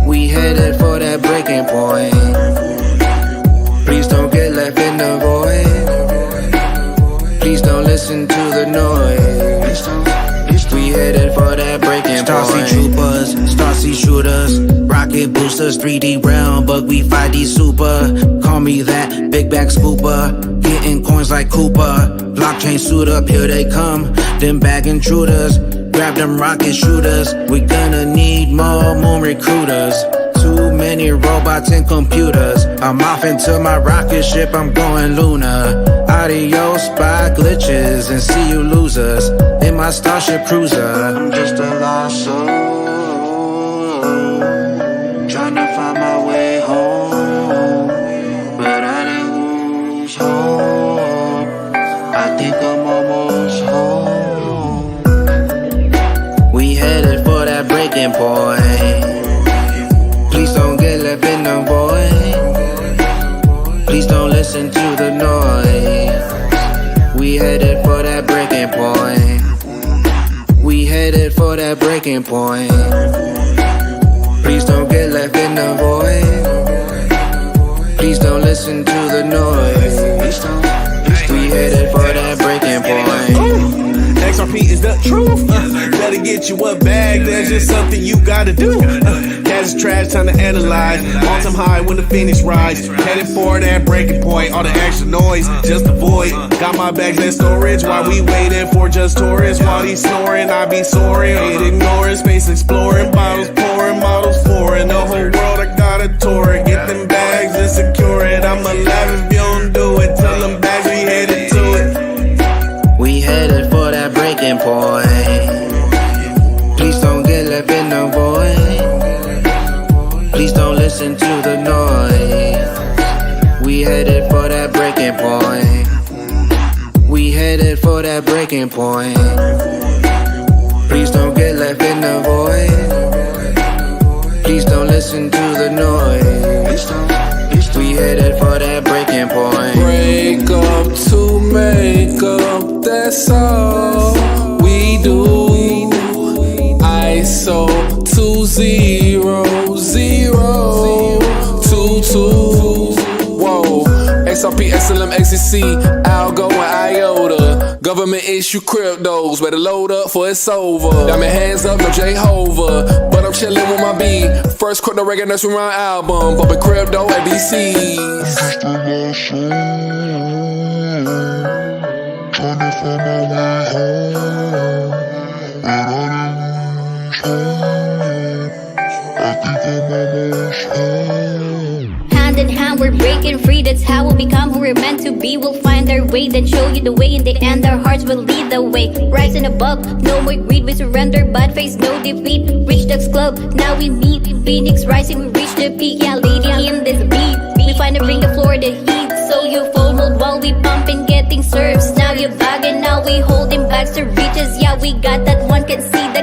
We headed for that breaking point. Please don't get left in the void. Please don't listen to the noise. We headed for that breaking point. Starsea troopers, Starsea shooters, rocket boosters, 3D realm, but we 5D super. Call me that big bag scooper, getting coins like Cooper. Blockchain suit up, here they come, them bag intruders. Grab them rocket shooters, we gonna need more moon recruiters. Too many robots and computers. I'm off into my rocket ship, I'm going lunar. Adios, bye glitches, and see you losers. In my Starship Cruiser, I'm just a lost soul, trying to find my way home, but I didn't lose hope. I think I'm almost home. We headed for that breaking point. Please don't get left in the void. Please don't listen to the noise. We headed for that breaking point. We headed for that breaking point. Please don't get left in the void. Please don't listen to the noise. We headed for that breaking point. XRP is the truth. Better get you a bag. That's just something you gotta do. Cash is trash, time to analyze. All time high when the Phoenix rise. Headed for that breaking point. All the extra noise, just avoid. Got my bags in storage while we waiting for just tourists. While he's snoring, I be soaring. Ain't ignoring, space exploring. Bottles pouring, models foreign. The whole world, I gotta tour it. Get them bags and secure it. I'm alive if you don't do it. Tell them bags we headed to it. We headed for that breaking point. Please don't get left in the void. Please don't listen to the noise. We headed for that breaking point. We headed for that breaking point. Please don't get left in the void. Please don't listen to the noise. We headed for that breaking point. Break up to make up, that's all we do. ISO 200022. Whoa, XRP, XLM, XCC, Algo, and IOTA. Government issue cryptos, better load up for it's over. Got my hands up, no Jehovah, but I'm chilling with my B. First crypto reggae nursery rhyme album, bumping crypto at DC's. Trying to find my way home, but I think I'm almost home. Hand in hand, we're breaking free. That's how we'll become who we're meant to be. We'll find our way, then show you the way. In the end, our hearts will lead the way. Rising above, no more greed. We surrender, but face no defeat. Reach Ducks Club, now we meet. Phoenix rising, we reach the peak. Yeah, leading in this beat. We find a ring to floor the heat. So you fold while we pump and get a bag and now we holding bags to riches. Yeah, we got that one can see